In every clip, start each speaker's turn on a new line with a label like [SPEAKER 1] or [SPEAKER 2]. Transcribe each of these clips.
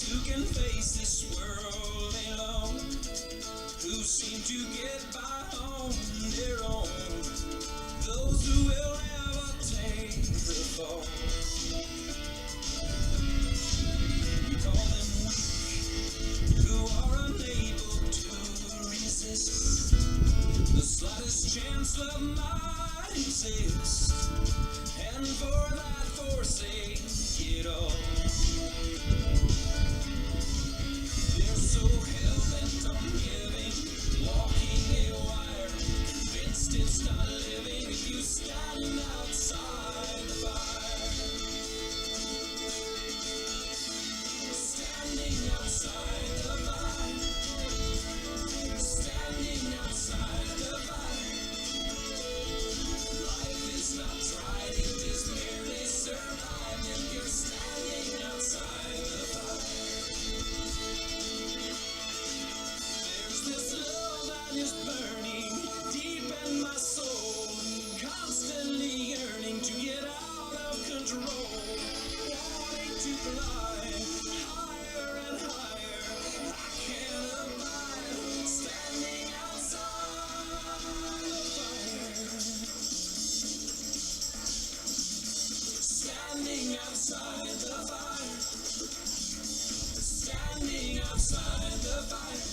[SPEAKER 1] who can face this world alone, who seem to get by on their own, those who will never take the fall. We call them weak, who are unable to resist the slightest chance love might exist, and for that forsake it all. They're so hell-bent on giving, walking a wire, convinced it's not living if you stand outside the fire. Standing outside the fire. Standing outside the fire. Life is not tried, it is merely survived if you're standing outside the fire. There's this love that is burning deep in my soul, constantly yearning to get out of control, wanting to fly higher and higher. I can't abide standing outside the fire. Standing outside the fire. Standing outside the fire.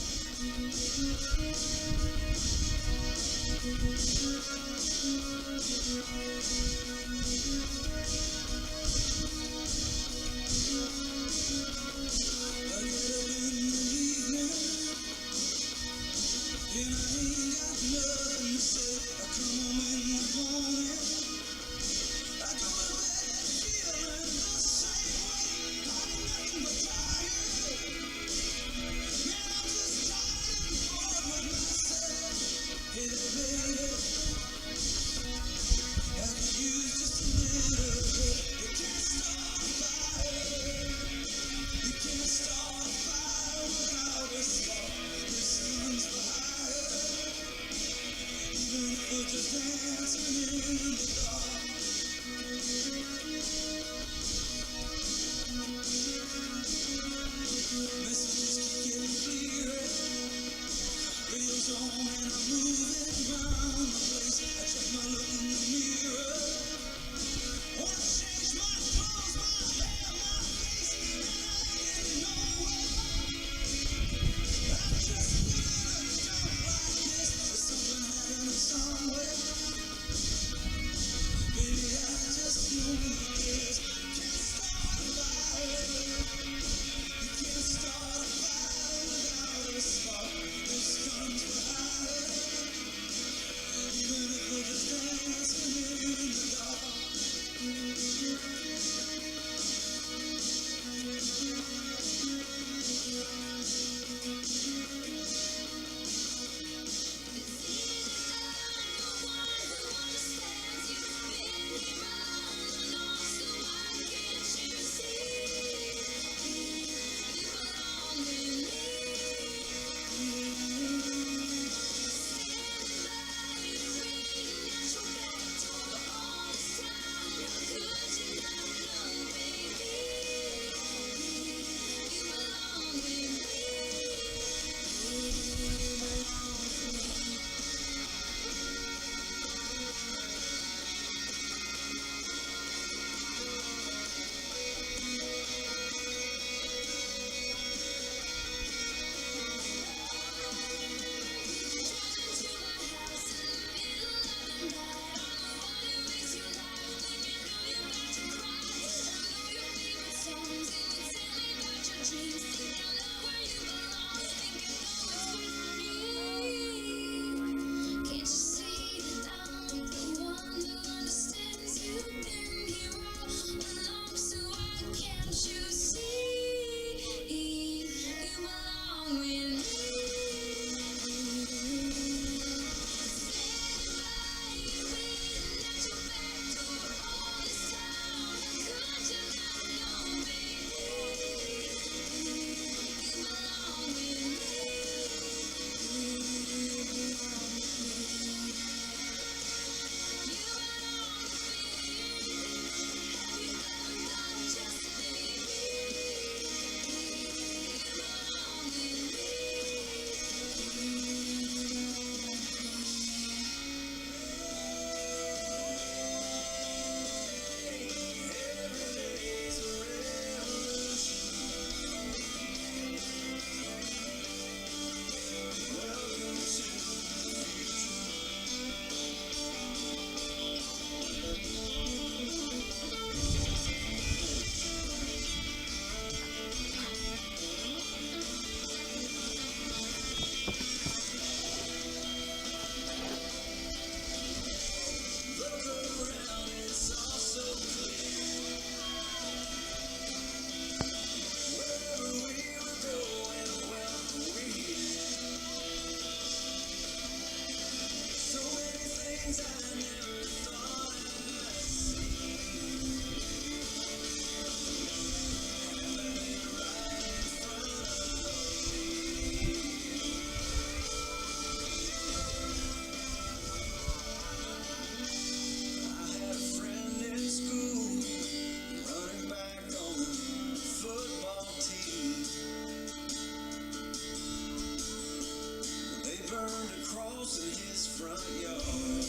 [SPEAKER 1] across in his front yard.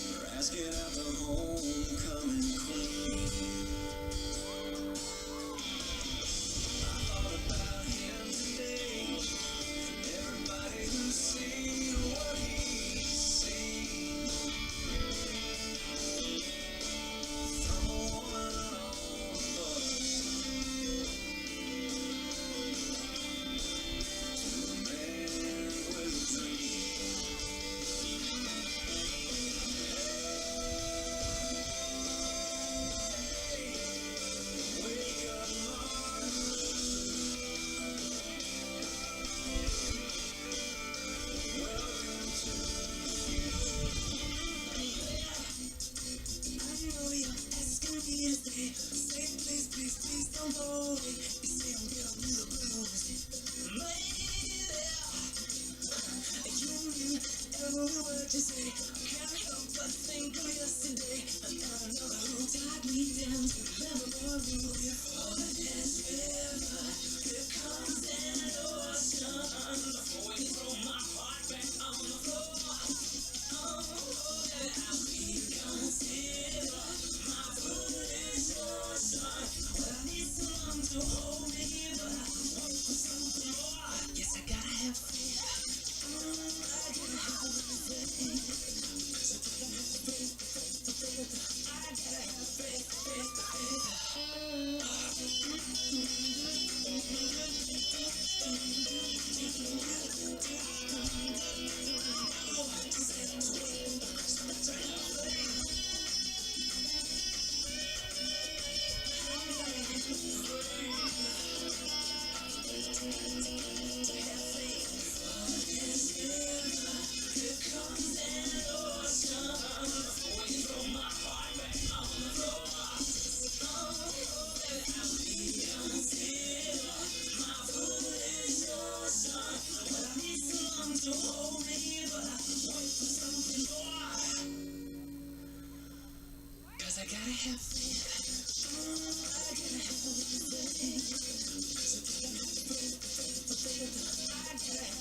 [SPEAKER 1] They're asking out the homecoming queen. I thought about him today. Everybody who's seen what he's seen. From a woman on the bus to a man with a dream. Wake up, Martin. Welcome to the future. I know you're asking me is day. Say please, please, please don't go away. You say I'm getting you the blues. Lady, every word you say, I can't help but think of yesterday. Another who tied me down to memory. Before this river, here comes an ocean. Before you throw my heart back on the floor. Oh, I'll reconsider my foolish ocean. Well, I need someone to hold me, but I want something more. Yes, I gotta have faith. I gotta have faith. I gotta have to hold me, but I want something more. 'Cause I gotta have faith. I gotta have faith. I gotta have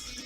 [SPEAKER 1] faith.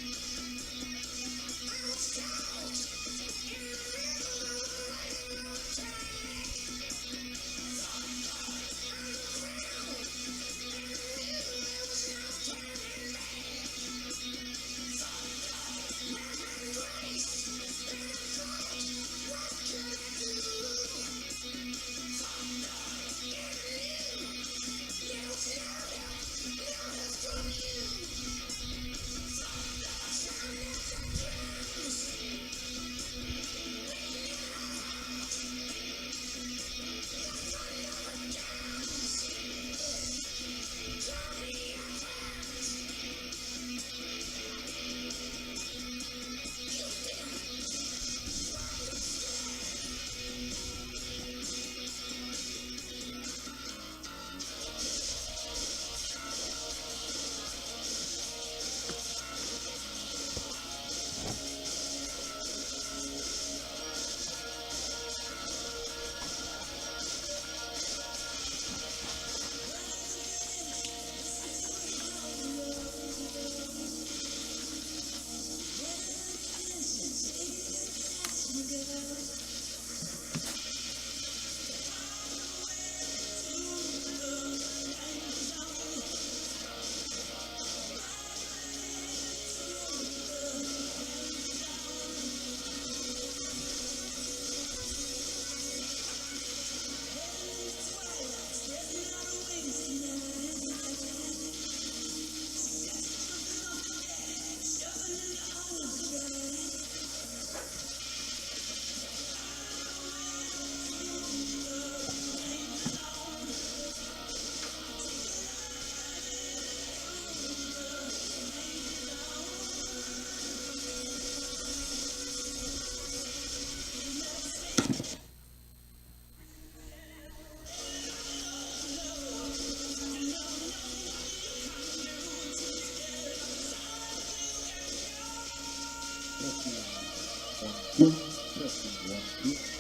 [SPEAKER 2] Testing 1, 2.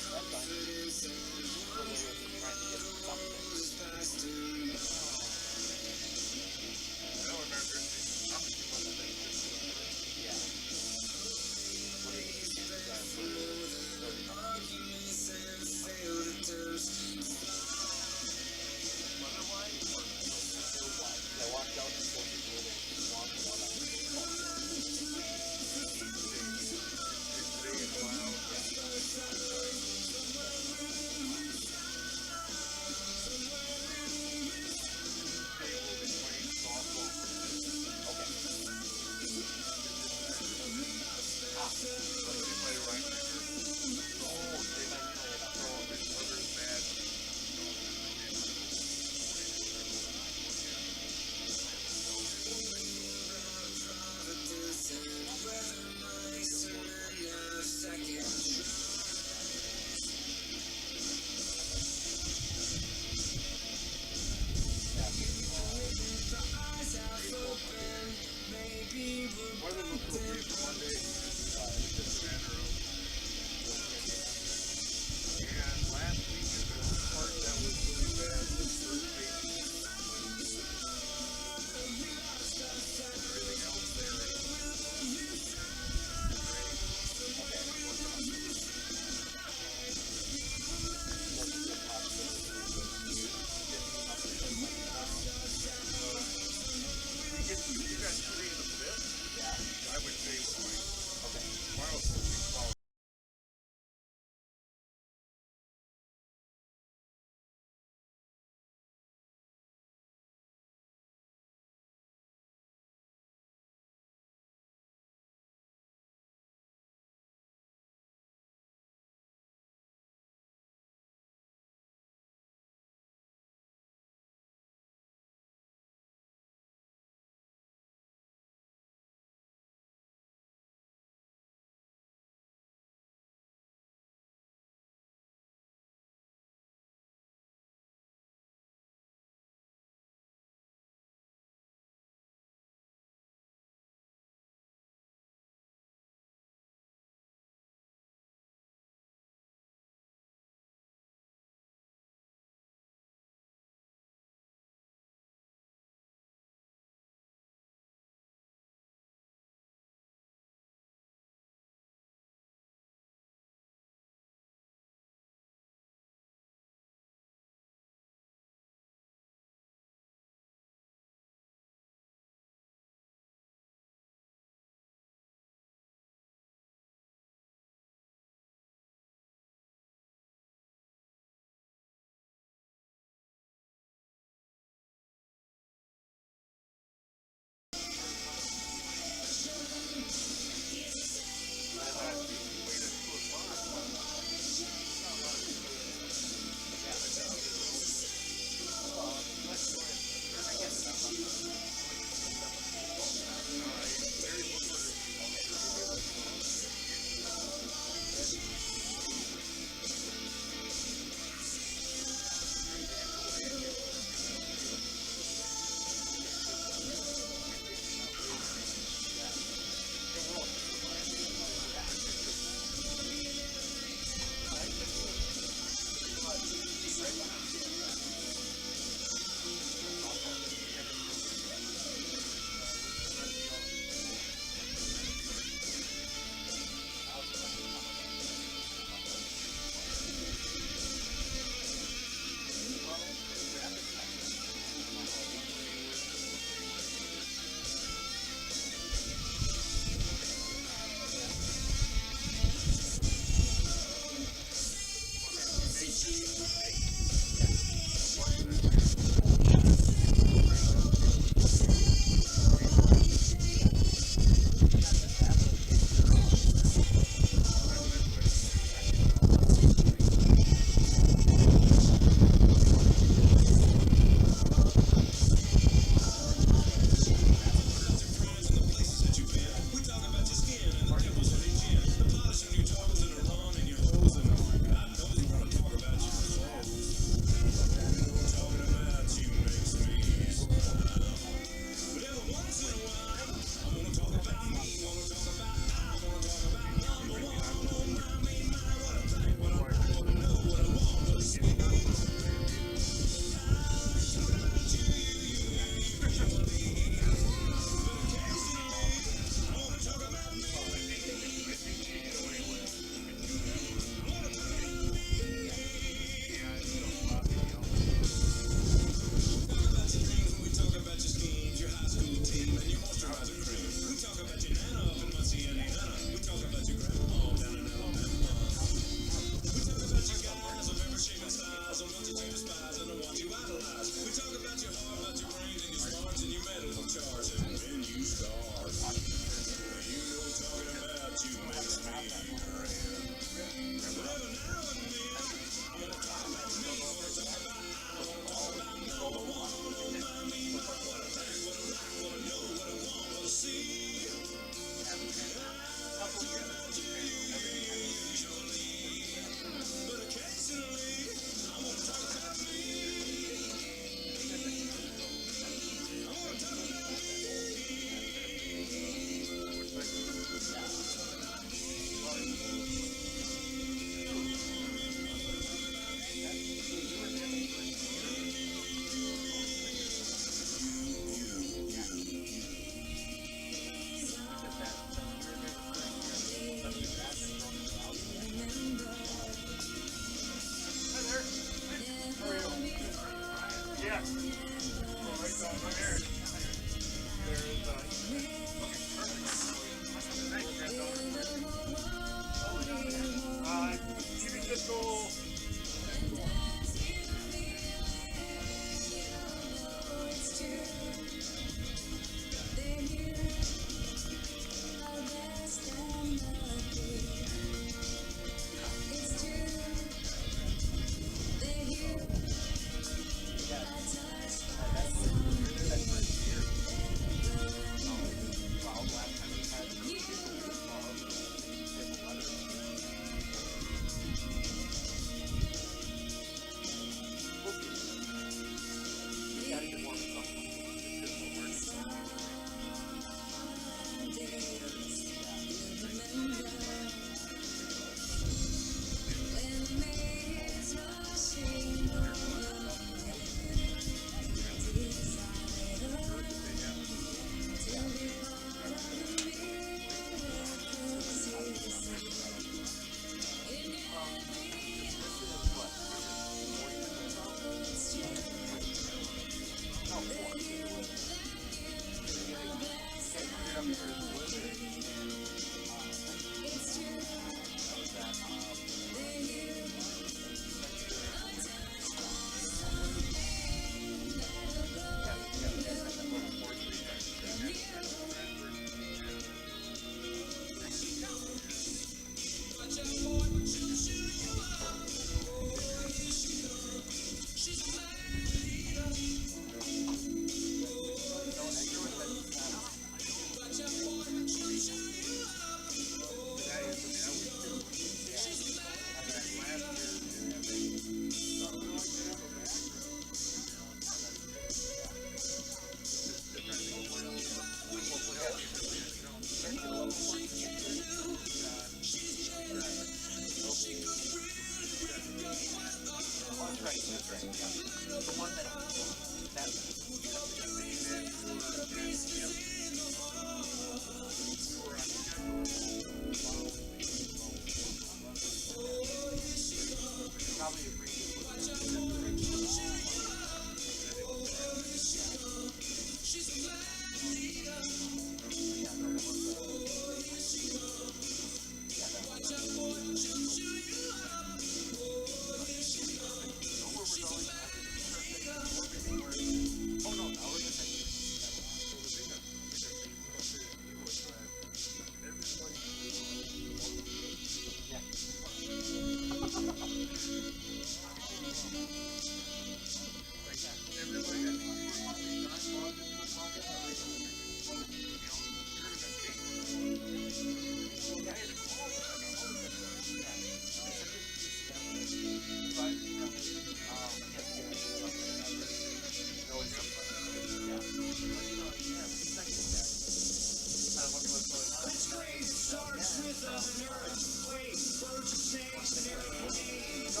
[SPEAKER 1] starts with an earthquake, birds and snakes and airplanes.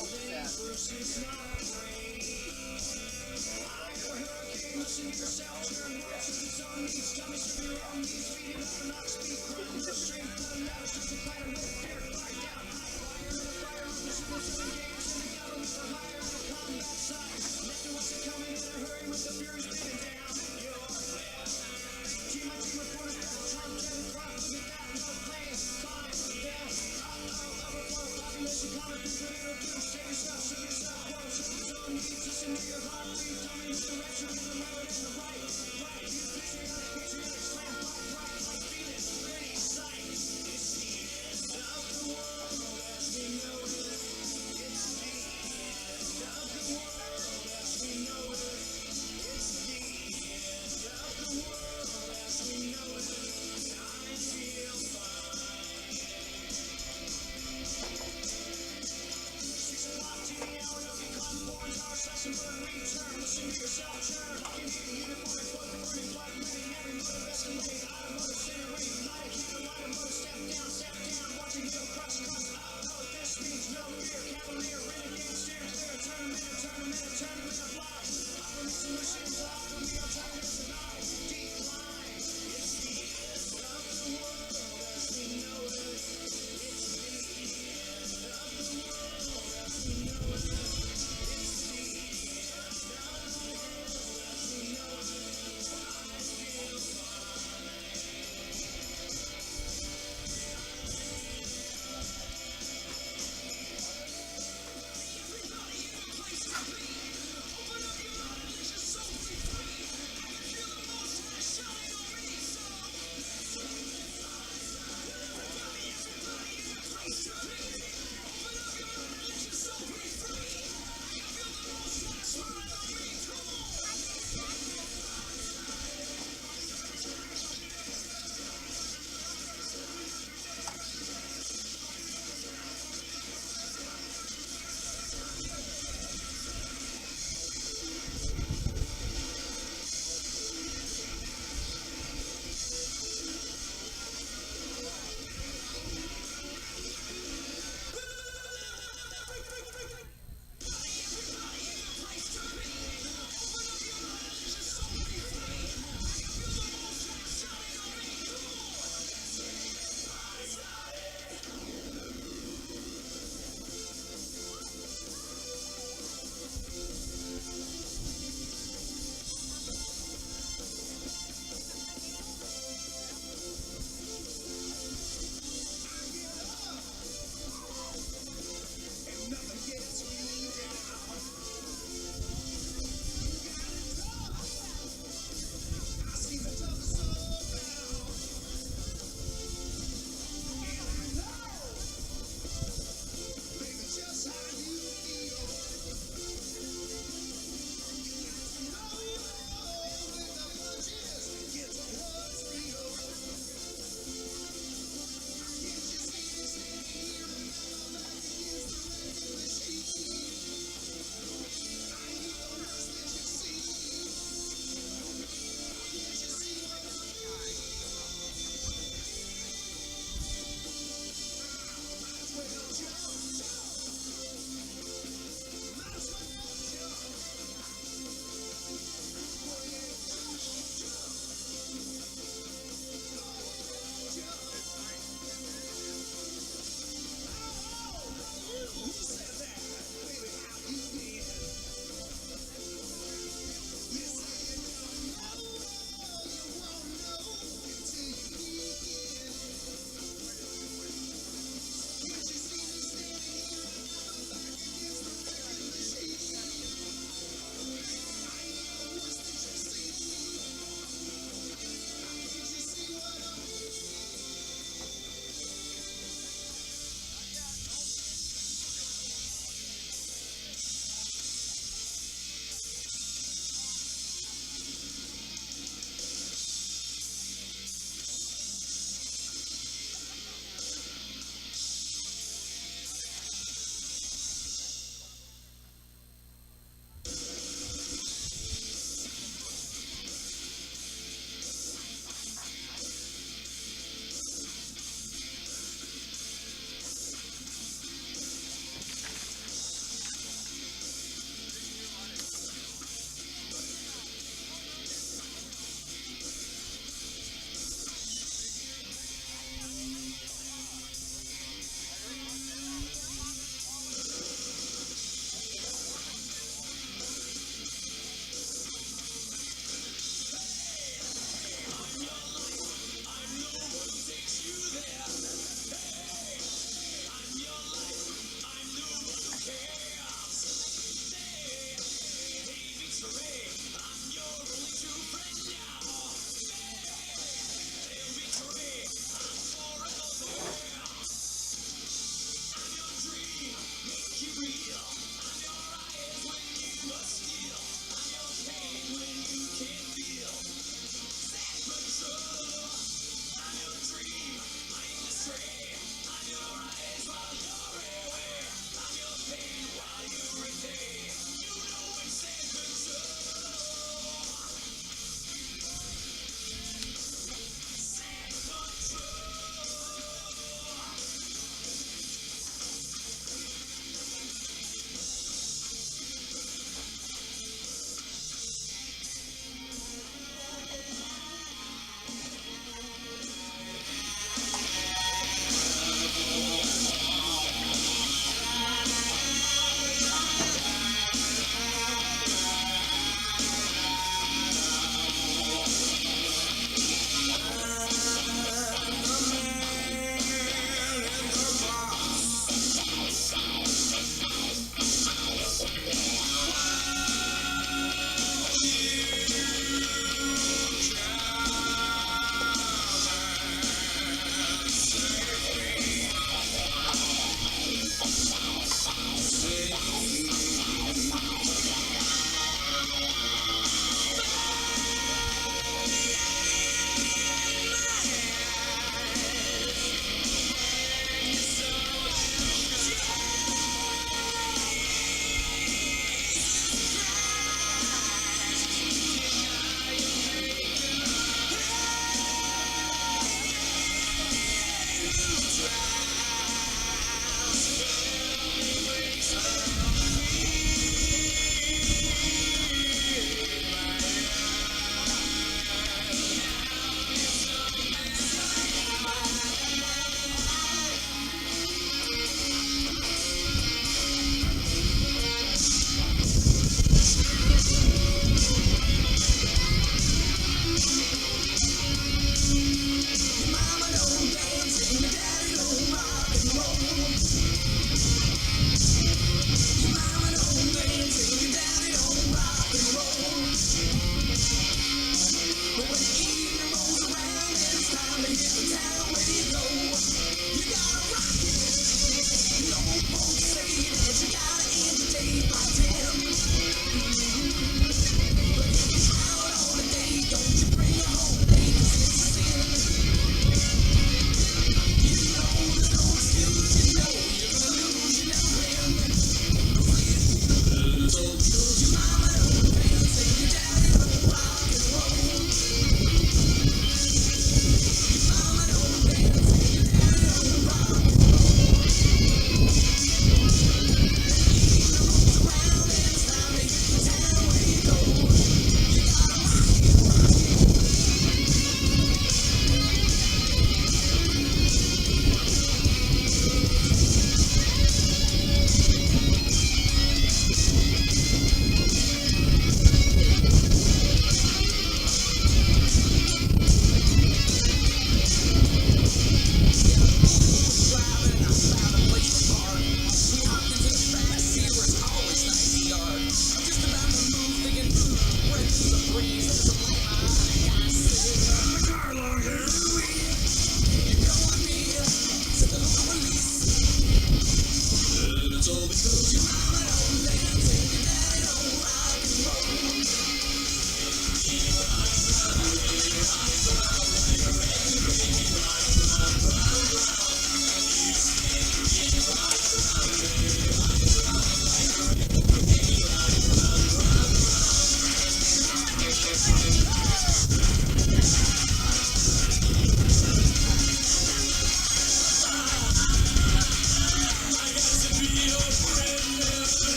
[SPEAKER 1] Bruce is not great. I know a hurricane, listen to yourself, turn words to its own needs, dummies from your own needs, feed it up and not speak, run the strength, the matters, just a fighter with fear, fire down, fire in the fire, on the super seven games, and the government for hire, on the combat side, Mister what's it coming in a hurry with the furies breathing down, your head. Team my team reporters got the Trump, Kevin Crop, look at that, no play, fine, yeah, overflow, population, common people, it'll do, save yourself, show yourself, whoa, show your own needs, listen to your heart, please, tell me who's the direction, who's the road, and the right, you patriotic, slam, fight, right,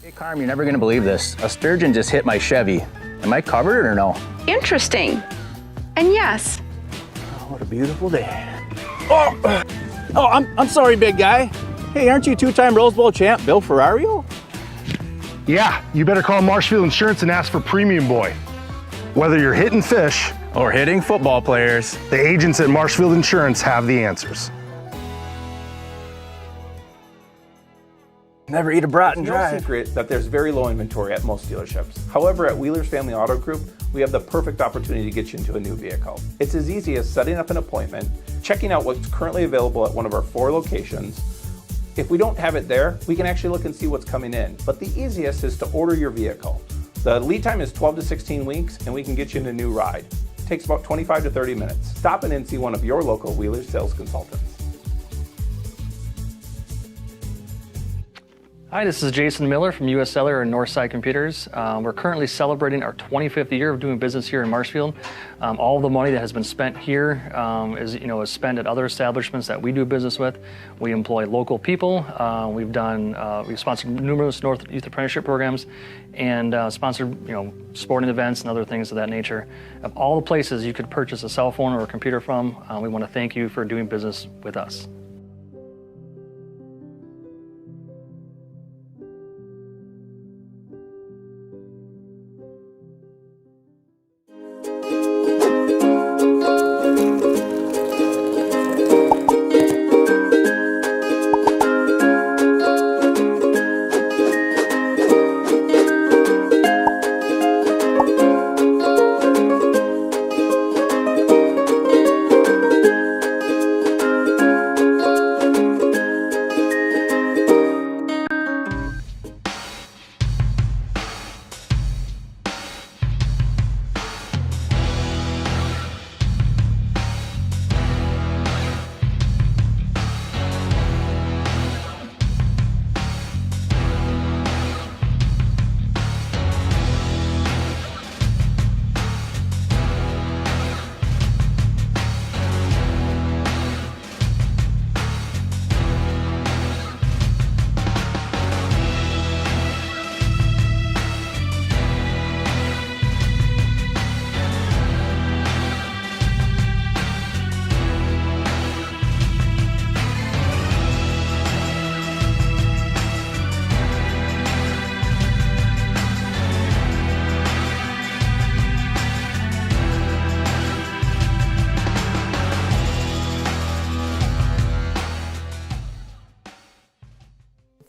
[SPEAKER 2] Hey Carm, you're never gonna believe this. A sturgeon just hit my Chevy. Am I covered or no?
[SPEAKER 3] Interesting. And yes.
[SPEAKER 2] Oh, what a beautiful day. I'm sorry, big guy. Hey, aren't you two-time Rose Bowl champ Bill Ferrario?
[SPEAKER 4] Yeah, you better call Marshfield Insurance and ask for Premium Boy. Whether you're hitting fish
[SPEAKER 2] Or hitting football players.
[SPEAKER 4] the agents at Marshfield Insurance have the answers.
[SPEAKER 2] Never eat a brat and
[SPEAKER 5] It's no
[SPEAKER 2] drive.
[SPEAKER 5] secret that there's very low inventory at most dealerships. However, at Wheeler's Family Auto Group, we have the perfect opportunity to get you into a new vehicle. It's as easy as setting up an appointment, checking out what's currently available at one of our 4 locations. If we don't have it there, we can actually look and see what's coming in. But the easiest is to order your vehicle. The lead time is 12 to 16 weeks, and we can get you in a new ride. It takes about 25 to 30 minutes. Stop in and see one of your local Wheeler's sales consultants.
[SPEAKER 6] Hi, this is Jason Miller from US Cellular and Northside Computers. We're currently celebrating our 25th year of doing business here in Marshfield. All the money that has been spent here is spent at other establishments that we do business with. We employ local people. We've sponsored numerous North Youth Apprenticeship programs and sponsored sporting events and other things of that nature. Of all the places you could purchase a cell phone or a computer from, we want to thank you for doing business with us.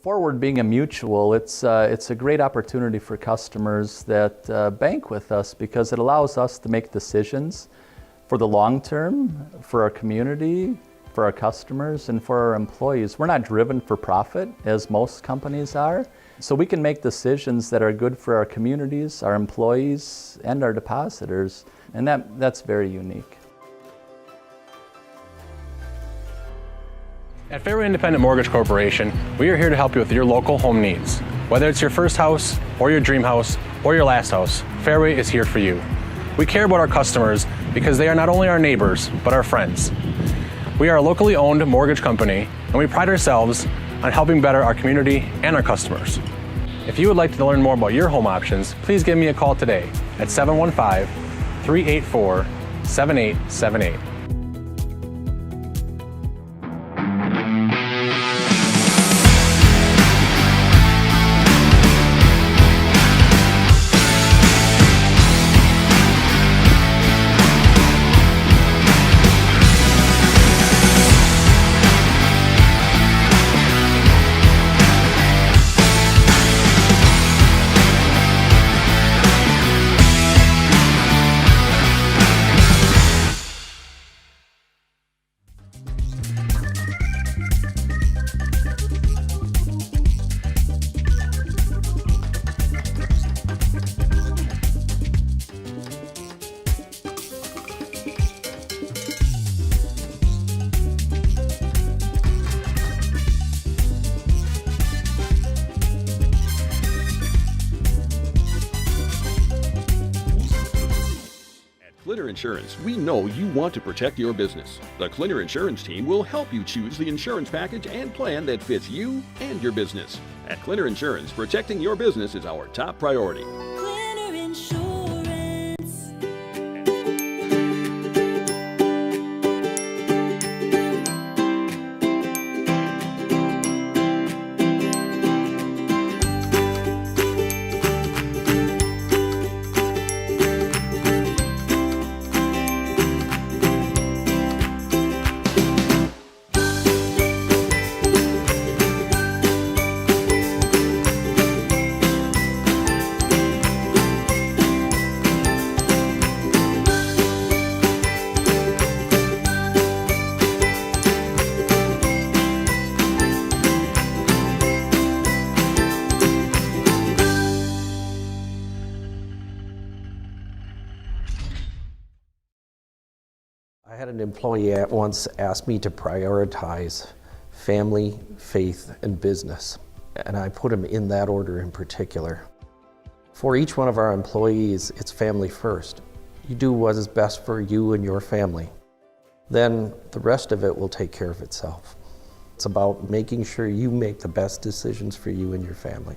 [SPEAKER 7] Forward being a mutual, it's a great opportunity for customers that bank with us because it allows us to make decisions for the long term, for our community, for our customers, and for our employees. We're not driven for profit as most companies are, so we can make decisions that are good for our communities, our employees, and our depositors, and that's very unique.
[SPEAKER 8] At Fairway Independent Mortgage Corporation, we are here to help you with your local home needs. Whether it's your first house, or your dream house, or your last house, Fairway is here for you. We care about our customers because they are not only our neighbors, but our friends. We are a locally owned mortgage company, and we pride ourselves on helping better our community and our customers. If you would like to learn more about your home options, please give me a call today at 715-384-7878.
[SPEAKER 9] Clinner Insurance, we know you want to protect your business. The Clinner Insurance team will help you choose the insurance package and plan that fits you and your business. At Clinner Insurance, protecting your business is our top priority.
[SPEAKER 1] Clinner Insurance.
[SPEAKER 10] I had an employee at once ask me to prioritize family, faith, and business, and I put them in that order in particular. For each one of our employees, it's family first. You do what is best for you and your family. Then the rest of it will take care of itself. It's about making sure you make the best decisions for you and your family.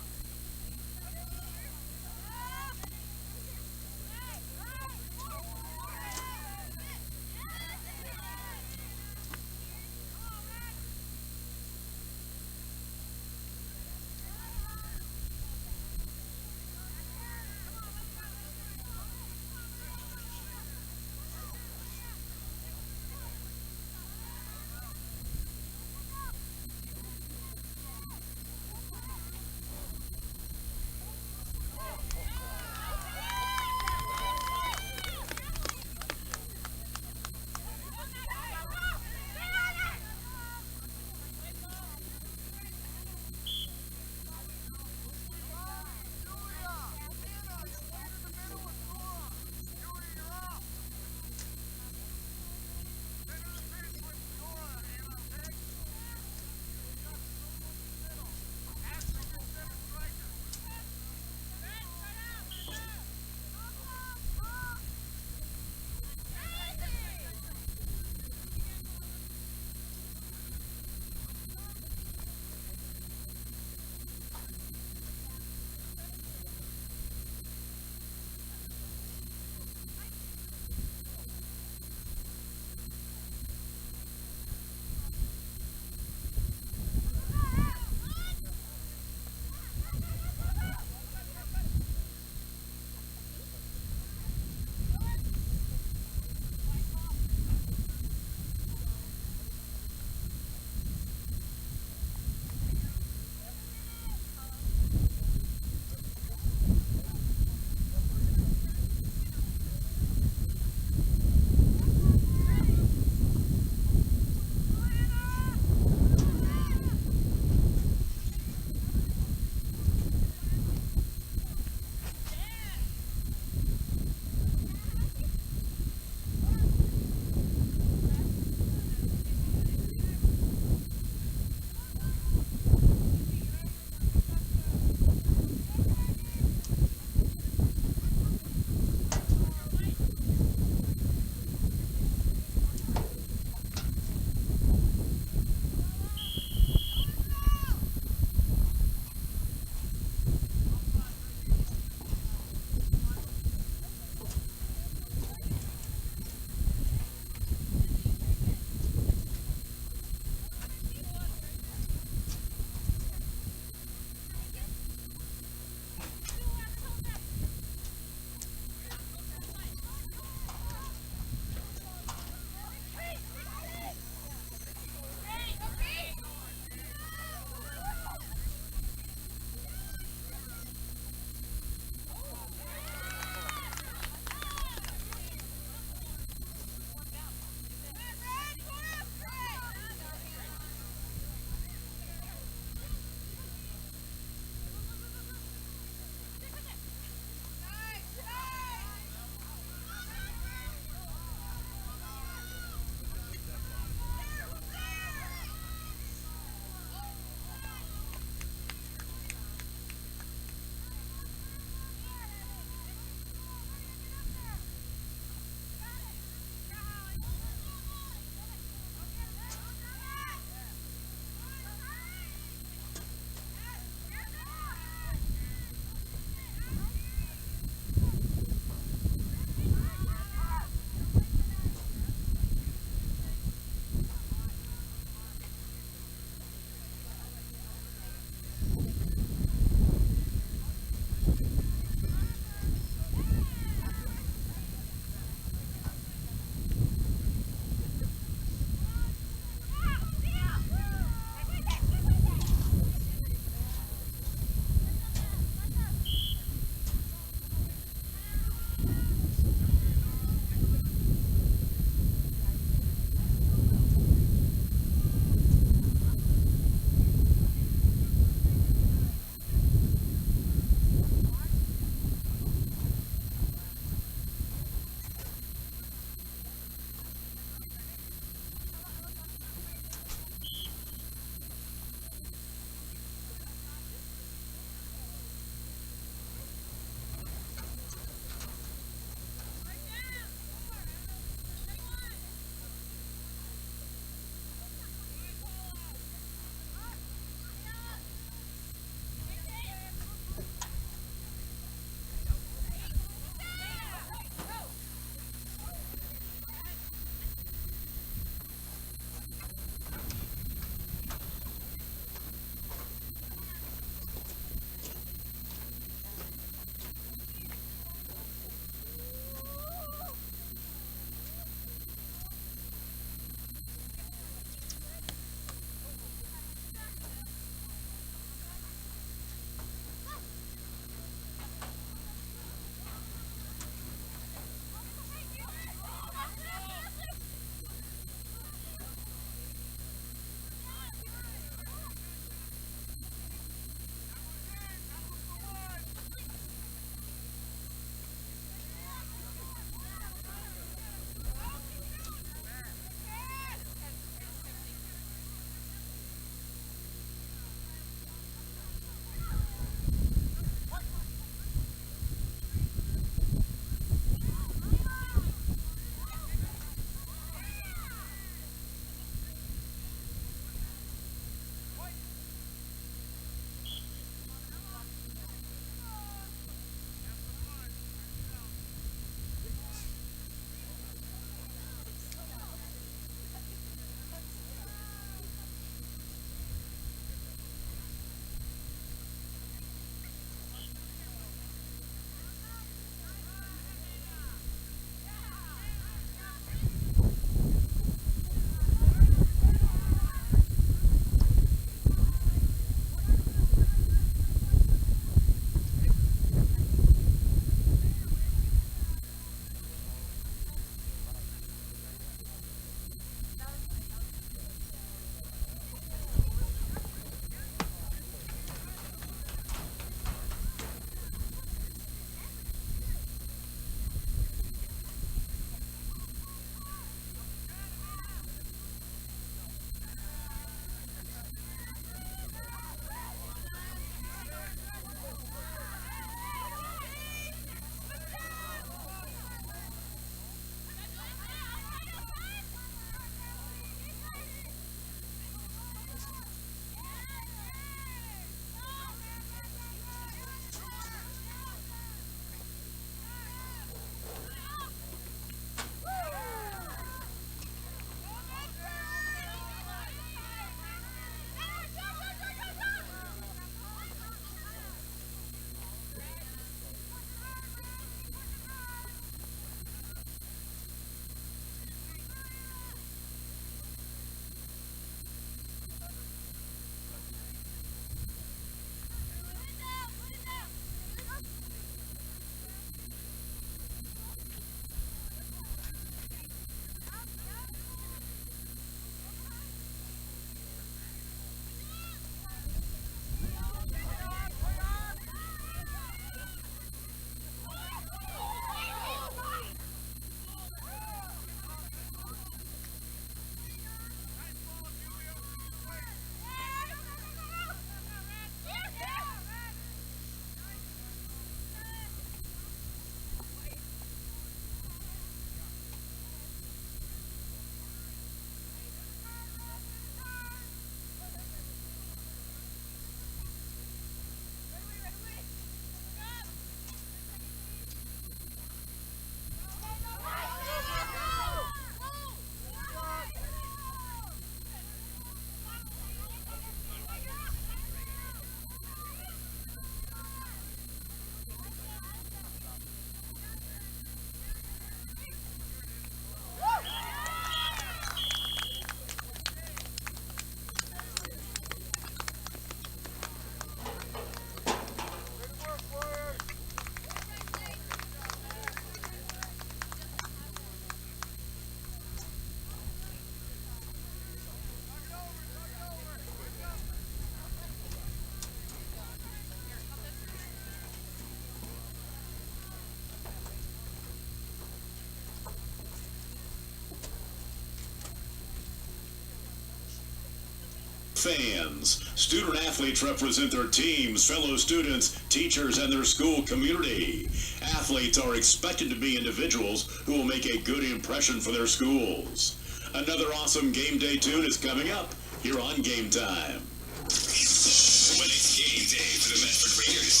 [SPEAKER 1] Fans, student athletes represent their teams, fellow students, teachers, and their school community. Athletes are expected to be individuals who will make a good impression for their schools. Another awesome game day tune is coming up here on Game Time.
[SPEAKER 11] When it's game day for the Medford Raiders,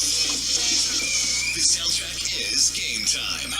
[SPEAKER 11] the soundtrack is Game Time.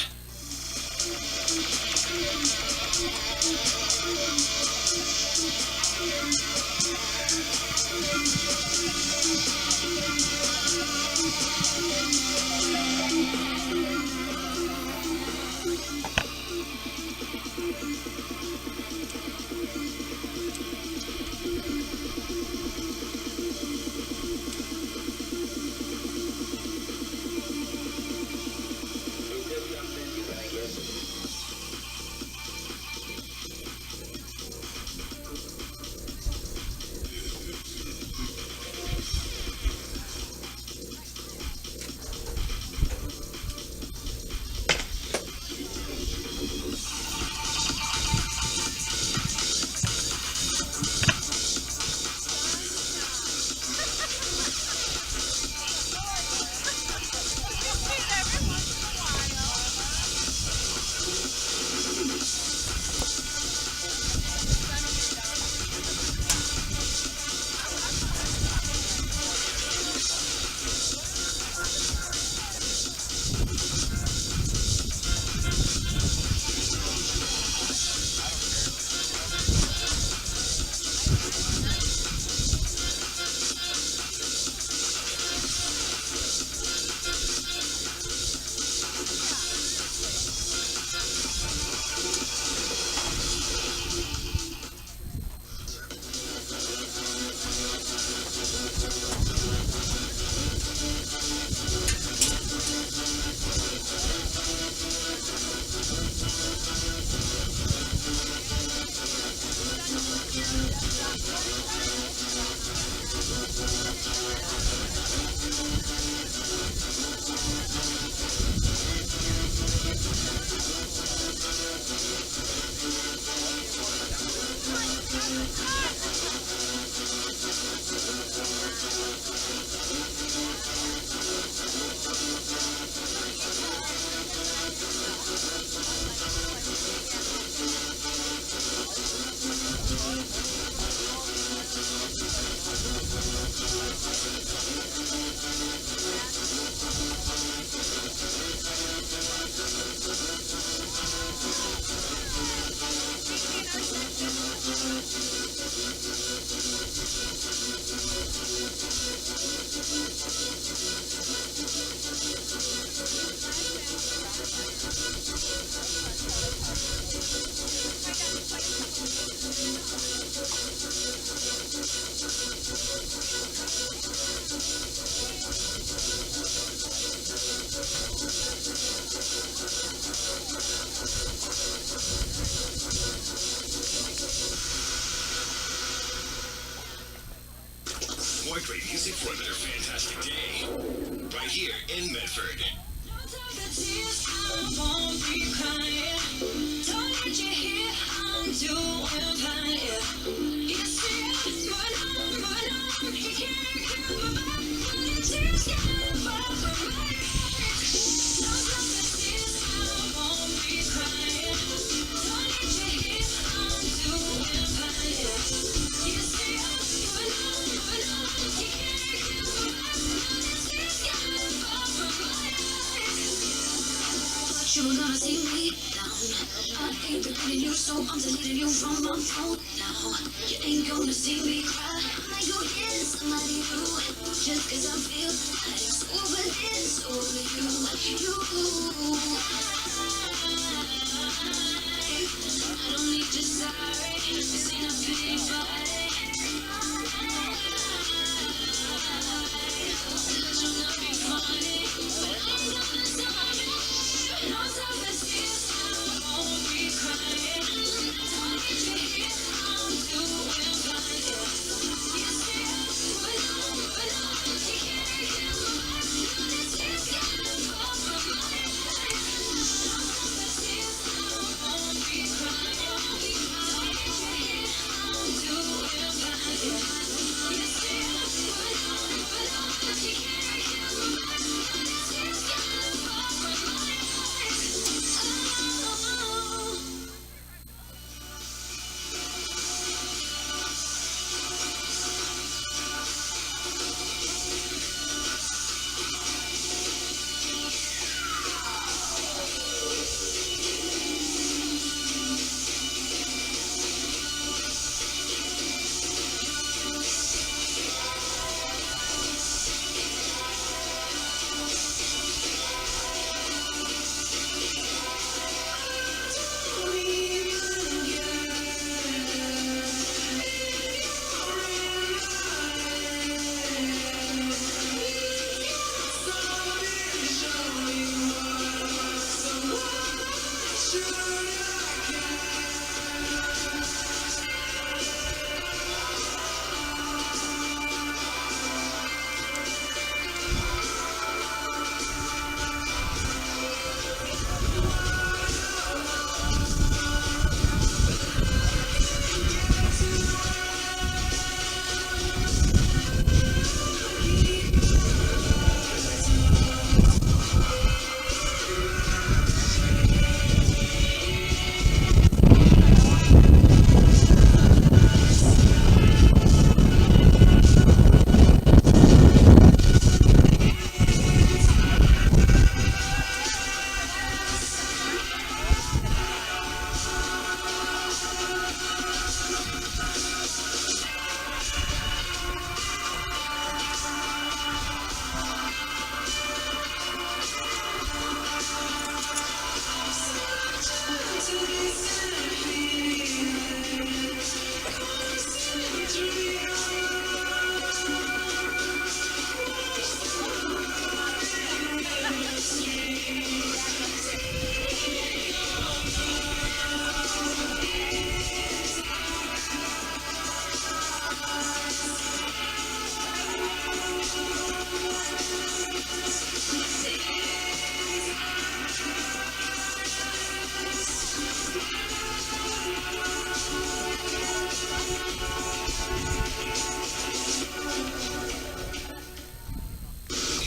[SPEAKER 11] More great music for another fantastic day, right here in Medford.
[SPEAKER 12] You were gonna see me down. I ain't deleting you, so I'm deleting you from my phone now. You ain't gonna see me cry like you hit somebody new. Just cause I feel like it's over this, over you. I don't need your sorry. This ain't a pity party. You'll not be funny, but I'm gonna stop it. No self-esteem, I won't be crying. Don't need you here, I'm doing fine. You say but no, you can't get my mind. This is getting far from my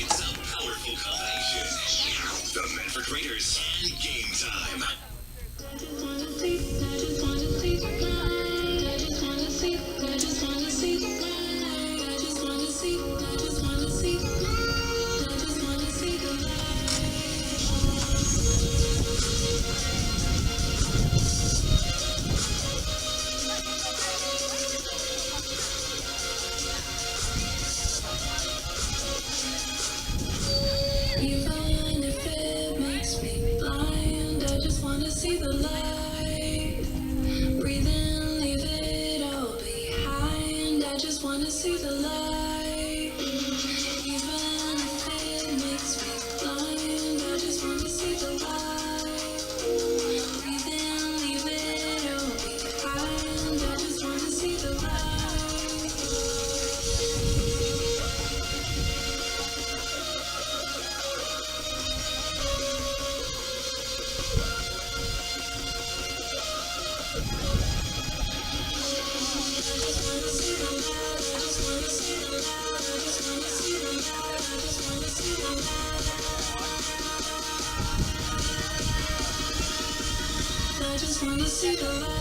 [SPEAKER 11] It's a powerful combination. The Medford Raiders and Game Time.
[SPEAKER 12] Even if it makes me blind, I just wanna see the light. Breathe in, leave it all behind. I just wanna see the light. Even if it makes me blind, I just wanna see the light. Breathe in, leave it all behind. I just wanna see the light. I just wanna see the light.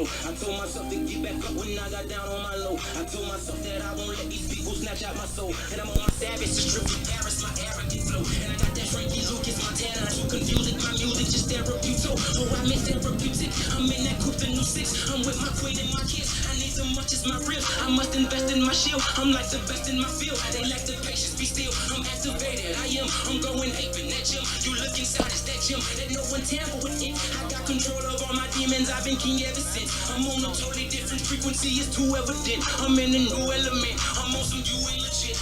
[SPEAKER 1] I told myself to get back up when I got down on my low. I told myself that I won't let these people snatch out my soul. And I'm on my savage to strip the Paris, my arrogant flow. And I got that Frankie Lucas, Montana, too confusing. My music just therapeutic. Oh, I mean therapeutic. I'm in that coupe, the new 6. I'm with my queen and my kids. I need to as much as my ribs. I must invest in my shield. I'm like the best in my field. They lack the patience, be still. I'm activated. I'm going ape in that gym. You look inside, it's that gym. Let no one tamper with it. I got control of all my demons. I've been king ever since. I'm on a totally different frequency. It's too evident. I'm in a new element. I'm on some you ain't legit.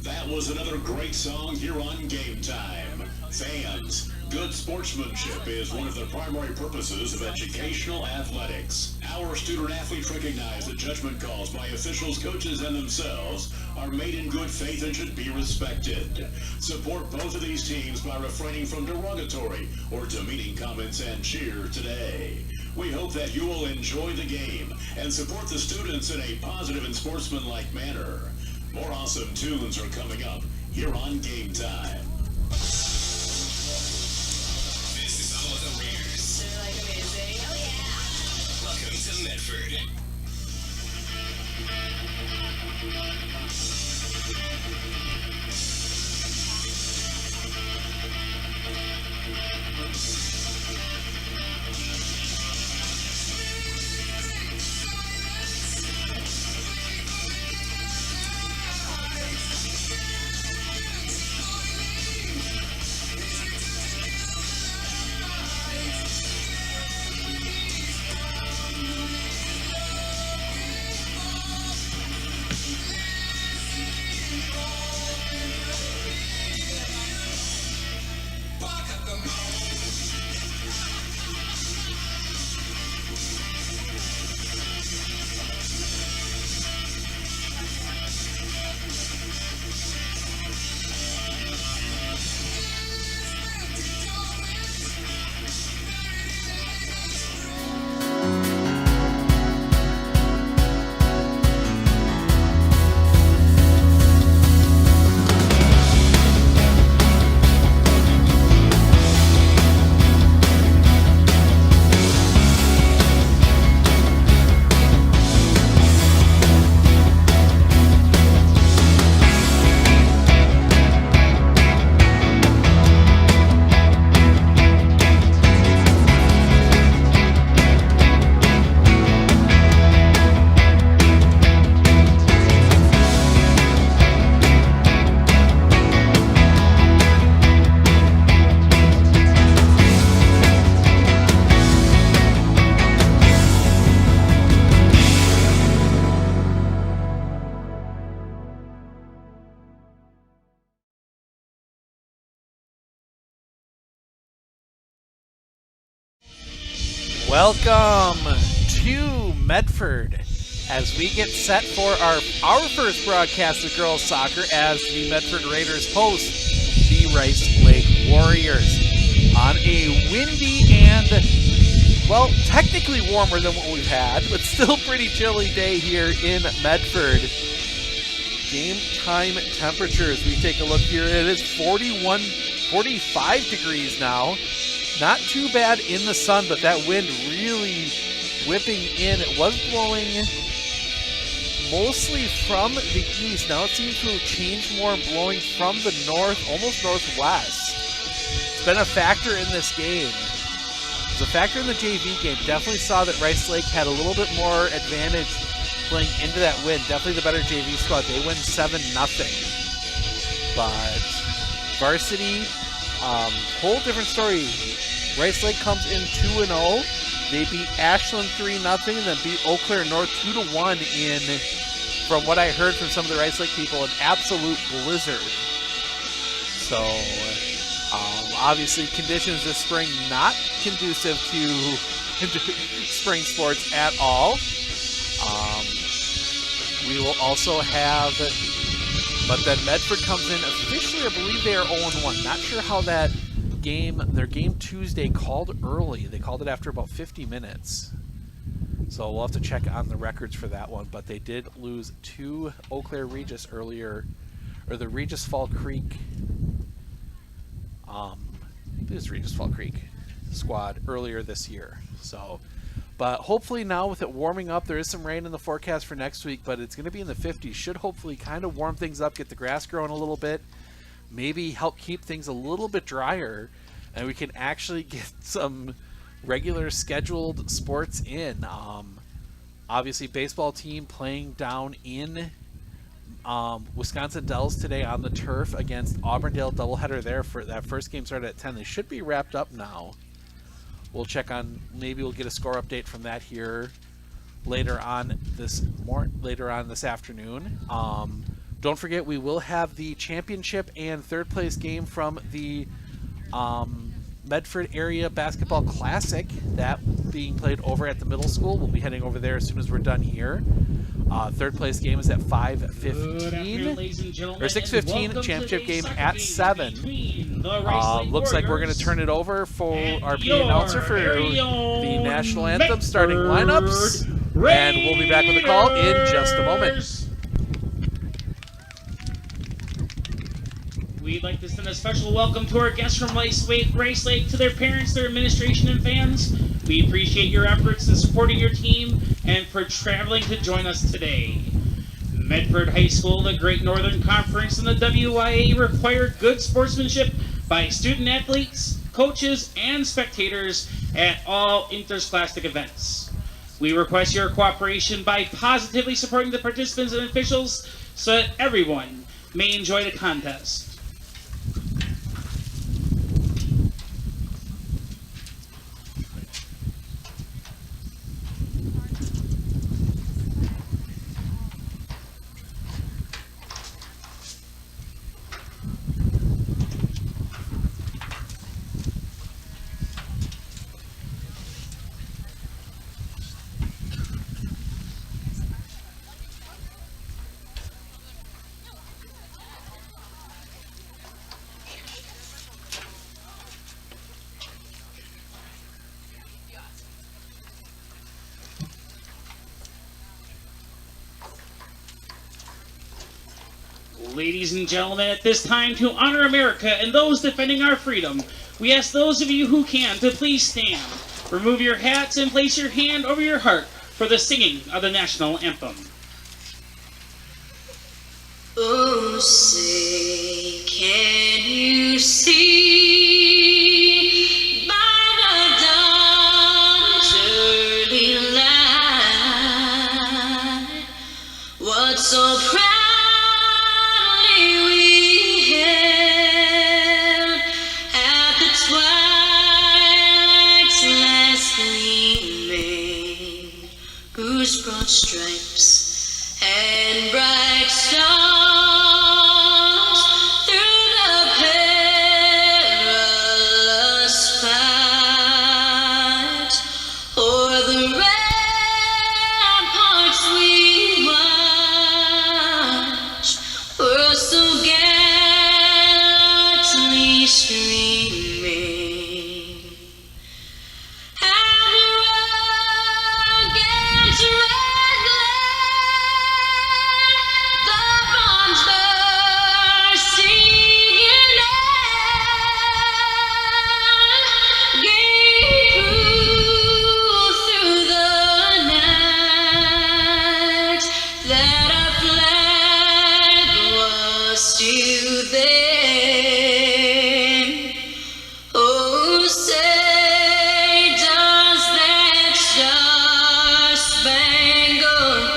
[SPEAKER 11] That was another great song here on Game Time. Fans, good sportsmanship is one of the primary purposes of educational athletics. Our student athletes recognize that judgment calls by officials, coaches, and themselves are made in good faith and should be respected. Support both of these teams by refraining from derogatory or demeaning comments and cheer today. We hope that you will enjoy the game and support the students in a positive and sportsmanlike manner. More awesome tunes are coming up here on Game Time. This is all of the Raiders.
[SPEAKER 12] They're like amazing. Oh yeah.
[SPEAKER 11] Welcome to Medford.
[SPEAKER 13] Welcome to Medford as we get set for our first broadcast of girls soccer as the Medford Raiders host the Rice Lake Warriors on a windy and, well, technically warmer than what we've had, but still pretty chilly day here in Medford. Game time temperatures, we take a look here, it is 45 degrees now. Not too bad in the sun, but that wind really whipping in. It was blowing mostly from the east. Now it seems to have changed more and blowing from the north, almost northwest. It's been a factor in this game. It was a factor in the JV game. Definitely saw that Rice Lake had a little bit more advantage playing into that wind. Definitely the better JV squad. They win 7-0. But varsity, whole different story. Rice Lake comes in 2-0. They beat Ashland 3-0, then beat Eau Claire North 2-1 in, from what I heard from some of the Rice Lake people, an absolute blizzard. So, obviously conditions this spring not conducive to spring sports at all. We will also have, but then Medford comes in officially, I believe they are 0-1. Not sure how that their game Tuesday called early. They called it after about 50 minutes. So we'll have to check on the records for that one. But they did lose to Eau Claire Regis earlier, or the Regis Fall Creek, Regis Fall Creek squad earlier this year. So, but hopefully now with it warming up, there is some rain in the forecast for next week, but it's going to be in the 50s. Should hopefully kind of warm things up, get the grass growing a little bit. Maybe help keep things a little bit drier, and we can actually get some regular scheduled sports in. Obviously, baseball team playing down in Wisconsin Dells today on the turf against Auburndale. Doubleheader there. For that first game started at 10. They should be wrapped up now. We'll check on, maybe we'll get a score update from that here later on this afternoon. Don't forget, we will have the championship and third place game from the Medford Area Basketball Classic, that being played over at the middle school. We'll be heading over there as soon as we're done here. Third place game is at 5:15 or 6:15. Championship game at 7. Looks like we're going to turn it over for our PA announcer for the national anthem starting lineups, and we'll be back with a call in just a moment.
[SPEAKER 14] We'd like to send a special welcome to our guests from Rice Lake, to their parents, their administration, and fans. We appreciate your efforts in supporting your team and for traveling to join us today. Medford High School, the Great Northern Conference, and the WYA require good sportsmanship by student athletes, coaches, and spectators at all interscholastic events. We request your cooperation by positively supporting the participants and officials so that everyone may enjoy the contest. Ladies and gentlemen, at this time, to honor America and those defending our freedom, we ask those of you who can to please stand, remove your hats, and place your hand over your heart for the singing of the national anthem.
[SPEAKER 12] Oh, say, can you see by the dawn's early light what so proudly we hailed at the twilight's last gleaming, whose broad stripes and bright stars through the perilous fight o'er the ramparts we watched were so gallantly streaming. And the rugged red glare, the bombs bursting in air, gave proof through the night that our flag was still there. Oh, say, does that star-spangled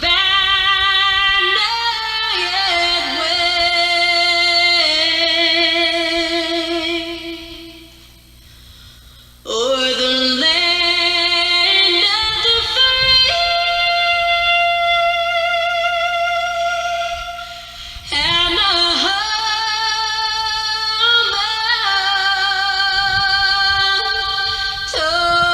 [SPEAKER 12] banner yet wave o'er the land of the free and the home of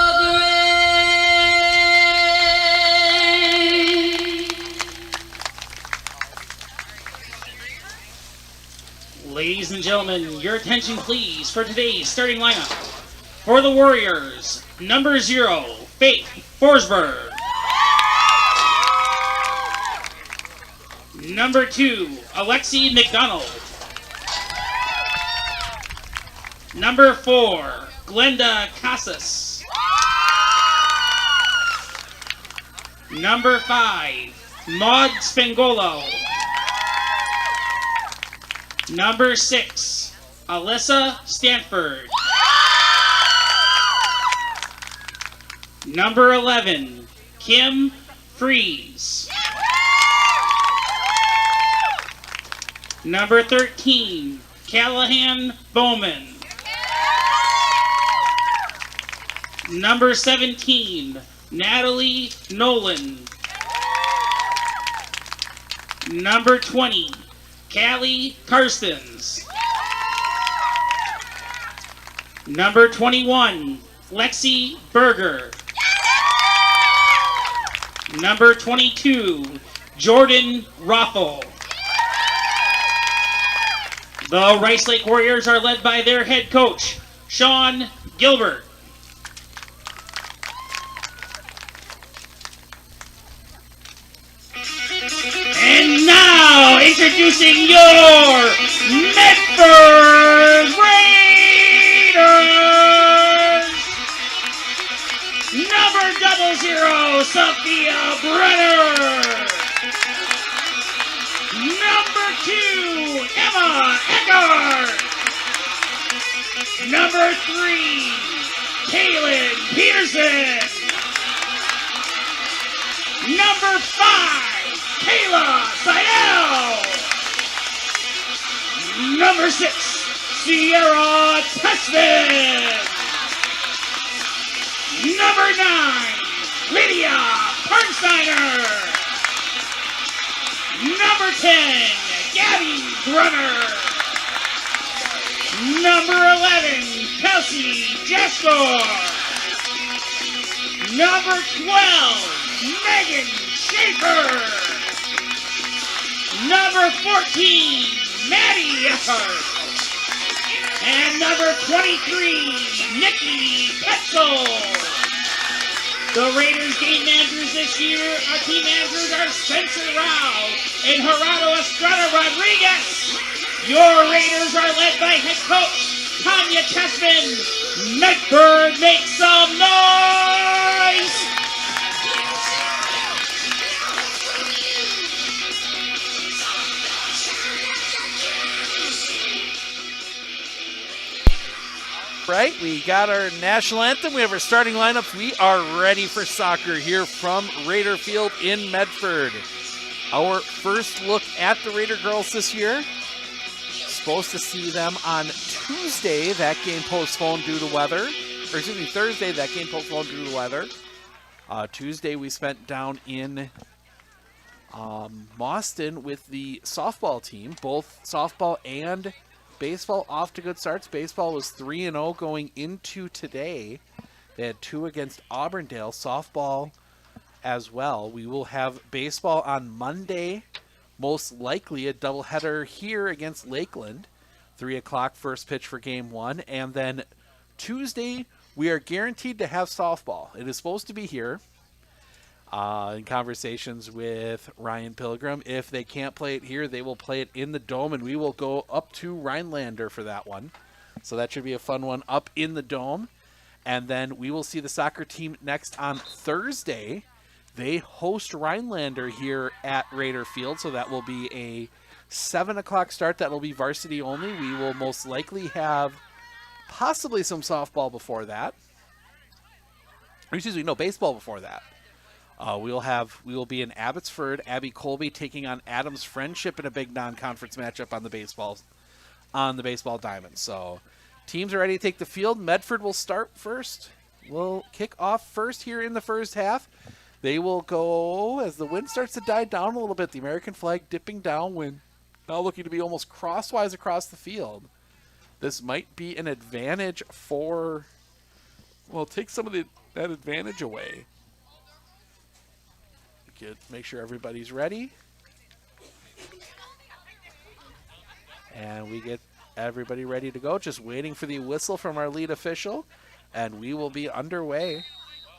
[SPEAKER 12] the brave?
[SPEAKER 14] Ladies and gentlemen, your attention please for today's starting lineup. For the Warriors, number 0, Faith Forsberg. Number 2, Alexi McDonald. Number 4, Glenda Casas. Number 5, Maud Spangolo. Number 6, Alyssa Stanford. Number 11, Kim Freeze. Number 13, Callahan Bowman. Number 17, Natalie Nolan. Number 20, Callie Karstens. Number 21, Lexi Berger. Number 22, Jordan Rothel. The Rice Lake Warriors are led by their head coach, Sean Gilbert. And now, introducing your Medford Raiders! Number 00, Sophia Brenner! Number 2, Emma Eckhart! Number 3, Kaylin Peterson! Number 5, Kayla Seidel! Number 6, Sierra Tessman! Number 9, Lydia Bernsteiner! Number 10, Gabby Brunner! Number 11, Kelsey Jasper! Number 12, Megan Schaefer! Number 14, Maddie Eckhart! And number 23, Nikki Petzel! The Raiders game managers this year, our team managers are Spencer Rao and Gerardo Estrada Rodriguez. Your Raiders are led by head coach Tanya Tessman. Medford, make some noise!
[SPEAKER 13] Right, we got our national anthem. We have our starting lineups. We are ready for soccer here from Raider Field in Medford. Our first look at the Raider girls this year. Supposed to see them on Tuesday. That game postponed due to weather. Or excuse me, Thursday. That game postponed due to weather. Tuesday we spent down in Boston with the softball team. Both softball and baseball off to good starts. Baseball was 3-0 going into today. They had 2 against Auburndale. Softball as well. We will have baseball on Monday. Most likely a doubleheader here against Lakeland. 3 o'clock first pitch for game 1. And then Tuesday, we are guaranteed to have softball. It is supposed to be here. In conversations with Ryan Pilgrim, if they can't play it here, they will play it in the Dome, and we will go up to Rhinelander for that one. So that should be a fun one up in the Dome. And then we will see the soccer team next on Thursday. They host Rhinelander here at Raider Field, so that will be a 7 o'clock start. That will be varsity only. We will most likely have possibly some softball before that. Or excuse me, no, baseball before that. We will be in Abbotsford. Abby Colby taking on Adams Friendship in a big non-conference matchup on the baseball diamond. So teams are ready to take the field. Medford will start first. We'll kick off first here in the first half. They will go as the wind starts to die down a little bit. The American flag dipping downwind, now looking to be almost crosswise across the field. This might be an advantage for, well, take some of that advantage away. Make sure everybody's ready. And we get everybody ready to go. Just waiting for the whistle from our lead official. And we will be underway.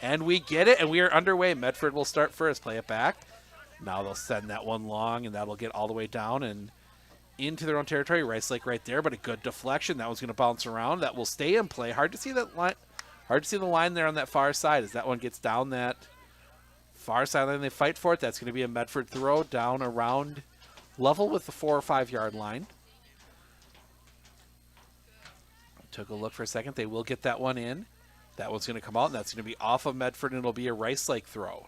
[SPEAKER 13] And we get it, and we are underway. Medford will start first. Play it back. Now they'll send that one long, and that'll get all the way down and into their own territory. Rice Lake right there, but a good deflection. That one's going to bounce around. That will stay in play. Hard to see that line. Hard to see the line there on that far side as that one gets down that far sideline. They fight for it. That's going to be a Medford throw down around level with the 4 or 5 yard line. Took a look for a second. They will get that one in. That one's going to come out, and that's going to be off of Medford, and it'll be a Rice Lake throw.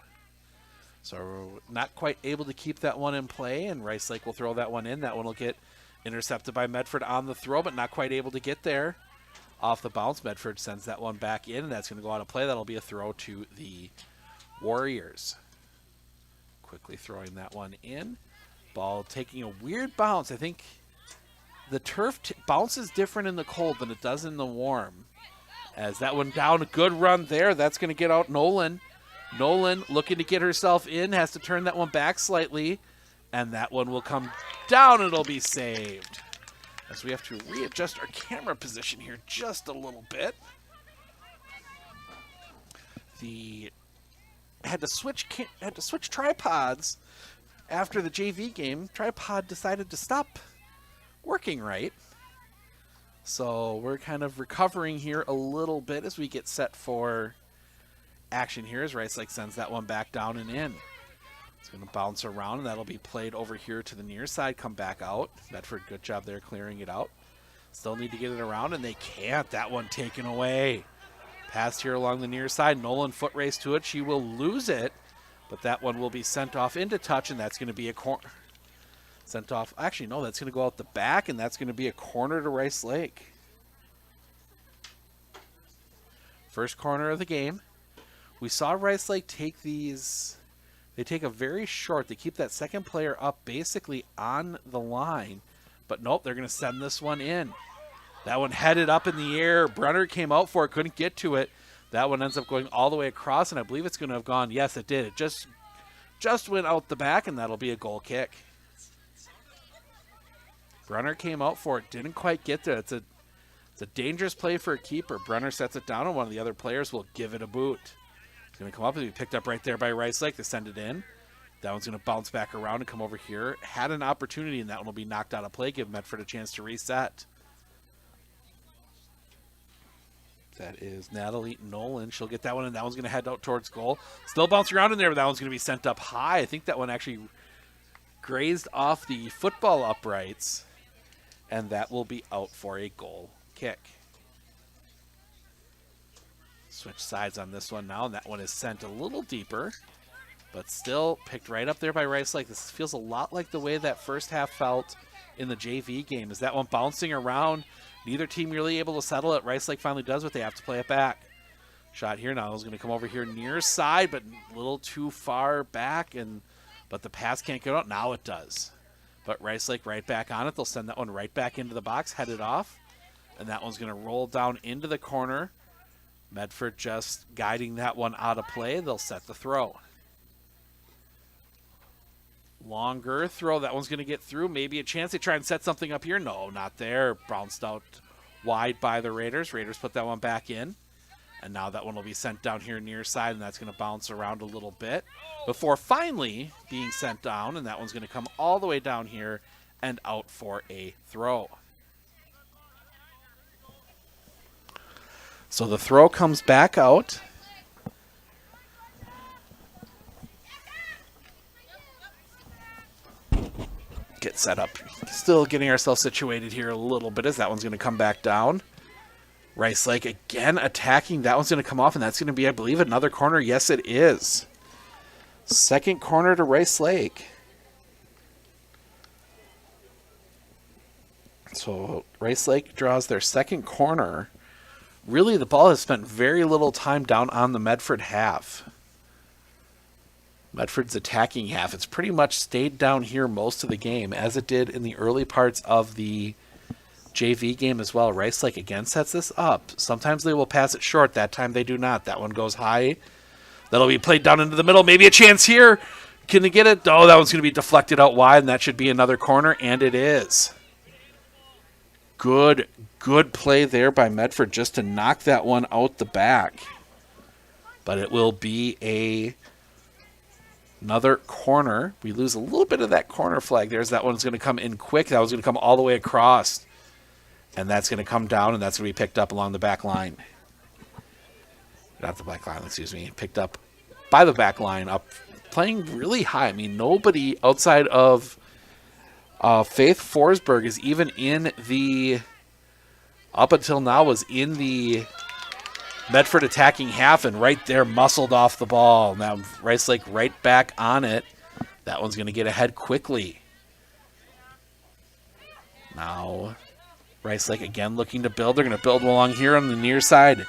[SPEAKER 13] So not quite able to keep that one in play, and Rice Lake will throw that one in. That one will get intercepted by Medford on the throw, but not quite able to get there. Off the bounce, Medford sends that one back in, and that's going to go out of play. That'll be a throw to the Warriors. Quickly throwing that one in. Ball taking a weird bounce. I think the turf bounces different in the cold than it does in the warm. As that one down, a good run there. That's going to get out Nolan. Nolan looking to get herself in, has to turn that one back slightly, and that one will come down and it'll be saved. As we have to readjust our camera position here just a little bit. Had to switch tripods after the JV game. Tripod decided to stop working right. So we're kind of recovering here a little bit as we get set for action here as Rice Lake sends that one back down and in. It's going to bounce around, and that'll be played over here to the near side, come back out. Medford, good job there clearing it out. Still need to get it around, and they can't. That one taken away. Pass here along the near side. Nolan foot race to it. She will lose it, but that one will be sent off into touch, and that's going to be a corner. Sent off. Actually, no, that's going to go out the back, and that's going to be a corner to Rice Lake. First corner of the game. We saw Rice Lake take these. They take a very short. They keep that second player up basically on the line. But nope, they're going to send this one in. That one headed up in the air. Brunner came out for it, couldn't get to it. That one ends up going all the way across, and I believe it's going to have gone. Yes, it did. It just went out the back, and that'll be a goal kick. Brunner came out for it, didn't quite get there. It's a dangerous play for a keeper. Brunner sets it down, and one of the other players will give it a boot. It's going to come up and be picked up right there by Rice Lake. They send it in. That one's going to bounce back around and come over here. Had an opportunity, and that one will be knocked out of play. Give Medford a chance to reset. That is Natalie Nolan. She'll get that one, and that one's going to head out towards goal. Still bouncing around in there, but that one's going to be sent up high. I think that one actually grazed off the football uprights, and that will be out for a goal kick. Switch sides on this one now, and that one is sent a little deeper, but still picked right up there by Rice Lake. This feels a lot like the way that first half felt in the JV game. Is that one bouncing around? Neither team really able to settle it. Rice Lake finally does what they have to play it back. Shot here now is going to come over here near side, but a little too far back, but the pass can't get out. Now it does. But Rice Lake right back on it. They'll send that one right back into the box, headed off, and that one's going to roll down into the corner. Medford just guiding that one out of play. They'll set the throw. Longer throw. That one's going to get through. Maybe a chance. They try and set something up here. No, not there. Bounced out wide by the Raiders. Raiders put that one back in. And now that one will be sent down here near side, and that's going to bounce around a little bit before finally being sent down. And that one's going to come all the way down here and out for a throw. So the throw comes back out. Get set up. Still getting ourselves situated here a little bit as that one's going to come back down. Rice Lake again attacking. That one's going to come off, and that's going to be, I believe, another corner. Yes, it is. Second corner to Rice Lake. So Rice Lake draws their second corner. Really, the ball has spent very little time down on the Medford half. Medford's attacking half. It's pretty much stayed down here most of the game, as it did in the early parts of the JV game as well. Rice Lake again sets this up. Sometimes they will pass it short. That time they do not. That one goes high. That'll be played down into the middle. Maybe a chance here. Can they get it? Oh, that one's going to be deflected out wide, and that should be another corner, and it is. Good play there by Medford just to knock that one out the back. But it will be another corner. We lose a little bit of that corner flag. There's that one's going to come in quick. That was going to come all the way across. And that's going to come down, and that's going to be picked up along the back line. Not the back line, excuse me. Picked up by the back line, up playing really high. I mean, nobody outside of Faith Forsberg is even in the, up until now, was in the Medford attacking half and right there muscled off the ball. Now Rice Lake right back on it. That one's going to get ahead quickly. Now Rice Lake again looking to build. They're going to build along here on the near side.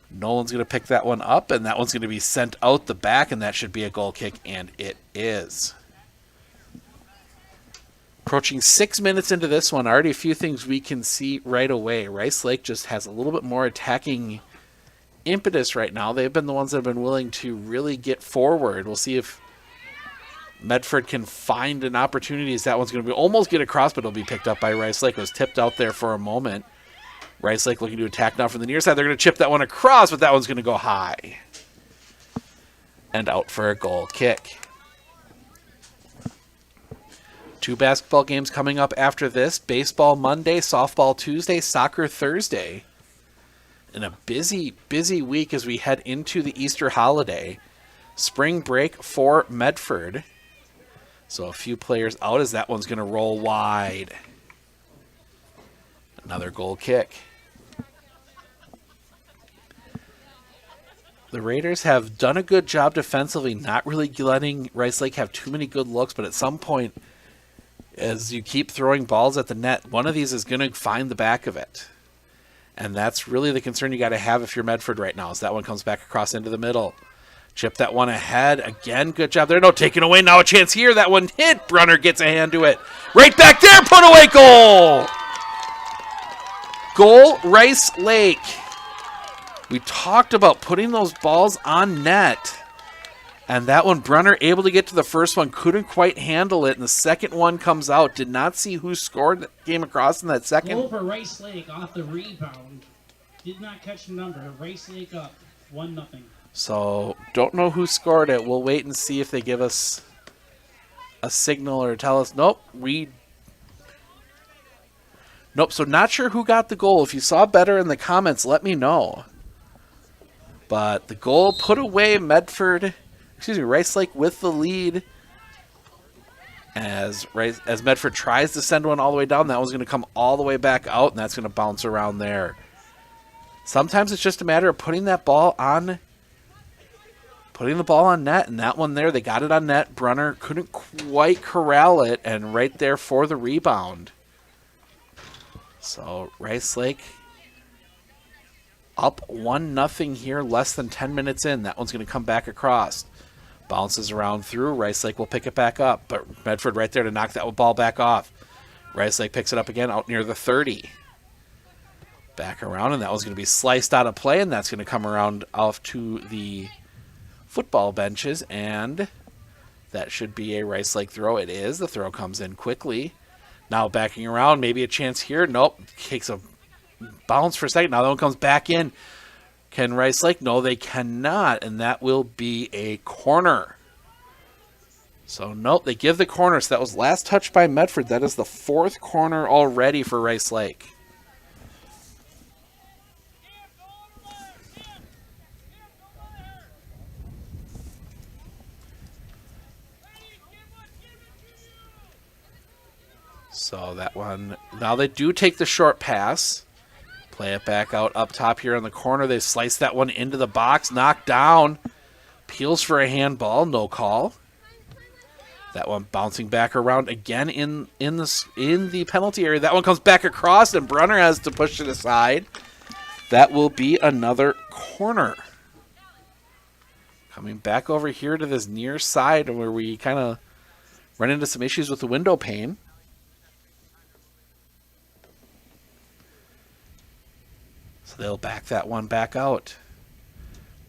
[SPEAKER 13] Nolan's going to pick that one up, and that one's going to be sent out the back, and that should be a goal kick, and it is. Approaching 6 minutes into this one, already a few things we can see right away. Rice Lake just has a little bit more attacking impetus right now. They've been the ones that have been willing to really get forward. We'll see if Medford can find an opportunity as that one's going to be almost get across, but it'll be picked up by Rice Lake. It was tipped out there for a moment. Rice Lake looking to attack now from the near side. They're going to chip that one across, but that one's going to go high. And out for a goal kick. 2 basketball games coming up after this. Baseball Monday, softball Tuesday, soccer Thursday. And a busy, busy week as we head into the Easter holiday. Spring break for Medford. So a few players out as that one's going to roll wide. Another goal kick. The Raiders have done a good job defensively, not really letting Rice Lake have too many good looks, but at some point, as you keep throwing balls at the net, one of these is going to find the back of it. And that's really the concern you got to have if you're Medford right now, as that one comes back across into the middle. Chip that one ahead. Again, good job there. No, taken away. Now a chance here. That one hit. Brunner gets a hand to it. Right back there. Put away goal. Goal, Rice Lake. We talked about putting those balls on net. And that one, Brunner able to get to the first one. Couldn't quite handle it. And the second one comes out. Did not see who scored that came across in that second.
[SPEAKER 14] Goal for Rice Lake off the rebound. Did not catch the number. Rice Lake up 1-0.
[SPEAKER 13] So, don't know who scored it. We'll wait and see if they give us a signal or tell us. Nope, so not sure who got the goal. If you saw better in the comments, let me know. But the goal put away Rice Lake with the lead. As Medford tries to send one all the way down, that one's going to come all the way back out, and that's going to bounce around there. Sometimes it's just a matter of putting the ball on net, and that one there, they got it on net. Brunner couldn't quite corral it, and right there for the rebound. So Rice Lake up 1-0 here, less than 10 minutes in. That one's going to come back across. Bounces around through. Rice Lake will pick it back up, but Medford right there to knock that ball back off. Rice Lake picks it up again out near the 30. Back around, and that one's going to be sliced out of play, and that's going to come around off to the football benches, and that should be a Rice Lake throw. It is. The throw comes in quickly. Now backing around, maybe a chance here. Nope. Takes a bounce for a second. Now that one comes back in. Can Rice Lake? No, they cannot, and that will be a corner. So, nope, they give the corner. So that was last touch by Medford. That is the 4th corner already for Rice Lake. So that one, now they do take the short pass. Play it back out up top here in the corner. They slice that one into the box, knocked down. Peels for a handball, no call. That one bouncing back around again in the penalty area. That one comes back across, and Brunner has to push it aside. That will be another corner. Coming back over here to this near side where we kind of run into some issues with the window pane. So they'll back that one back out.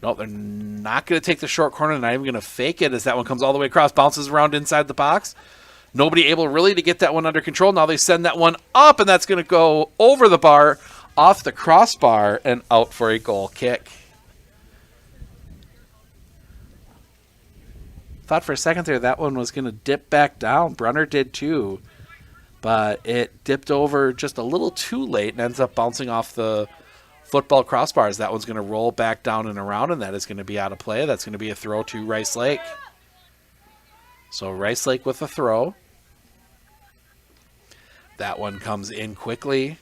[SPEAKER 13] No, they're not going to take the short corner. They're not even going to fake it as that one comes all the way across, bounces around inside the box. Nobody able really to get that one under control. Now they send that one up, and that's going to go over the bar, off the crossbar, and out for a goal kick. Thought for a second there that one was going to dip back down. Brunner did too. But it dipped over just a little too late and ends up bouncing off the football crossbars. That one's going to roll back down and around, and that is going to be out of play. That's going to be a throw to Rice Lake. So Rice Lake with a throw. That one comes in quickly.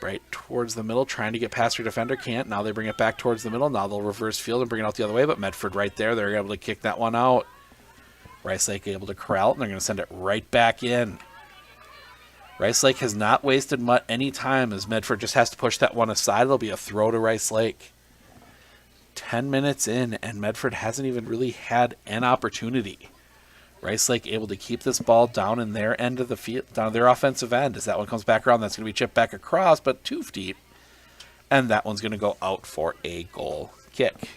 [SPEAKER 13] Right towards the middle, trying to get past her defender. Can't. Now they bring it back towards the middle. Now they'll reverse field and bring it out the other way, but Medford right there. They're able to kick that one out. Rice Lake able to corral it, and they're going to send it right back in. Rice Lake has not wasted any time as Medford just has to push that one aside. It'll be a throw to Rice Lake. 10 minutes in, and Medford hasn't even really had an opportunity. Rice Lake able to keep this ball down in their end of the field, down their offensive end. As that one comes back around, that's going to be chipped back across, but too deep. And that one's going to go out for a goal kick.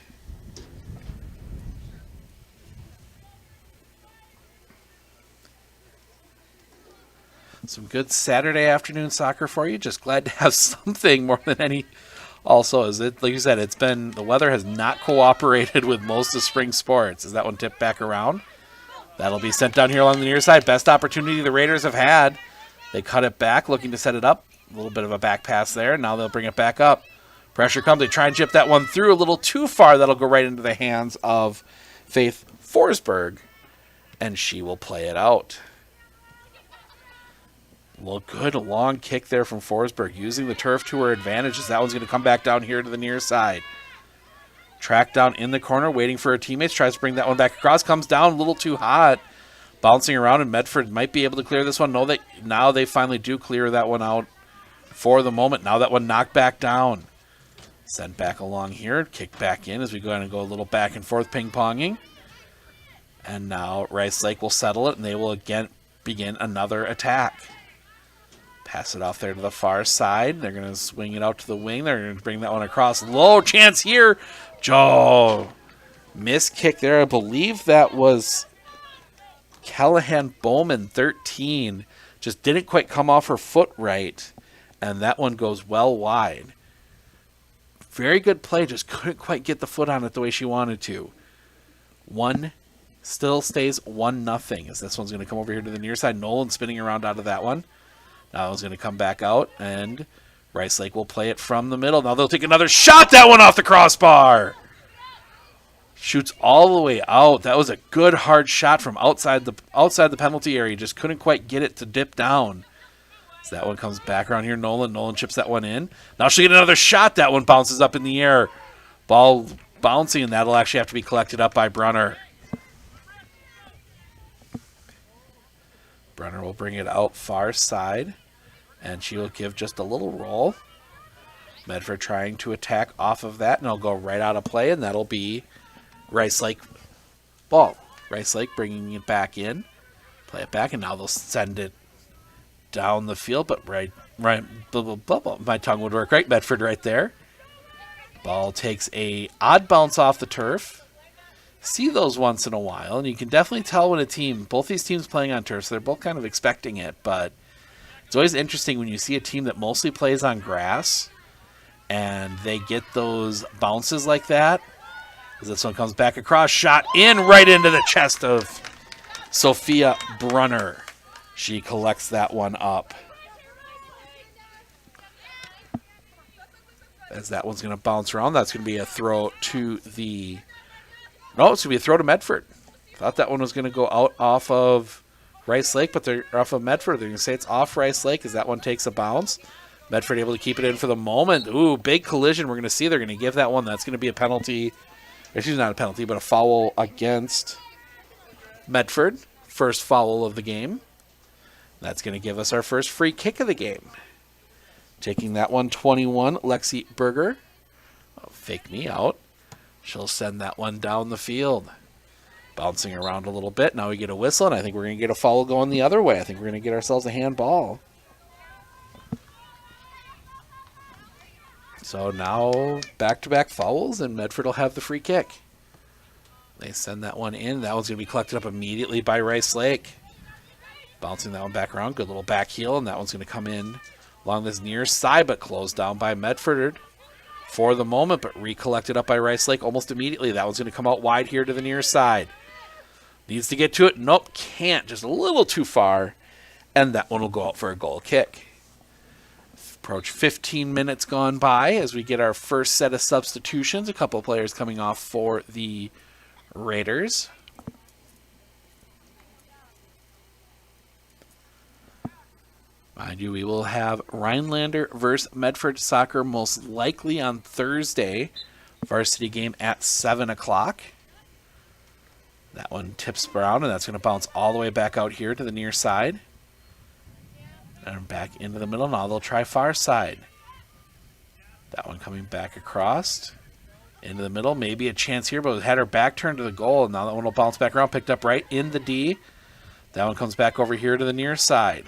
[SPEAKER 13] Some good Saturday afternoon soccer for you. Just glad to have something more than any. Also, as it, like you said, the weather has not cooperated with most of spring sports. As that one tipped back around, that'll be sent down here along the near side. Best opportunity the Raiders have had. They cut it back, looking to set it up. A little bit of a back pass there. Now they'll bring it back up. Pressure comes. They try and chip that one through a little too far. That'll go right into the hands of Faith Forsberg, and she will play it out. Well, good long kick there from Forsberg, using the turf to her advantage as that one's going to come back down here to the near side. Tracked down in the corner, waiting for her teammates, tries to bring that one back across, comes down a little too hot, bouncing around, and Medford might be able to clear this one. No, now they finally do clear that one out for the moment. Now that one knocked back down. Sent back along here, kick back in as we go and go a little back and forth ping-ponging. And now Rice Lake will settle it, and they will again begin another attack. Pass it off there to the far side. They're going to swing it out to the wing. They're going to bring that one across. Low chance here. Joe. Miss kick there. I believe that was Callahan Bowman, 13. Just didn't quite come off her foot right. And that one goes well wide. Very good play. Just couldn't quite get the foot on it the way she wanted to. Still stays 1-0 as this one's going to come over here to the near side. Nolan spinning around out of that one. Now it's going to come back out, and Rice Lake will play it from the middle. Now they'll take another shot. That one off the crossbar. Shoots all the way out. That was a good hard shot from outside the penalty area. Just couldn't quite get it to dip down. So that one comes back around here. Nolan chips that one in. Now she'll get another shot. That one bounces up in the air. Ball bouncing, and that'll actually have to be collected up by Brunner. Brunner will bring it out far side, and she will give just a little roll. Medford trying to attack off of that, and it'll go right out of play, and that'll be Rice Lake ball. Rice Lake bringing it back in, play it back, and now they'll send it down the field, but right, blah, blah, blah, blah. My tongue would work right. Medford right there. Ball takes a odd bounce off the turf. See those once in a while, and you can definitely tell when both these teams playing on turf, so they're both kind of expecting it, but it's always interesting when you see a team that mostly plays on grass and they get those bounces like that. As this one comes back across, shot in right into the chest of Sophia Brunner. She collects that one up. As that one's going to bounce around, that's going to be a throw to the... No, it's going to be a throw to Medford. Thought that one was going to go out off of Rice Lake, but they're off of Medford. They're going to say it's off Rice Lake as that one takes a bounce. Medford able to keep it in for the moment. Ooh, big collision. We're going to see they're going to give that one. That's going to be a penalty. Excuse me, not a penalty, but a foul against Medford. First foul of the game. That's going to give us our first free kick of the game. Taking that one, 21, Lexi Berger. Oh, fake me out. She'll send that one down the field. Bouncing around a little bit. Now we get a whistle, and I think we're going to get a foul going the other way. I think we're going to get ourselves a handball. So now back-to-back fouls, and Medford will have the free kick. They send that one in. That one's going to be collected up immediately by Rice Lake. Bouncing that one back around. Good little back heel, and that one's going to come in along this near side, but closed down by Medford for the moment, but recollected up by Rice Lake almost immediately. That one's going to come out wide here to the near side. Needs to get to it. Nope, can't. Just a little too far, and that one will go out for a goal kick. Approach 15 minutes gone by as we get our first set of substitutions. A couple players coming off for the Raiders. Mind you, we will have Rhinelander versus Medford soccer most likely on Thursday. Varsity game at 7 o'clock. That one tips around, and that's going to bounce all the way back out here to the near side. And back into the middle. Now they'll try far side. That one coming back across. Into the middle. Maybe a chance here, but had her back turned to the goal. And now that one will bounce back around. Picked up right in the D. That one comes back over here to the near side.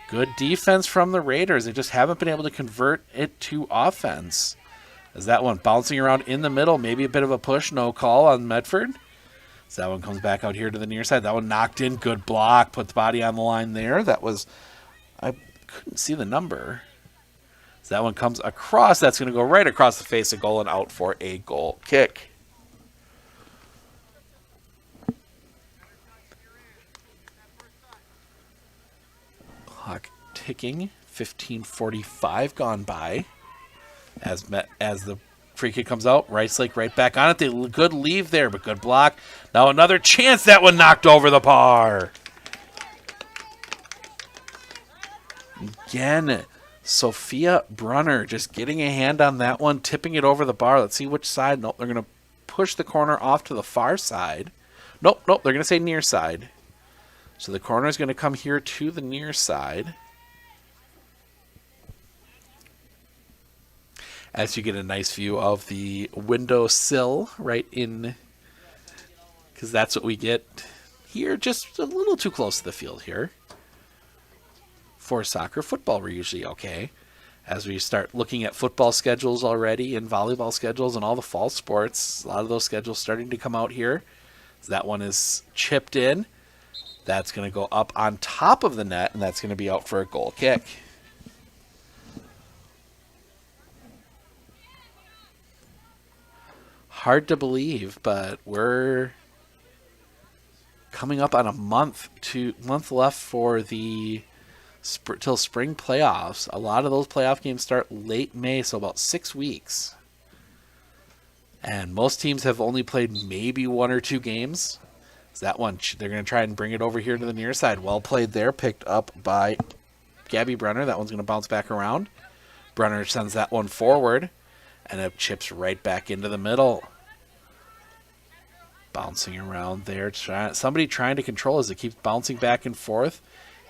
[SPEAKER 13] Good defense from the Raiders. They just haven't been able to convert it to offense. As that one bouncing around in the middle. Maybe a bit of a push. No call on Medford. So that one comes back out here to the near side. That one knocked in. Good block. Put the body on the line there. That was... I couldn't see the number. So that one comes across. That's going to go right across the face of goal and out for a goal kick. Clock ticking. 15:45 gone by. As the free kick comes out, Rice Lake right back on it. They good leave there, but good block. Now another chance. That one knocked over the bar. Again, Sophia Brunner just getting a hand on that one, tipping it over the bar. Let's see which side. Nope, they're going to push the corner off to the far side. Nope, they're going to say near side. So the corner is going to come here to the near side. As you get a nice view of the window sill right in, because that's what we get here, just a little too close to the field here. For soccer, football, we're usually okay. As we start looking at football schedules already and volleyball schedules and all the fall sports, a lot of those schedules starting to come out here. So that one is chipped in. That's going to go up on top of the net, and that's going to be out for a goal kick. Hard to believe, but we're coming up on a month left for the till spring playoffs. A lot of those playoff games start late May, so about 6 weeks. And most teams have only played maybe 1 or 2 games. So that one, they're going to try and bring it over here to the near side. Well played there, picked up by Gabby Brunner. That one's going to bounce back around. Brunner sends that one forward, and it chips right back into the middle. Bouncing around there. Somebody trying to control as it keeps bouncing back and forth.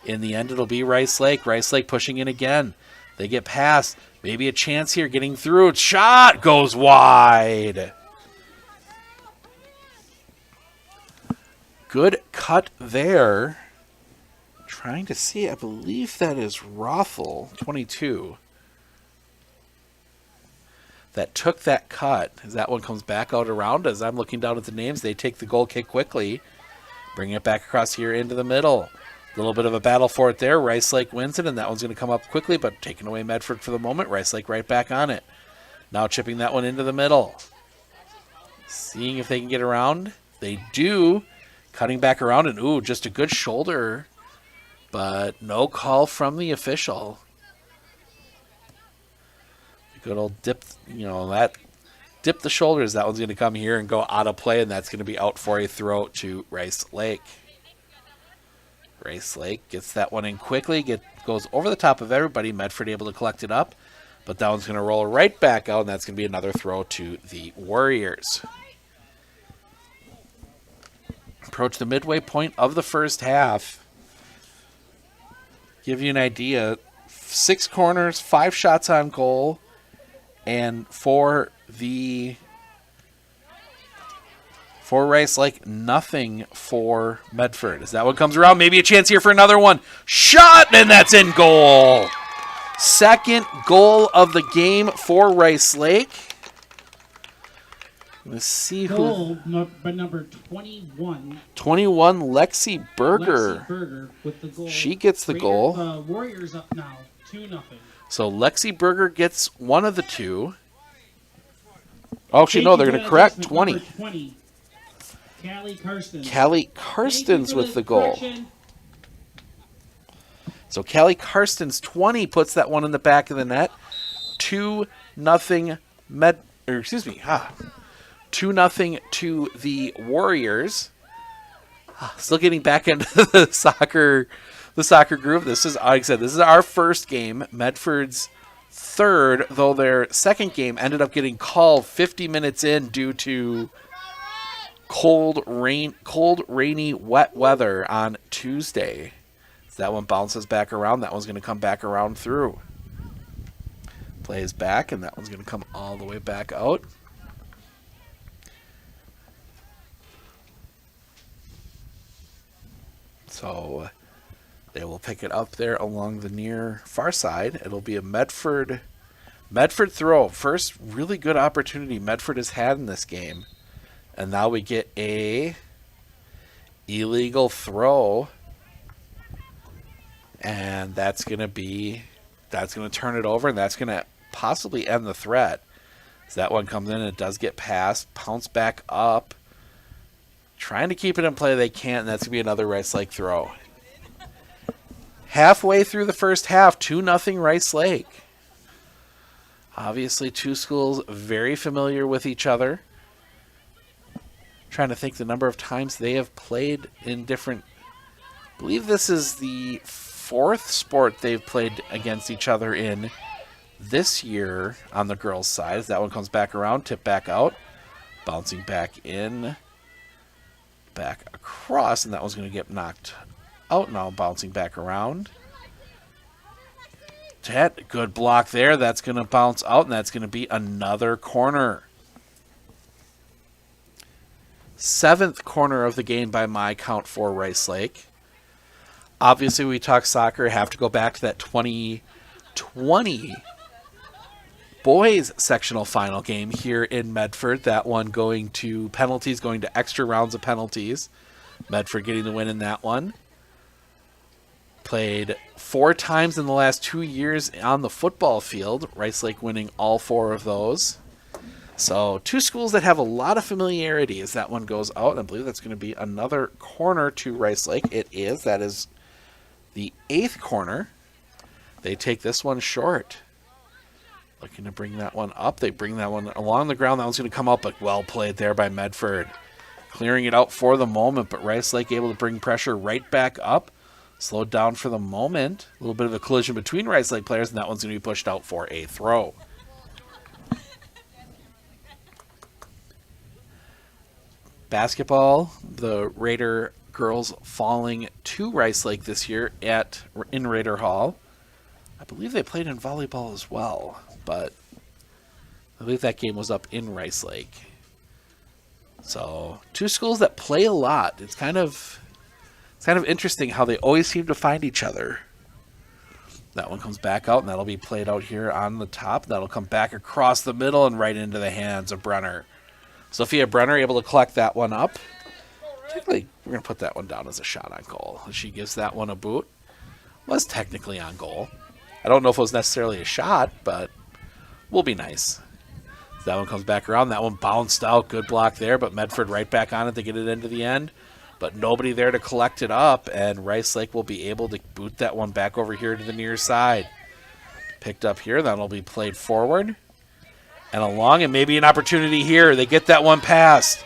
[SPEAKER 13] In the end, it'll be Rice Lake. Rice Lake pushing in again. They get past. Maybe a chance here getting through. Shot goes wide. Good cut there. Trying to see. I believe that is Rothel, 22. That took that cut. As that one comes back out around, as I'm looking down at the names, they take the goal kick quickly. Bring it back across here into the middle. A little bit of a battle for it there. Rice Lake wins it, and that one's going to come up quickly, but taking away Medford for the moment. Rice Lake right back on it. Now chipping that one into the middle. Seeing if they can get around. They do. Cutting back around, and ooh, just a good shoulder, but no call from the official. Good old dip, that dip the shoulders. That one's going to come here and go out of play, and that's going to be out for a throw to Rice Lake. Rice Lake gets that one in quickly, goes over the top of everybody. Medford able to collect it up, but that one's going to roll right back out, and that's going to be another throw to the Warriors. Approach the midway point of the first half. Give you an idea, 6 corners, 5 shots on goal. And for Rice Lake, nothing for Medford. As that one comes around, maybe a chance here for another one. Shot, and that's in goal. Second goal of the game for Rice Lake. Let's see
[SPEAKER 14] goal by number 21.
[SPEAKER 13] 21, Lexi Berger.
[SPEAKER 14] Lexi Berger with the goal.
[SPEAKER 13] She gets the goal.
[SPEAKER 14] Warriors up now, 2-0.
[SPEAKER 13] So Lexi Berger gets one of the 2. Oh, actually, no, they're going to correct 20.
[SPEAKER 14] 20. Callie Karstens.
[SPEAKER 13] Callie Karstens with the goal. So Callie Karstens, 20, puts that one in the back of the net. 2-0 2-0 to the Warriors. Still getting back into the the soccer group. This is, like I said, this is our first game. Medford's third, though their second game ended up getting called 50 minutes in due to cold, rainy, wet weather on Tuesday. So that one bounces back around. That one's going to come back around through. Plays back, and that one's going to come all the way back out. So they will pick it up there along the near far side. It'll be a Medford throw. First really good opportunity Medford has had in this game. And now we get a illegal throw. And that's going to turn it over, and that's going to possibly end the threat. So that one comes in, and it does get passed, pounce back up. Trying to keep it in play, they can't, and that's going to be another Rice Lake throw. Halfway through the first half, 2-0 Rice Lake. Obviously, two schools very familiar with each other. Trying to think the number of times they have played in different... I believe this is the fourth sport they've played against each other in this year on the girls' side. As that one comes back around, tip back out, bouncing back in, back across, and that one's going to get knocked out now, bouncing back around. Good block there. That's going to bounce out, and that's going to be another corner. 7th corner of the game by my count for Rice Lake. Obviously, we talk soccer. Have to go back to that 2020 boys sectional final game here in Medford. That one going to penalties, going to extra rounds of penalties. Medford getting the win in that one. Played 4 times in the last 2 years on the football field. Rice Lake winning all 4 of those. So 2 schools that have a lot of familiarity as that one goes out. And I believe that's going to be another corner to Rice Lake. It is. That is the 8th corner. They take this one short. Looking to bring that one up. They bring that one along the ground. That one's going to come up, but well played there by Medford. Clearing it out for the moment, but Rice Lake able to bring pressure right back up. Slowed down for the moment. A little bit of a collision between Rice Lake players, and that one's going to be pushed out for a throw. Basketball, the Raider girls falling to Rice Lake this year in Raider Hall. I believe they played in volleyball as well, but I believe that game was up in Rice Lake. So 2 schools that play a lot. It's kind of interesting how they always seem to find each other. That one comes back out, and that'll be played out here on the top. That'll come back across the middle and right into the hands of Brenner. Sophia Brenner able to collect that one up. Technically, we're going to put that one down as a shot on goal. She gives that one a boot. Was technically on goal. I don't know if it was necessarily a shot, but will be nice. That one comes back around. That one bounced out. Good block there, but Medford right back on it to get it into the end. But nobody there to collect it up, and Rice Lake will be able to boot that one back over here to the near side. Picked up here. That'll be played forward and along, and maybe an opportunity here. They get that one passed.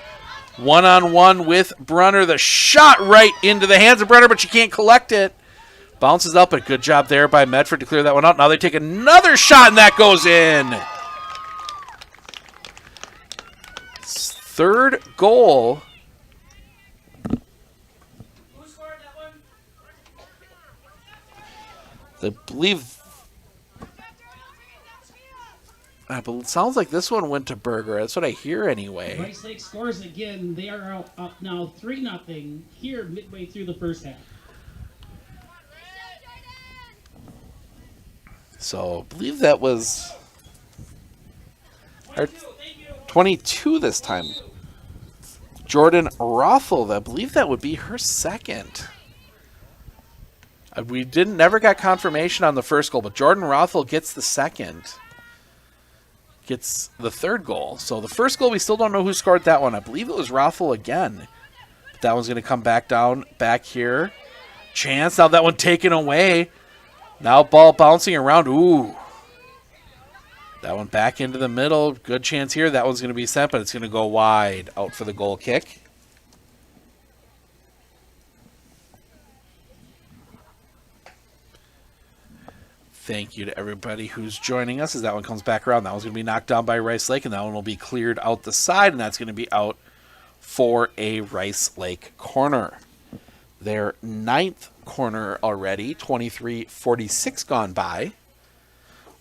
[SPEAKER 13] One-on-one with Brunner. The shot right into the hands of Brunner, but she can't collect it. Bounces up, but good job there by Medford to clear that one out. Now they take another shot, and that goes in. 3rd goal.
[SPEAKER 14] Who scored that one?
[SPEAKER 13] I believe sounds like this one went to Berger. That's what I hear anyway.
[SPEAKER 14] Rice Lake scores again. They are up now 3-0 here midway through the first half.
[SPEAKER 13] So I believe that was 22 this time. Jordan Rothel, I believe that would be her 2nd. We never got confirmation on the first goal, but Jordan Rothel gets the 2nd. Gets the 3rd goal. So the first goal, we still don't know who scored that one. I believe it was Rothel again. But that one's going to come back down, back here. Chance, now that one taken away. Now ball bouncing around. Ooh. That one back into the middle. Good chance here. That one's going to be sent, but it's going to go wide. Out for the goal kick. Thank you to everybody who's joining us as that one comes back around. That one's going to be knocked down by Rice Lake, and that one will be cleared out the side, and that's going to be out for a Rice Lake corner. Their 9th corner already, 23:46 gone by.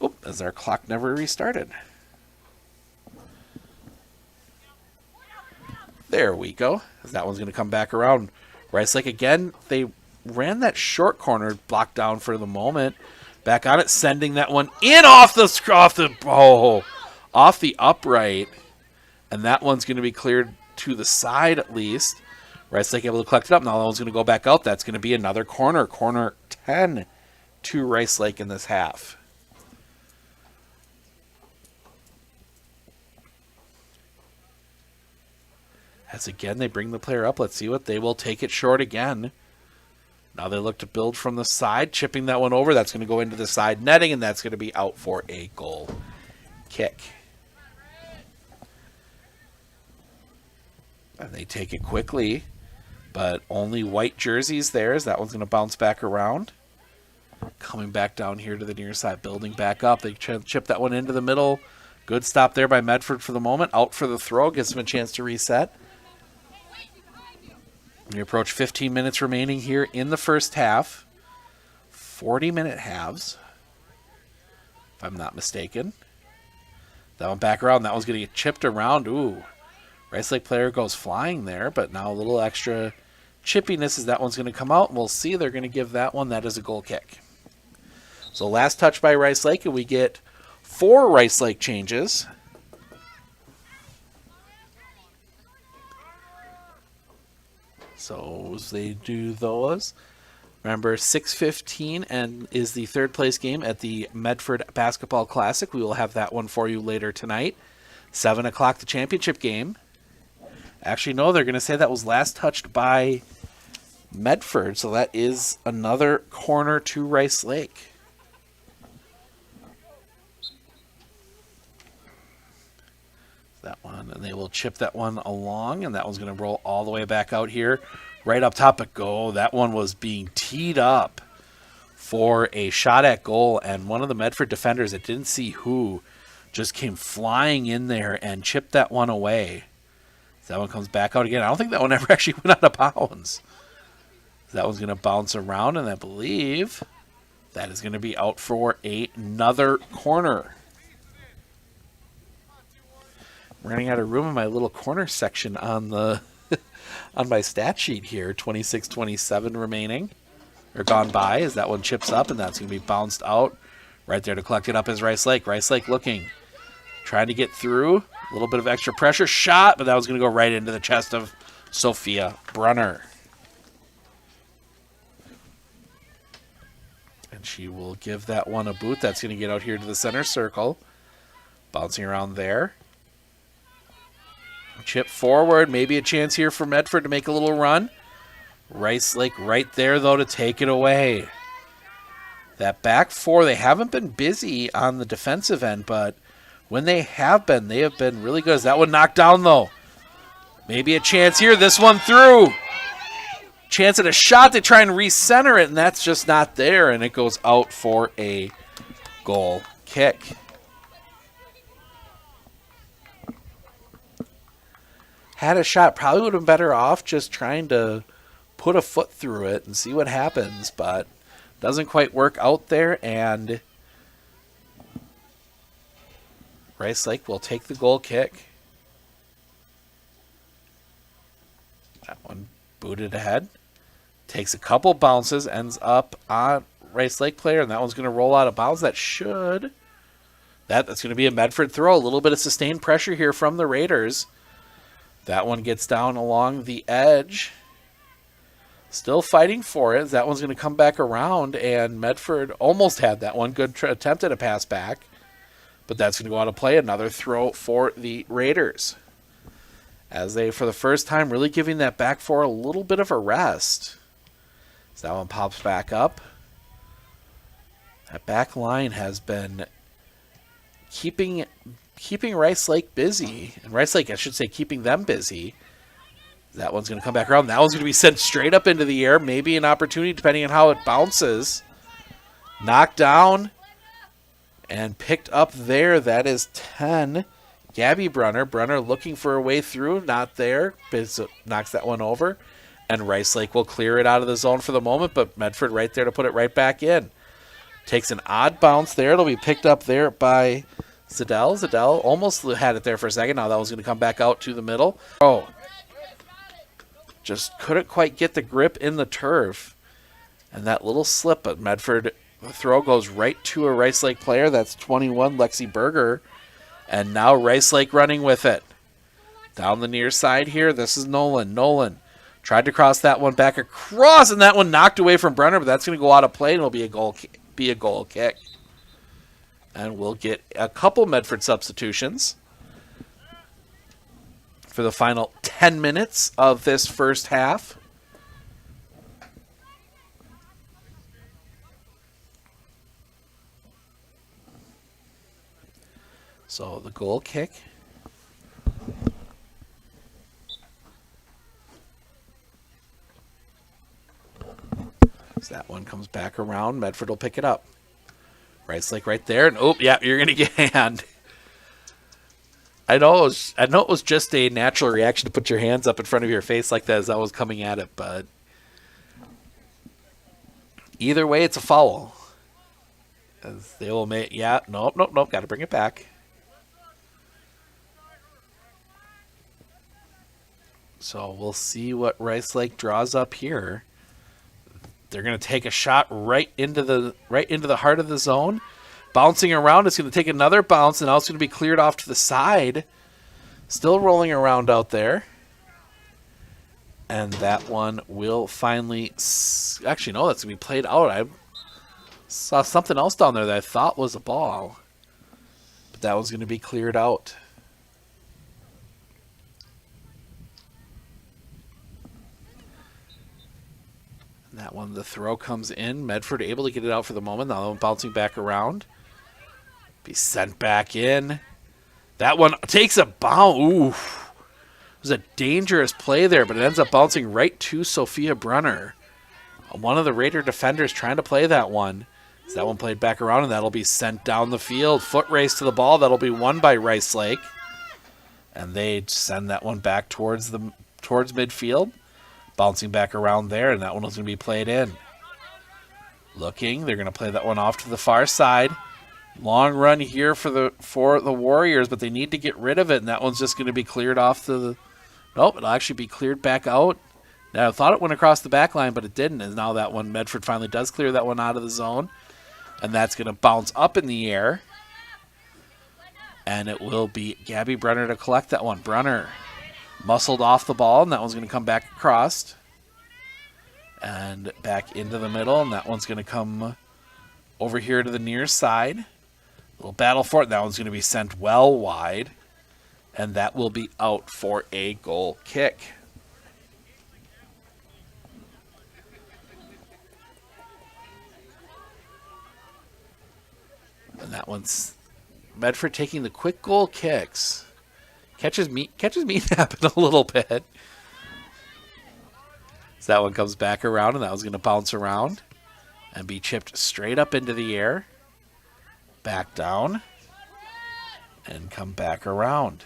[SPEAKER 13] Oop, as our clock never restarted. There we go. As that one's going to come back around. Rice Lake again, they ran that short corner blocked down for the moment. Back on it, sending that one in off the upright. And that one's going to be cleared to the side at least. Rice Lake able to collect it up. Now that one's going to go back out. That's going to be another corner. Corner 10 to Rice Lake in this half. As again, they bring the player up. Let's see what they will take it short again. Now they look to build from the side, chipping that one over. That's going to go into the side netting, and that's going to be out for a goal kick. And they take it quickly, but only white jerseys there, as that one's going to bounce back around. Coming back down here to the near side, building back up. They chip that one into the middle. Good stop there by Medford for the moment. Out for the throw, gives them a chance to reset. We approach 15 minutes remaining here in the first half. 40-minute halves, if I'm not mistaken. That one back around. That one's going to get chipped around. Ooh. Rice Lake player goes flying there, but now a little extra chippiness as that one's going to come out. And we'll see. They're going to give that one. That is a goal kick. So last touch by Rice Lake, and we get 4 Rice Lake changes. So as they do those, remember 6:15 and is the third place game at the Medford Basketball Classic. We will have that one for you later tonight. 7 o'clock the championship game. Actually, no, they're going to say that was last touched by Medford, so that is another corner to Rice Lake. That one, and they will chip that one along, and that one's going to roll all the way back out here. Right up top but go. That one was being teed up for a shot at goal, and one of the Medford defenders that didn't see who just came flying in there and chipped that one away. That one comes back out again. I don't think that one ever actually went out of bounds. That one's going to bounce around, and I believe that is going to be out for another corner. Running out of room in my little corner section on the on my stat sheet here. 26-27 remaining, or gone by, as that one chips up, and that's going to be bounced out. Right there to collect it up is Rice Lake. Rice Lake looking, trying to get through. A little bit of extra pressure shot, but that was going to go right into the chest of Sophia Brunner. And she will give that one a boot. That's going to get out here to the center circle. Bouncing around there. Chip forward. Maybe a chance here for Medford to make a little run. Rice Lake right there, though, to take it away. That back four, they haven't been busy on the defensive end, but when they have been really good. Is that one knocked down, though? Maybe a chance here. This one through. Chance at a shot to try and recenter it, and that's just not there, and it goes out for a goal kick. Had a shot, probably would have been better off just trying to put a foot through it and see what happens, but doesn't quite work out there, and Rice Lake will take the goal kick. That one booted ahead. Takes a couple bounces, ends up on Rice Lake player, and that one's going to roll out of bounds. That's going to be a Medford throw. A little bit of sustained pressure here from the Raiders. That one gets down along the edge. Still fighting for it. That one's going to come back around, and Medford almost had that one. Good attempt at a pass back, but that's going to go out of play. Another throw for the Raiders, as they, for the first time, really giving that back four a little bit of a rest. So that one pops back up. That back line has been keeping Rice Lake busy, and Rice Lake, I should say, keeping them busy. That one's going to come back around. That one's going to be sent straight up into the air. Maybe an opportunity depending on how it bounces. Knocked down. And picked up there, that is 10. Gabby Brunner. Brunner looking for a way through, not there. Knocks that one over. And Rice Lake will clear it out of the zone for the moment, but Medford right there to put it right back in. Takes an odd bounce there. It'll be picked up there by Zidell. Zidell almost had it there for a second. Now that one's going to come back out to the middle. Oh, just couldn't quite get the grip in the turf. And that little slip, but Medford, the throw goes right to a Rice Lake player. That's 21, Lexi Berger. And now Rice Lake running with it. Down the near side here, this is Nolan. Nolan tried to cross that one back across, and that one knocked away from Brenner, but that's going to go out of play, and it'll be a goal kick. And we'll get a couple Medford substitutions for the final 10 minutes of this first half. So the goal kick. As that one comes back around, Medford will pick it up. Rice Lake right there, and oh, yeah, you're going to get hand. I know it was just a natural reaction to put your hands up in front of your face like that as I was coming at it, but either way, it's a foul. As they will make, yeah, nope, got to bring it back. So we'll see what Rice Lake draws up here. They're going to take a shot right into the heart of the zone. Bouncing around, it's going to take another bounce, and now it's going to be cleared off to the side. Still rolling around out there. And that one will finally... Actually, no, that's going to be played out. I saw something else down there that I thought was a ball. But that one's going to be cleared out. That one, the throw comes in. Medford able to get it out for the moment. Now one bouncing back around. Be sent back in. That one takes a bounce. Ooh. It was a dangerous play there, but it ends up bouncing right to Sophia Brunner. One of the Raider defenders trying to play that one. So that one played back around, and that'll be sent down the field. Foot race to the ball. That'll be won by Rice Lake. And they send that one back towards midfield. Bouncing back around there, and that one was going to be played in. Looking, they're going to play that one off to the far side. Long run here for the Warriors, but they need to get rid of it, and that one's just going to be cleared off to the... Nope, it'll actually be cleared back out. Now, I thought it went across the back line, but it didn't, and now that one, Medford finally does clear that one out of the zone, and that's going to bounce up in the air, and it will be Gabby Brunner to collect that one. Brunner muscled off the ball, and that one's going to come back across and back into the middle, and that one's going to come over here to the near side. Little battle for it. That one's going to be sent well wide, and that will be out for a goal kick. And that one's Medford taking the quick goal kicks. Catches me napping a little bit. So that one comes back around, and that was going to bounce around and be chipped straight up into the air. Back down. And come back around.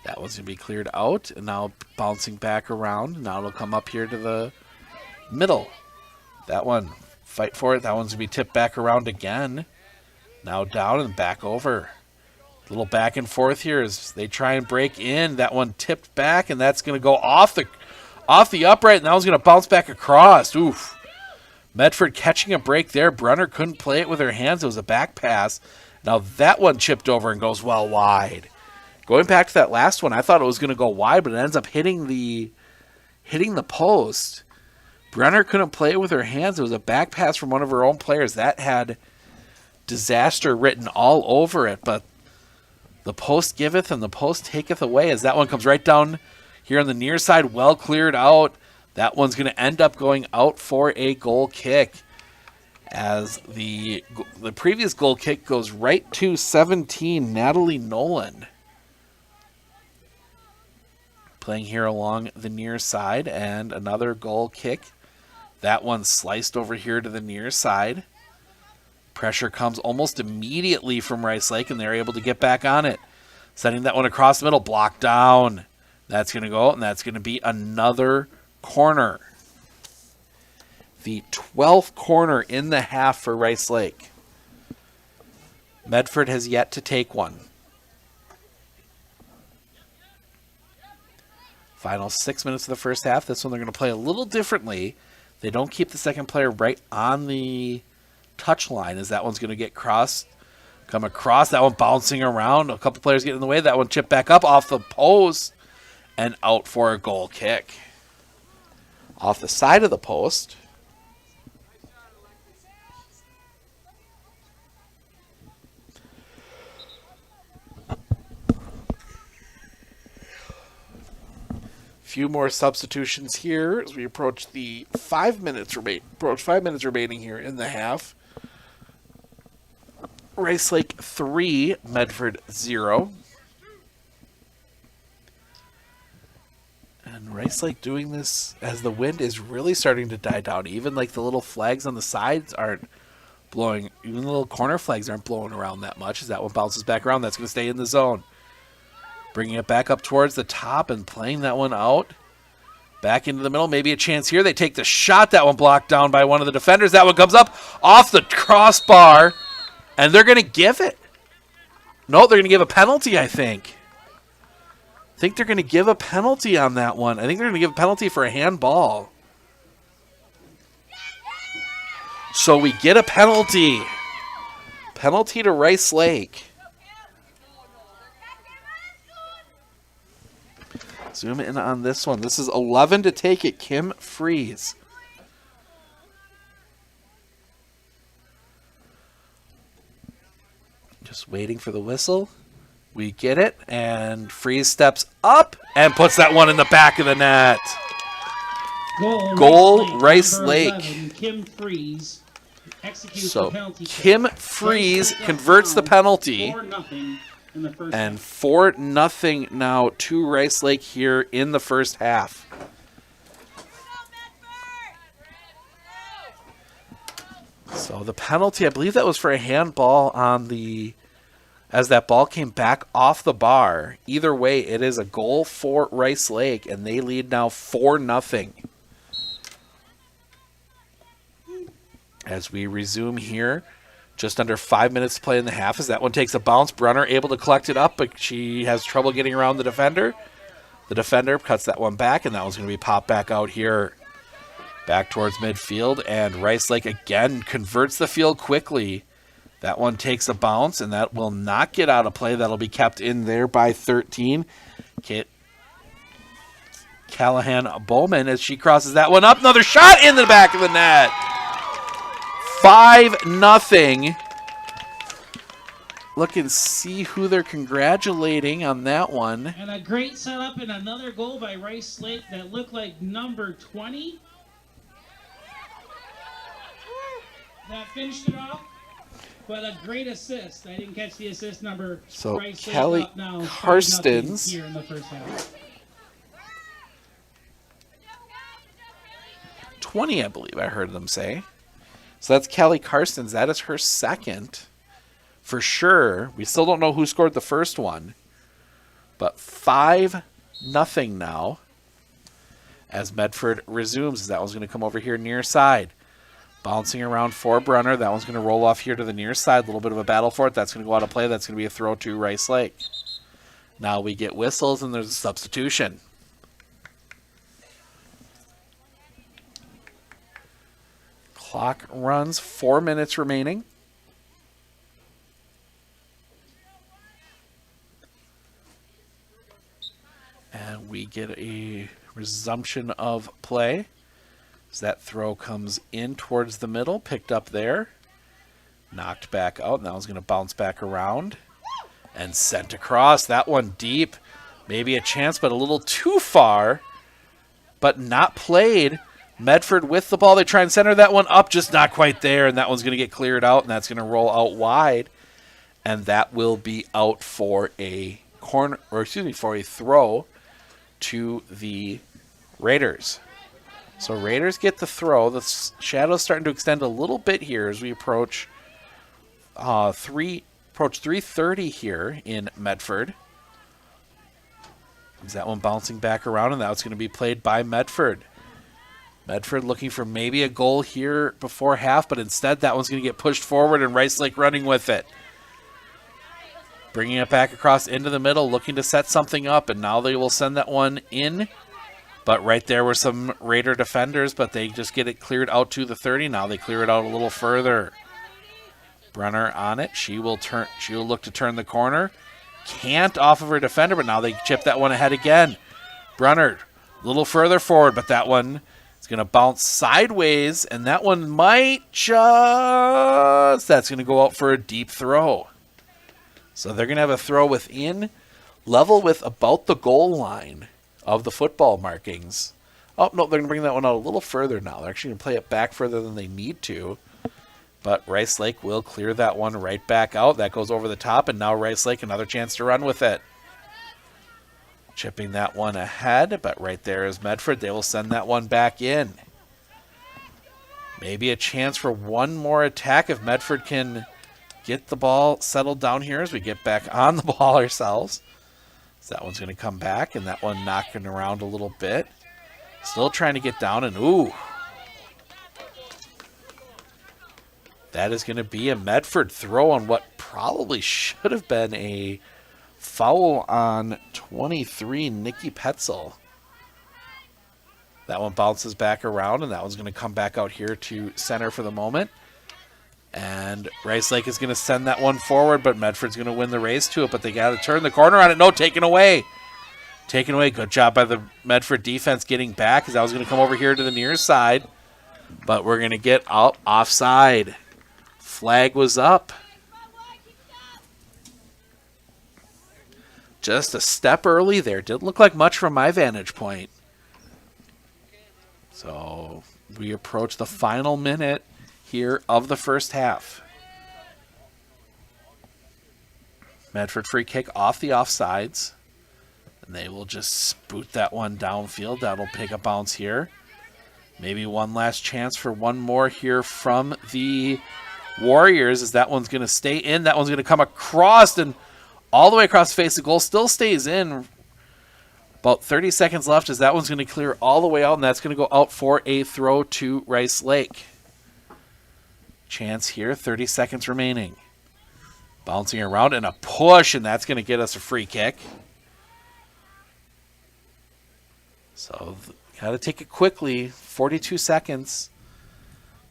[SPEAKER 13] That one's going to be cleared out, and now bouncing back around. Now it'll come up here to the middle. That one, fight for it. That one's going to be tipped back around again. Now down and back over. A little back and forth here as they try and break in. That one tipped back, and that's going to go off the upright, and that one's going to bounce back across. Oof. Medford catching a break there. Brunner couldn't play it with her hands. It was a back pass. Now that one chipped over and goes well wide. Going back to that last one, I thought it was going to go wide, but it ends up hitting the post. Brunner couldn't play it with her hands. It was a back pass from one of her own players. That had disaster written all over it, but the post giveth and the post taketh away, as that one comes right down here on the near side, well cleared out. That one's going to end up going out for a goal kick, as the previous goal kick goes right to 17, Natalie Nolan. Playing here along the near side, and another goal kick. That one sliced over here to the near side. Pressure comes almost immediately from Rice Lake, and they're able to get back on it. Sending that one across the middle, blocked down. That's going to go, and that's going to be another corner. The 12th corner in the half for Rice Lake. Medford has yet to take one. Final 6 minutes of the first half. This one they're going to play a little differently. They don't keep the second player right on the touch line, as that one's going to get come across. That one bouncing around. A couple players getting in the way. That one chipped back up off the post and out for a goal kick. Off the side of the post. Few more substitutions here as we approach the 5 minutes remaining here in the half. Rice Lake 3, Medford 0. And Rice Lake doing this as the wind is really starting to die down. Even like the little flags on the sides aren't blowing. Even the little corner flags aren't blowing around that much. As that one bounces back around, that's going to stay in the zone. Bringing it back up towards the top and playing that one out. Back into the middle. Maybe a chance here. They take the shot. That one blocked down by one of the defenders. That one comes up off the crossbar. And they're going to give it. No, they're going to give a penalty, I think. I think they're going to give a penalty on that one. I think they're going to give a penalty for a handball. So we get a penalty. Penalty to Rice Lake. Zoom in on this one. This is 11 to take it. Kim Freeze. Just waiting for the whistle. We get it, and Freeze steps up and puts that one in the back of the net. Goal, Rice Lake.
[SPEAKER 14] 11, Kim Freeze executes
[SPEAKER 13] So
[SPEAKER 14] the penalty.
[SPEAKER 13] Kim Freeze converts the penalty.
[SPEAKER 14] 4-0 in the first
[SPEAKER 13] And 4-0 now to Rice Lake here in the first half. So the penalty, I believe that was for a handball on the, as that ball came back off the bar. Either way, it is a goal for Rice Lake, and they lead now 4-0. As we resume here, just under 5 minutes to play in the half, as that one takes a bounce. Brunner able to collect it up, but she has trouble getting around the defender. The defender cuts that one back, and that one's going to be popped back out here. Back towards midfield, and Rice Lake again converts the field quickly. That one takes a bounce, and that will not get out of play. That'll be kept in there by 13. Callahan Bowman as she crosses that one up. Another shot in the back of the net. 5-0. Look and see who they're congratulating on that one.
[SPEAKER 14] And a great setup and another goal by Rice Lake that looked like number 20. That finished it off. But a great assist. I didn't catch the assist number.
[SPEAKER 13] So
[SPEAKER 14] Rice Lake
[SPEAKER 13] Kelly
[SPEAKER 14] up now 5-0
[SPEAKER 13] Karstens
[SPEAKER 14] here in the first half.
[SPEAKER 13] 20, I believe I heard them say. So that's Kelly Karstens. That is her second for sure. We still don't know who scored the first one. But 5-0 now as Medford resumes. That one's going to come over here near side. Bouncing around for Brunner. That one's going to roll off here to the near side. A little bit of a battle for it. That's going to go out of play. That's going to be a throw to Rice Lake. Now we get whistles and there's a substitution. Clock runs, 4 minutes remaining. And we get a resumption of play. As that throw comes in towards the middle, picked up there. Knocked back out, and that one's going to bounce back around. And sent across. That one deep. Maybe a chance, but a little too far. But not played. Medford with the ball. They try and center that one up, just not quite there. And that one's going to get cleared out, and that's going to roll out wide. And that will be out for a corner, or excuse me, for a throw to the Raiders. So Raiders get the throw. The shadow's starting to extend a little bit here as we approach approach 330 here in Medford. Is that one bouncing back around, and that's going to be played by Medford. Medford looking for maybe a goal here before half, but instead that one's going to get pushed forward and Rice Lake running with it. Bringing it back across into the middle, looking to set something up, and now they will send that one in. But right there were some Raider defenders, but they just get it cleared out to the 30. Now they clear it out a little further. Brunner on it. She will look to turn the corner. Can't off of her defender, but now they chip that one ahead again. Brunner a little further forward, but that one is going to bounce sideways, and that one might that's going to go out for a deep throw. So they're going to have a throw within, level with about the goal line of the football markings. Oh, no, they're going to bring that one out a little further now. They're actually going to play it back further than they need to. But Rice Lake will clear that one right back out. That goes over the top, and now Rice Lake another chance to run with it. Chipping that one ahead, but right there is Medford. They will send that one back in. Maybe a chance for one more attack if Medford can get the ball settled down here as we get back on the ball ourselves. So that one's going to come back, and that one knocking around a little bit. Still trying to get down, and ooh. That is going to be a Medford throw on what probably should have been a foul on 23, Nikki Petzel. That one bounces back around, and that one's going to come back out here to center for the moment. And Rice Lake is going to send that one forward, but Medford's going to win the race to it, but they got to turn the corner on it. No, taken away. Taken away. Good job by the Medford defense getting back, as that was going to come over here to the near side. But we're going to get out offside. Flag was up. Just a step early there. Didn't look like much from my vantage point. So we approach the final minute here of the first half. Medford free kick off the offsides. And they will just boot that one downfield. That'll pick a bounce here. Maybe one last chance for one more here from the Warriors, as that one's going to stay in. That one's going to come across and all the way across the face of the goal. Still stays in. About 30 seconds left as that one's going to clear all the way out, and that's going to go out for a throw to Rice Lake. Chance here, 30 seconds remaining. Bouncing around and a push, and that's going to get us a free kick. So got to take it quickly. 42 seconds.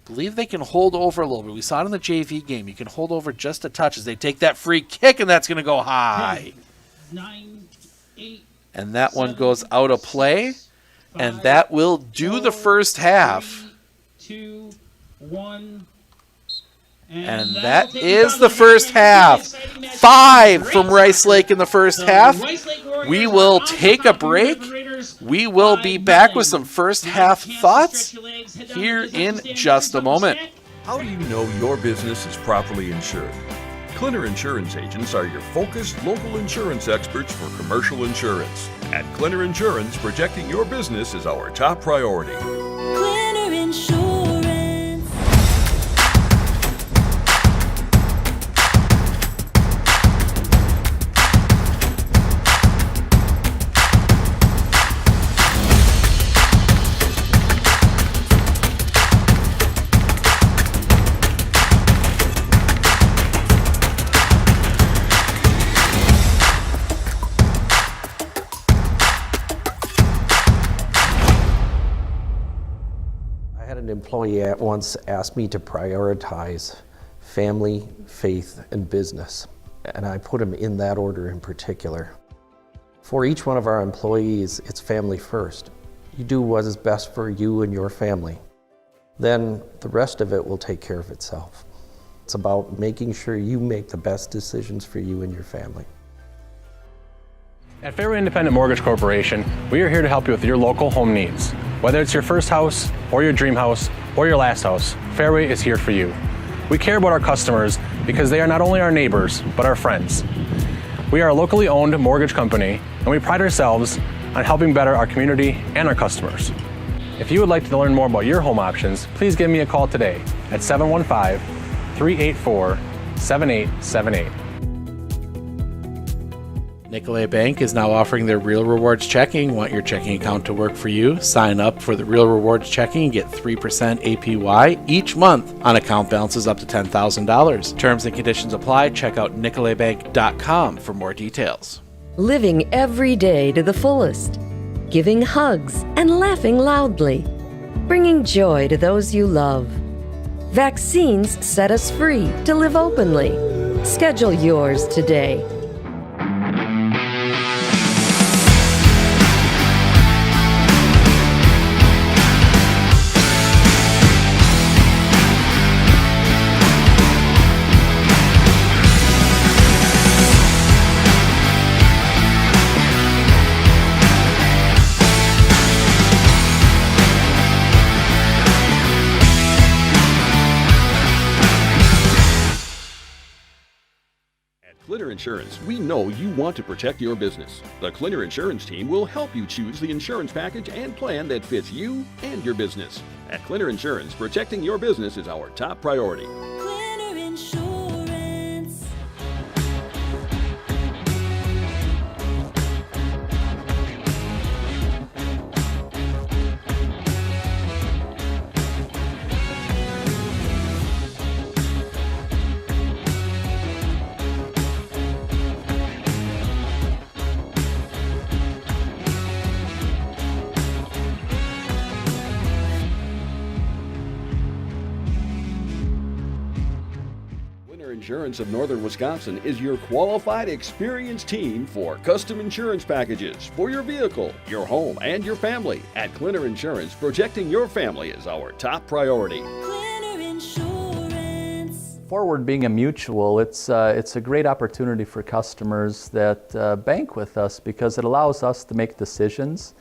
[SPEAKER 13] Believe they can hold over a little bit. We saw it in the JV game. You can hold over just a touch as they take that free kick, and that's going to go high.
[SPEAKER 14] 9, 8,
[SPEAKER 13] and that one goes out of play, and that will do the first half.
[SPEAKER 14] 3, 2, 1.
[SPEAKER 13] And that is the first half. 5 from Rice Lake in the first half. We will take a break. We will be back with some first half thoughts here in just a moment.
[SPEAKER 9] How do you know your business is properly insured? Clinner Insurance Agents are your focused local insurance experts for commercial insurance. At Clinner Insurance, protecting your business is our top priority.
[SPEAKER 12] Clinner Insurance.
[SPEAKER 10] An employee once asked me to prioritize family, faith, and business, and I put them in that order in particular. For each one of our employees, it's family first. You do what is best for you and your family. Then the rest of it will take care of itself. It's about making sure you make the best decisions for you and your family.
[SPEAKER 8] At Fairway Independent Mortgage Corporation, we are here to help you with your local home needs. Whether it's your first house, or your dream house, or your last house, Fairway is here for you. We care about our customers because they are not only our neighbors, but our friends. We are a locally owned mortgage company, and we pride ourselves on helping better our community and our customers. If you would like to learn more about your home options, please give me a call today at 715-384-6900. 7878.
[SPEAKER 13] Nicolay Bank is now offering their Real Rewards checking. Want your checking account to work for you? Sign up for the Real Rewards checking and get 3% APY each month on account balances up to $10,000. Terms and conditions apply. Check out nicolaybank.com for more details.
[SPEAKER 15] Living every day to the fullest. Giving hugs and laughing loudly. Bringing joy to those you love. Vaccines set us free to live openly. Schedule yours today.
[SPEAKER 9] Clinner Insurance, we know you want to protect your business. The Clinner Insurance team will help you choose the insurance package and plan that fits you and your business. At Clinner Insurance, protecting your business is our top priority.
[SPEAKER 12] Clinner Insurance.
[SPEAKER 9] Insurance of Northern Wisconsin is your qualified, experienced team for custom insurance packages for your vehicle, your home, and your family. At Clinner Insurance, protecting your family is our top priority.
[SPEAKER 12] Clinner Insurance.
[SPEAKER 7] Forward being a mutual, it's a great opportunity for customers that bank with us because it allows us to make decisions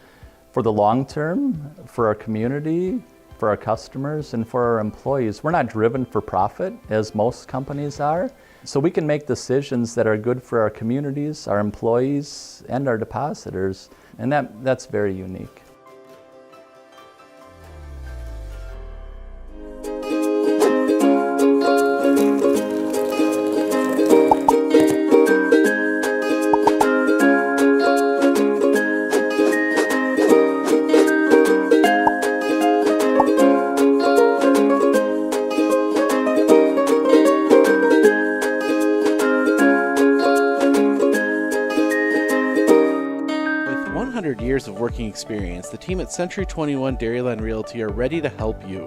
[SPEAKER 7] for the long term, for our community, for our customers, and for our employees. We're not driven for profit as most companies are, so we can make decisions that are good for our communities, our employees, and our depositors, and that's very unique.
[SPEAKER 13] Years of working experience, the team at Century 21 Dairyland Realty are ready to help you.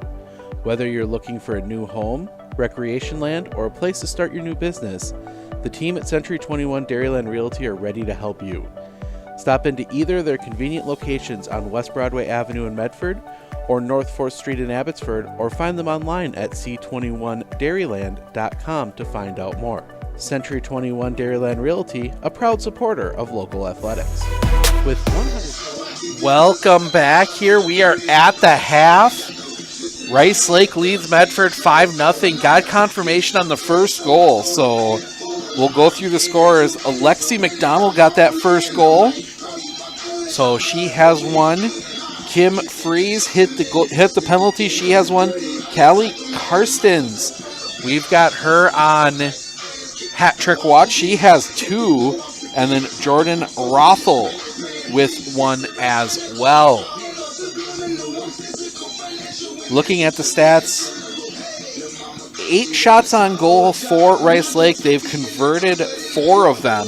[SPEAKER 13] Whether you're looking for a new home, recreation land, or a place to start your new business, the team at Century 21 Dairyland Realty are ready to help you. Stop into either of their convenient locations on West Broadway Avenue in Medford or North 4th Street in Abbotsford, or find them online at c21dairyland.com to find out more. Century 21 Dairyland Realty, a proud supporter of local athletics. With 100. Welcome back. Here we are at the half. Rice Lake leads Medford 5-0. Got confirmation on the first goal, so we'll go through the scores. Alexi McDonald got that first goal, so she has one. Kim Freeze hit the penalty. She has one. Callie Karstens, we've got her on hat trick watch. She has two. And then Jordan Rothel with one as well. Looking at the stats, 8 shots on goal for Rice Lake. They've converted 4 of them.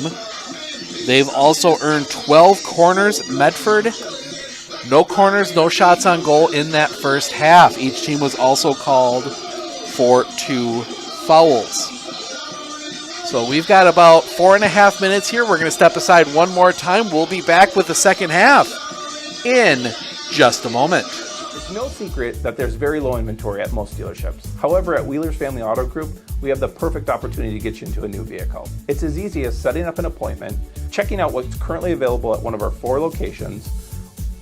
[SPEAKER 13] They've also earned 12 corners. Medford, no corners, no shots on goal in that first half. Each team was also called for 2 fouls. So we've got about 4.5 minutes here. We're going to step aside one more time. We'll be back with the second half in just a moment.
[SPEAKER 5] It's no secret that there's very low inventory at most dealerships. However, at Wheeler's Family Auto Group, we have the perfect opportunity to get you into a new vehicle. It's as easy as setting up an appointment, checking out what's currently available at one of our 4 locations.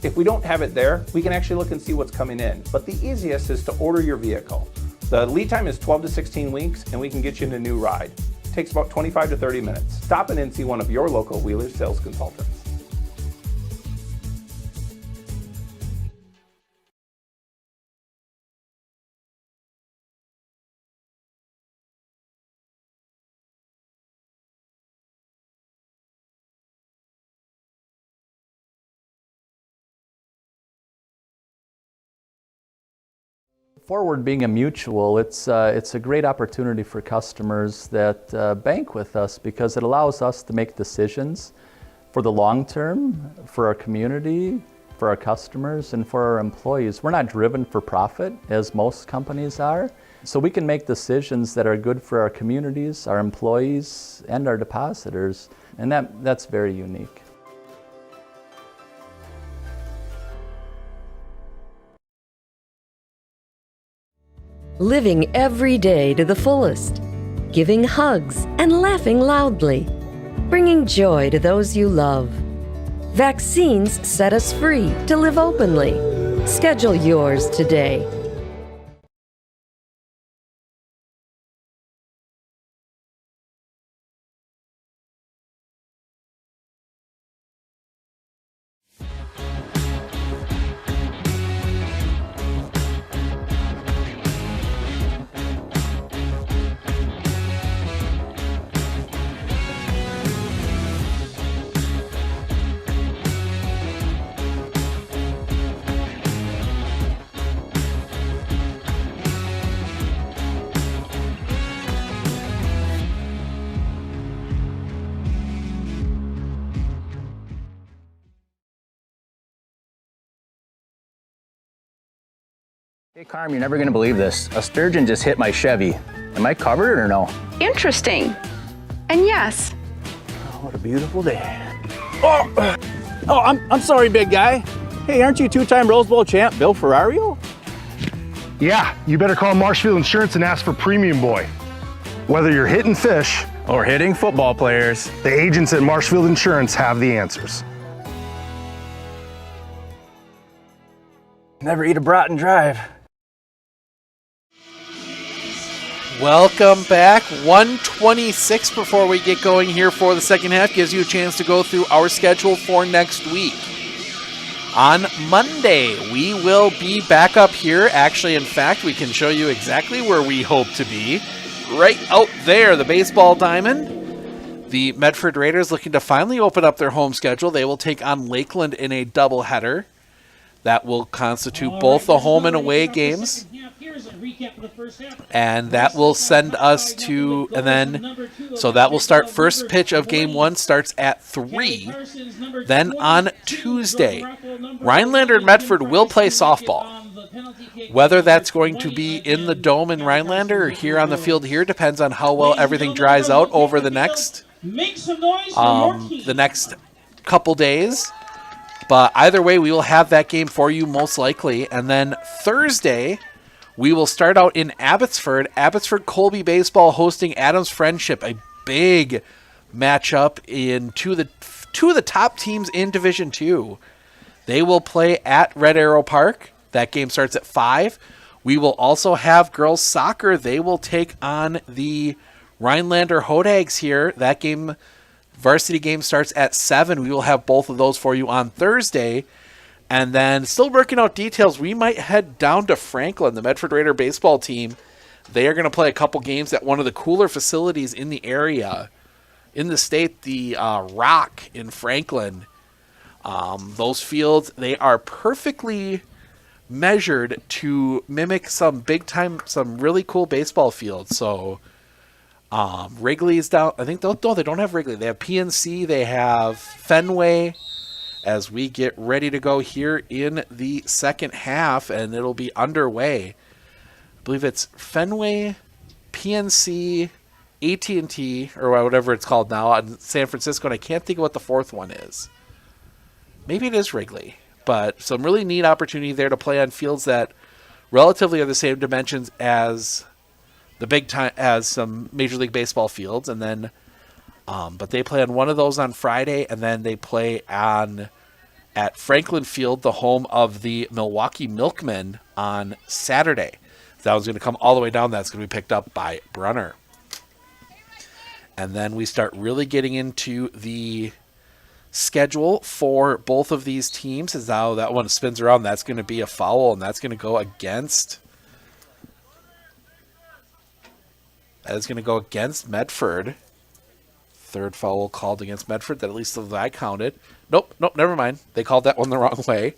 [SPEAKER 5] If we don't have it there, we can actually look and see what's coming in. But the easiest is to order your vehicle. The lead time is 12 to 16 weeks, and we can get you in a new ride. Takes about 25 to 30 minutes. Stop in and see one of your local Wheeler's sales consultants.
[SPEAKER 7] Forward being a mutual, it's a great opportunity for customers that bank with us because it allows us to make decisions for the long term, for our community, for our customers, and for our employees. We're not driven for profit, as most companies are. So we can make decisions that are good for our communities, our employees, and our depositors, and that's very unique.
[SPEAKER 15] Living every day to the fullest. Giving hugs and laughing loudly. Bringing joy to those you love. Vaccines set us free to live openly. Schedule yours today.
[SPEAKER 2] Hey Carm, you're never gonna believe this. A sturgeon just hit my Chevy. Am I covered or no?
[SPEAKER 3] Interesting. And yes.
[SPEAKER 2] Oh, what a beautiful day. I'm sorry, big guy. Hey, aren't you two-time Rose Bowl champ Bill Ferrario?
[SPEAKER 4] Yeah, you better call Marshfield Insurance and ask for Premium Boy. Whether you're hitting fish
[SPEAKER 2] or hitting football players,
[SPEAKER 4] the agents at Marshfield Insurance have the answers.
[SPEAKER 2] Never eat a brat and drive.
[SPEAKER 13] Welcome back. 1:26 before we get going here for the second half. Gives you a chance to go through our schedule for next week. On Monday, we will be back up here. Actually, in fact, we can show you exactly where we hope to be. Right out there, the baseball diamond. The Medford Raiders looking to finally open up their home schedule. They will take on Lakeland in a doubleheader. That will constitute both the home and away games. And that will send us to, and then, so that will start first pitch of game one starts at 3. Then on Tuesday, Rhinelander and Medford will play softball. Whether that's going to be in the dome in Rhinelander or here on the field here depends on how well everything dries out over the next couple days. But either way, we will have that game for you most likely. And then Thursday, we will start out in Abbotsford. Abbotsford Colby Baseball hosting Adams Friendship, a big matchup in two of the top teams in Division 2. They will play at Red Arrow Park. That game starts at 5. We will also have girls soccer. They will take on the Rhinelander Hodags here. That game, varsity game, starts at 7. We will have both of those for you on Thursday. And then, still working out details, we might head down to Franklin. The Medford Raider baseball team, they are going to play a couple games at one of the cooler facilities in the area, in the state, the Rock in Franklin. Those fields, they are perfectly measured to mimic some big-time, some really cool baseball fields. So, Wrigley's down. I think, no, they don't have Wrigley. They have PNC. They have Fenway. As we get ready to go here in the second half, and it'll be underway. I believe it's Fenway, PNC, AT&T, or whatever it's called now, in San Francisco, and I can't think of what the fourth one is. Maybe it is Wrigley, but some really neat opportunity there to play on fields that relatively are the same dimensions as the big time, as some Major League Baseball fields, and then but they play on one of those on Friday, and then they play at Franklin Field, the home of the Milwaukee Milkmen, on Saturday. That one's going to come all the way down. That's going to be picked up by Brunner. And then we start really getting into the schedule for both of these teams. As now that one spins around, that's going to be a foul, and that's going to go against. That is going to go against Medford. Third foul called against Medford, that at least I counted. Nope, never mind. They called that one the wrong way.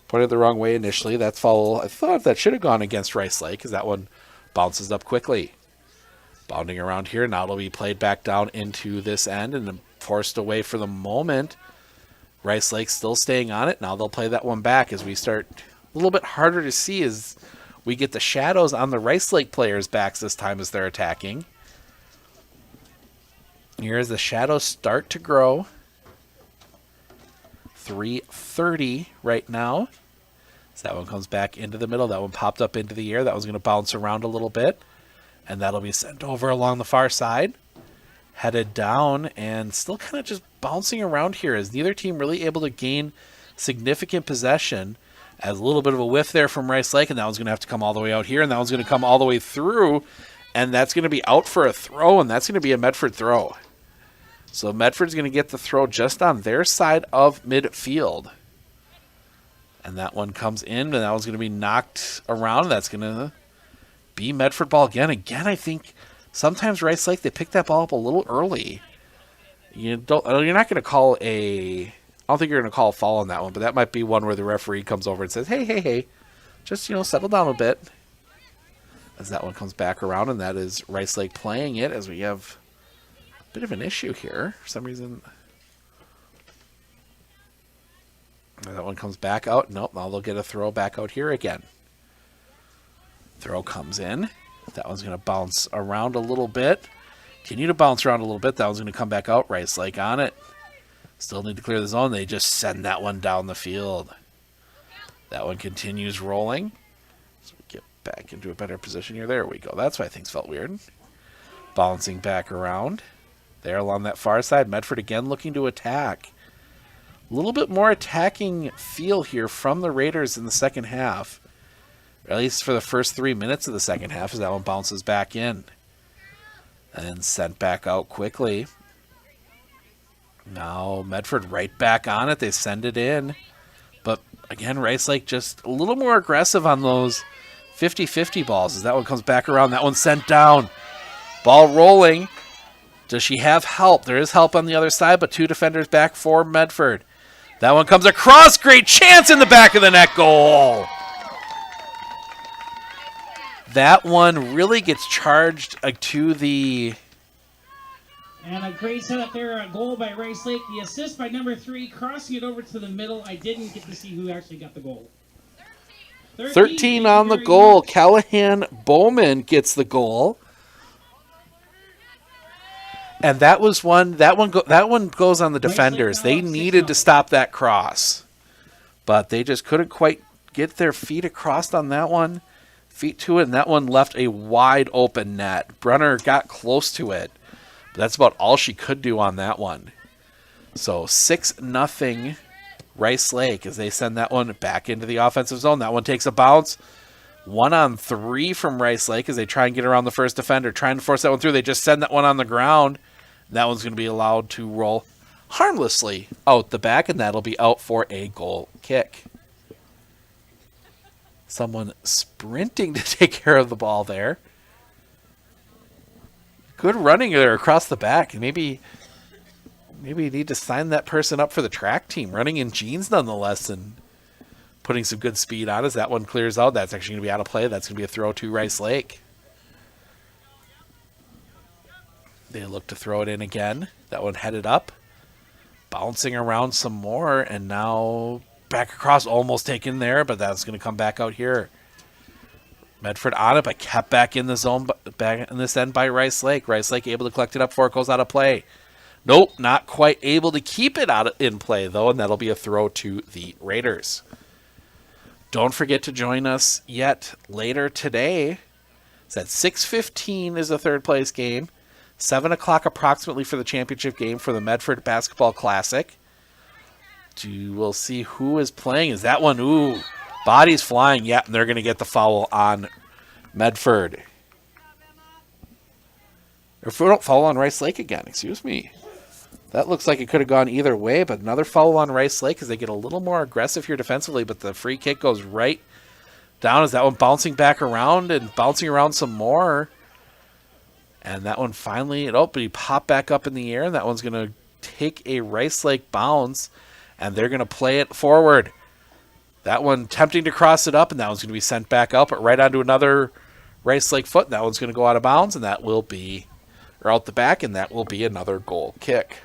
[SPEAKER 13] Pointed the wrong way initially. That's foul. I thought that should have gone against Rice Lake because that one bounces up quickly. Bounding around here. Now it'll be played back down into this end and forced away for the moment. Rice Lake still staying on it. Now they'll play that one back as we start a little bit harder to see as we get the shadows on the Rice Lake players' backs this time as they're attacking. Here as the shadows start to grow. 3:30 right now. So that one comes back into the middle. That one popped up into the air. That one's going to bounce around a little bit. And that'll be sent over along the far side. Headed down and still kind of just bouncing around here as neither team really able to gain significant possession. As a little bit of a whiff there from Rice Lake, and that one's going to have to come all the way out here, and that one's going to come all the way through, and that's going to be out for a throw, and that's going to be a Medford throw. So Medford's going to get the throw just on their side of midfield. And that one comes in, and that one's going to be knocked around, and that's going to be Medford ball again. Again, I think sometimes Rice Lake, they pick that ball up a little early. You're not going to call I don't think you're going to call a foul on that one, but that might be one where the referee comes over and says, hey, just, settle down a bit. As that one comes back around, and that is Rice Lake playing it as we have a bit of an issue here. For some reason, that one comes back out. Nope, now they'll get a throw back out here again. Throw comes in. That one's going to bounce around a little bit. Continue to bounce around a little bit. That one's going to come back out. Rice Lake on it. Still need to clear the zone. They just send that one down the field. That one continues rolling. So we get back into a better position here. There we go. That's why things felt weird. Bouncing back around. There along that far side. Medford again looking to attack. A little bit more attacking feel here from the Raiders in the second half. Or at least for the first 3 minutes of the second half as that one bounces back in. And sent back out quickly. Now Medford right back on it. They send it in. But again, Rice Lake just a little more aggressive on those 50-50 balls as that one comes back around. That one's sent down. Ball rolling. Does she have help? There is help on the other side, but two defenders back for Medford. That one comes across. Great chance in the back of the net. Goal. That one really gets charged to the...
[SPEAKER 14] And a great setup there, a goal by Rice Lake. The assist by number 3, crossing it over to the middle. I didn't get to see who actually got the goal.
[SPEAKER 13] 13 on the goal. Callahan Bowman gets the goal. And that was one. That one goes on the defenders. They needed to stop that cross, but they just couldn't quite get their feet across on that one. Feet to it, and that one left a wide open net. Brunner got close to it. That's about all she could do on that one. So 6-0 Rice Lake as they send that one back into the offensive zone. That one takes a bounce. 1-on-3 from Rice Lake as they try and get around the first defender. Trying to force that one through. They just send that one on the ground. That one's going to be allowed to roll harmlessly out the back, and that'll be out for a goal kick. Someone sprinting to take care of the ball there. Good running there across the back. Maybe you need to sign that person up for the track team. Running in jeans nonetheless and putting some good speed on as that one clears out. That's actually going to be out of play. That's going to be a throw to Rice Lake. They look to throw it in again. That one headed up. Bouncing around some more. And now back across. Almost taken there, but that's going to come back out here. Medford on it, but kept back in the zone, back in this end by Rice Lake. Rice Lake able to collect it up before it goes out of play. Nope, not quite able to keep it in play, though, and that'll be a throw to the Raiders. Don't forget to join us yet later today. It's at 6:15 is the third place game. 7 o'clock approximately for the championship game for the Medford Basketball Classic. We'll see who is playing. Is that one? Ooh. Bodies flying, yeah, and they're going to get the foul on Medford. If we don't foul on Rice Lake again, excuse me. That looks like it could have gone either way, but another foul on Rice Lake as they get a little more aggressive here defensively, but the free kick goes right down as that one bouncing back around and bouncing around some more. And that one finally, he popped back up in the air, and that one's going to take a Rice Lake bounce, and they're going to play it forward. That one tempting to cross it up, and that one's going to be sent back up, but right onto another Rice Lake foot. And that one's going to go out of bounds, and that will be, or out the back, and that will be another goal kick.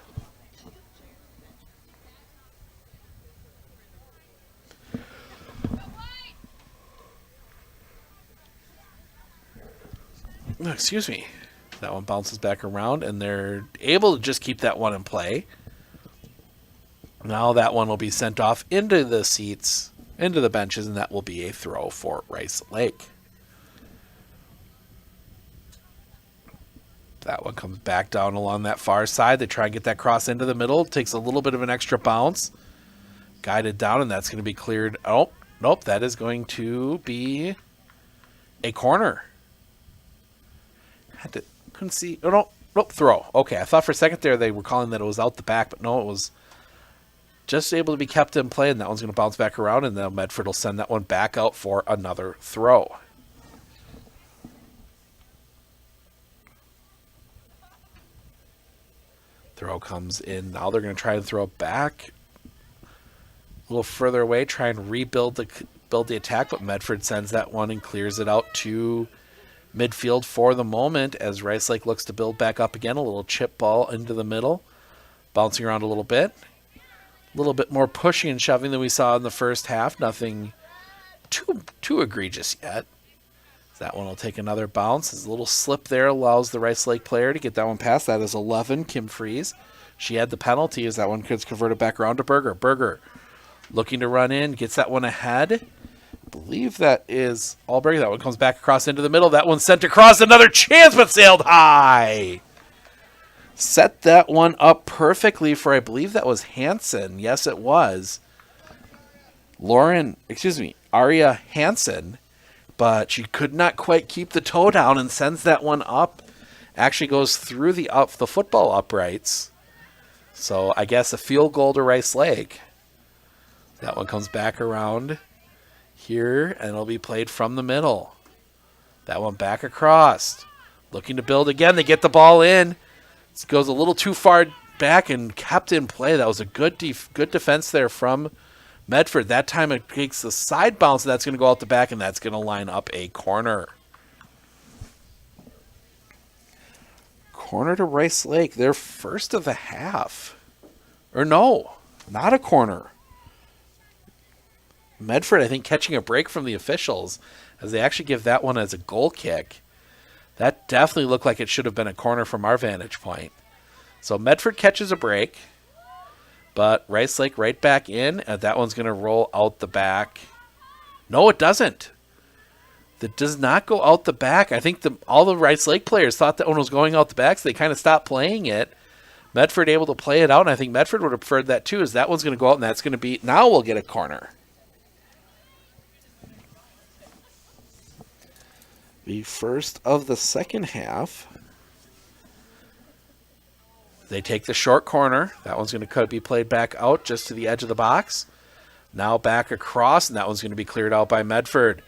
[SPEAKER 13] Excuse me. That one bounces back around, and they're able to just keep that one in play. Now that one will be sent off into the seats, into the benches, and that will be a throw for Rice Lake. That one comes back down along that far side. They try and get that cross into the middle. Takes a little bit of an extra bounce. Guided down, and that's going to be cleared. Oh, nope, that is going to be a corner. Couldn't see. Oh, nope, throw. Okay, I thought for a second there they were calling that it was out the back, but no, it was just able to be kept in play, and that one's going to bounce back around, and then Medford will send that one back out for another throw. Throw comes in. Now they're going to try and throw back a little further away, try and rebuild the attack, but Medford sends that one and clears it out to midfield for the moment as Rice Lake looks to build back up again. A little chip ball into the middle, bouncing around a little bit. A little bit more pushing and shoving than we saw in the first half. Nothing too egregious yet. That one will take another bounce. His little slip there allows the Rice Lake player to get that one past. That is 11, Kim Fries. She had the penalty as that one gets converted back around to Berger. Berger looking to run in, gets that one ahead. Believe that is Alberg. That one comes back across into the middle. That one sent across. Another chance, but sailed high. Set that one up perfectly for, I believe that was Hansen. Yes, it was. Aria Hansen. But she could not quite keep the toe down and sends that one up. Actually goes through the football uprights. So I guess a field goal to Rice Lake. That one comes back around here, and it'll be played from the middle. That one back across. Looking to build again. They get the ball in. It goes a little too far back and kept in play. That was a good defense there from Medford. That time it takes the side bounce, and that's going to go out the back, and that's going to line up a corner. Corner to Rice Lake. Their first of the half. Or no, not a corner. Medford, I think, catching a break from the officials as they actually give that one as a goal kick. That definitely looked like it should have been a corner from our vantage point. So Medford catches a break, but Rice Lake right back in, and that one's going to roll out the back. No, it doesn't. That does not go out the back. I think all the Rice Lake players thought that one was going out the back, so they kind of stopped playing it. Medford able to play it out, and I think Medford would have preferred that too, as that one's going to go out, and that's going to be, now we'll get a corner. The first of the second half. They take the short corner. That one's going to be played back out just to the edge of the box. Now back across, and that one's going to be cleared out by Medford.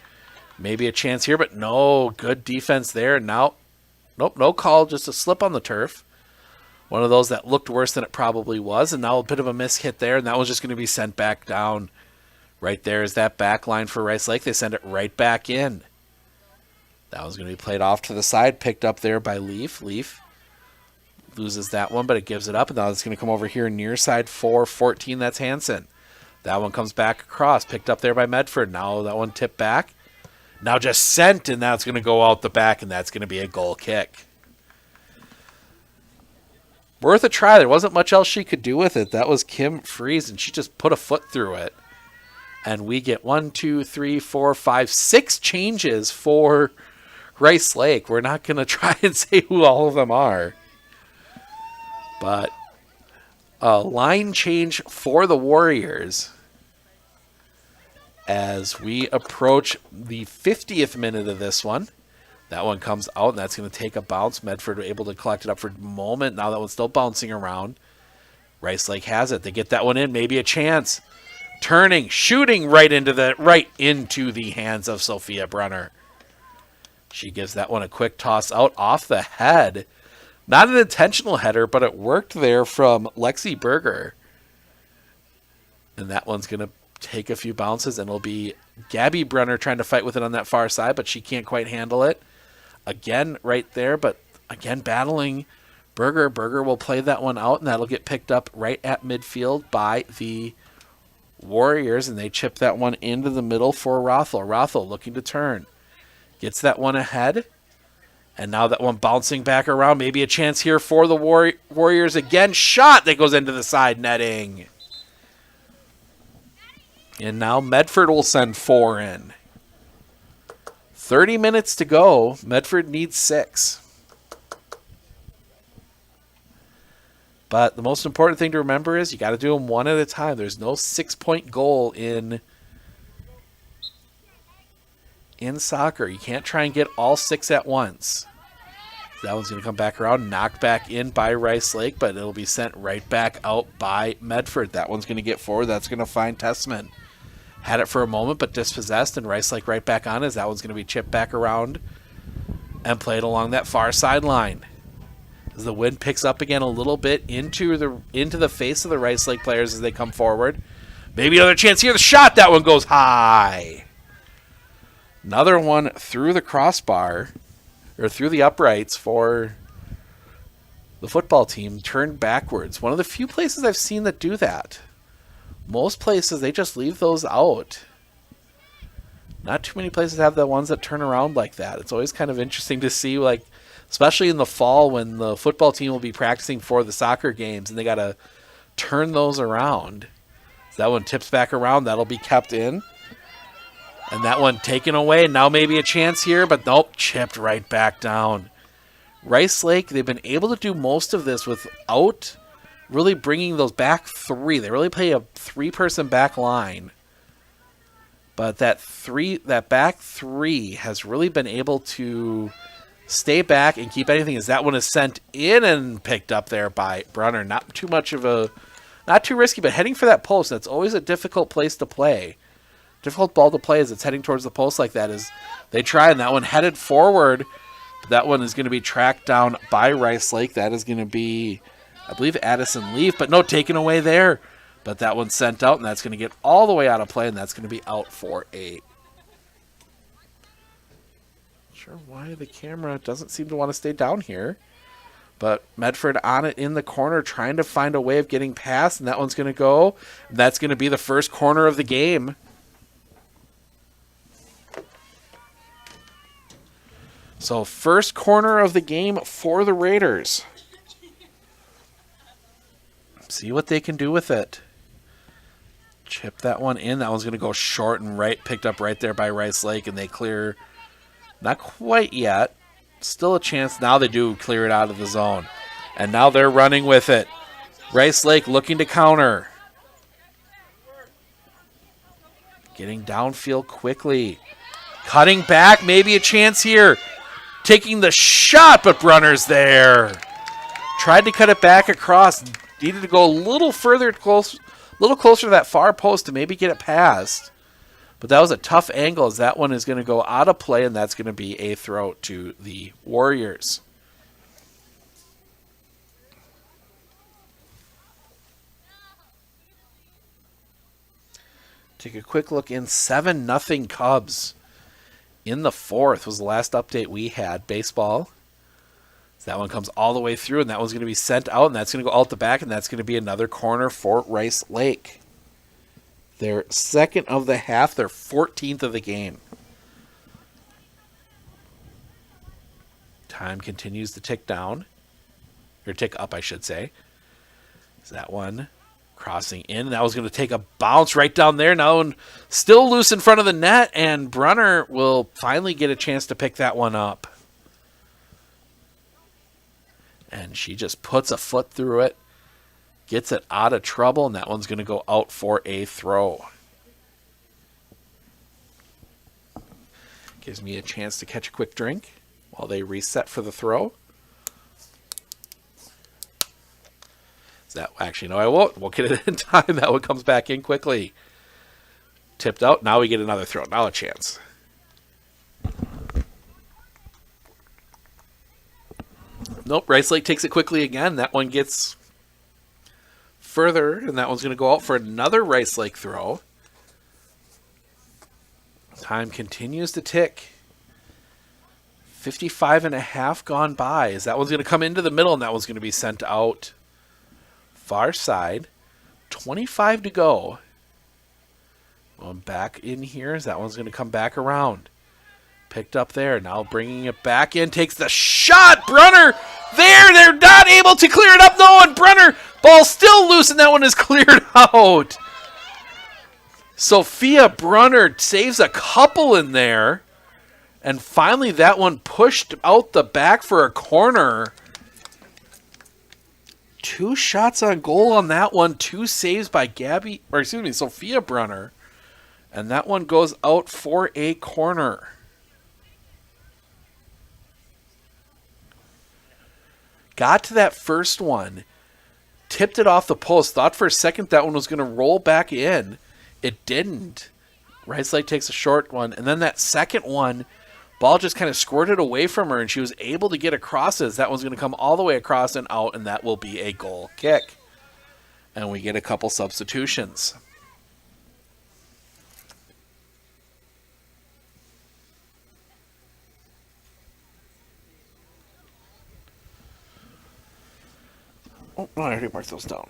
[SPEAKER 13] Maybe a chance here, but no. Good defense there. Now, nope, no call, just a slip on the turf. One of those that looked worse than it probably was, and now a bit of a miss hit there, and that one's just going to be sent back down. Right there is that back line for Rice Lake. They send it right back in. That one's going to be played off to the side, picked up there by Leaf. Leaf loses that one, but it gives it up, and now it's going to come over here near side 4-14. That's Hansen. That one comes back across, picked up there by Medford. Now that one tipped back. Now just sent, and now it's going to go out the back, and that's going to be a goal kick. Worth a try. There wasn't much else she could do with it. That was Kim Fries, and she just put a foot through it. And we get 1, 2, 3, 4, 5, 6 changes for Rice Lake. We're not going to try and say who all of them are. But a line change for the Warriors as we approach the 50th minute of this one. That one comes out, and that's going to take a bounce. Medford able to collect it up for a moment. Now that one's still bouncing around. Rice Lake has it. They get that one in. Maybe a chance. Turning, shooting right into the hands of Sophia Brunner. She gives that one a quick toss out off the head. Not an intentional header, but it worked there from Lexi Berger. And that one's going to take a few bounces, and it'll be Gabby Brunner trying to fight with it on that far side, but she can't quite handle it. Again, right there, but again, battling Berger. Berger will play that one out, and that'll get picked up right at midfield by the Warriors, and they chip that one into the middle for Rothel. Rothel looking to turn. Gets that one ahead. And now that one bouncing back around. Maybe a chance here for the Warriors again. Shot that goes into the side netting. And now Medford will send 4 in. 30 minutes to go. Medford needs 6. But the most important thing to remember is you got to do them one at a time. There's no 6-point goal in soccer. You can't try and get all 6 at once. That one's going to come back around, knocked back in by Rice Lake, but it'll be sent right back out by Medford. That one's going to get forward. That's going to find Tessman. Had it for a moment, but dispossessed, and Rice Lake right back on as that one's going to be chipped back around and played along that far sideline. As the wind picks up again a little bit into the face of the Rice Lake players as they come forward. Maybe another chance here. The shot, that one goes high. Another one through the crossbar, or through the uprights for the football team, turned backwards. One of the few places I've seen that do that. Most places, they just leave those out. Not too many places have the ones that turn around like that. It's always kind of interesting to see, like, especially in the fall when the football team will be practicing for the soccer games and they got to turn those around. So that one tips back around. That'll be kept in. And that one taken away. Now maybe a chance here, but nope, chipped right back down. Rice Lake, they've been able to do most of this without really bringing those back 3. They really play a 3-person back line. But that back 3 has really been able to stay back and keep anything, as that one is sent in and picked up there by Brunner. Not too risky, but heading for that post. That's always a difficult place to play. Difficult ball to play as it's heading towards the post like that, as they try, and that one headed forward. That one is going to be tracked down by Rice Lake. That is going to be, I believe, Addison Leaf, but no, taken away there. But that one's sent out, and that's going to get all the way out of play, and that's going to be out for 8. Not sure why the camera doesn't seem to want to stay down here. But Medford on it in the corner, trying to find a way of getting past, and that one's going to go. And that's going to be the first corner of the game. So first corner of the game for the Raiders. See what they can do with it. Chip that one in. That one's going to go short and right, picked up right there by Rice Lake, and they clear. Not quite yet. Still a chance. Now they do clear it out of the zone. And now they're running with it. Rice Lake looking to counter. Getting downfield quickly. Cutting back. Maybe a chance here. Taking the shot, but Brunner's there. Tried to cut it back across. Needed to go a little further, closer to that far post to maybe get it past. But that was a tough angle, as that one is going to go out of play, and that's going to be a throw to the Warriors. Take a quick look in. 7-0 Cubs. In the 4th was the last update we had. Baseball. So that one comes all the way through, and that one's going to be sent out, and that's going to go out the back, and that's going to be another corner for Rice Lake. Their second of the half, their 14th of the game. Time continues to tick down. Or tick up, I should say. So that one crossing in. That was going to take a bounce right down there. Now one still loose in front of the net, and Brunner will finally get a chance to pick that one up. And she just puts a foot through it, gets it out of trouble, and that one's going to go out for a throw. Gives me a chance to catch a quick drink while they reset for the throw. That actually, no, I won't. We'll get it in time. That one comes back in quickly. Tipped out. Now we get another throw. Now a chance. Nope. Rice Lake takes it quickly again. That one gets further, and that one's going to go out for another Rice Lake throw. Time continues to tick. 55.5 gone by. As that one's going to come into the middle, and that one's going to be sent out far side. 25 to go. Going back in here. As that one's going to come back around. Picked up there. Now bringing it back in. Takes the shot. Brunner there. They're not able to clear it up. No, and Brunner. Ball still loose, and that one is cleared out. Sophia Brunner saves a couple in there. And finally, that one pushed out the back for a corner. 2 shots on goal on that one. 2 saves by Sophia Brunner. And that one goes out for a corner. Got to that first one. Tipped it off the post. Thought for a second that one was going to roll back in. It didn't. Rice Lake takes a short one. And then that second one, ball just kind of squirted away from her, and she was able to get across it. That one's going to come all the way across and out, and that will be a goal kick. And we get a couple substitutions. Oh, I already marked those down.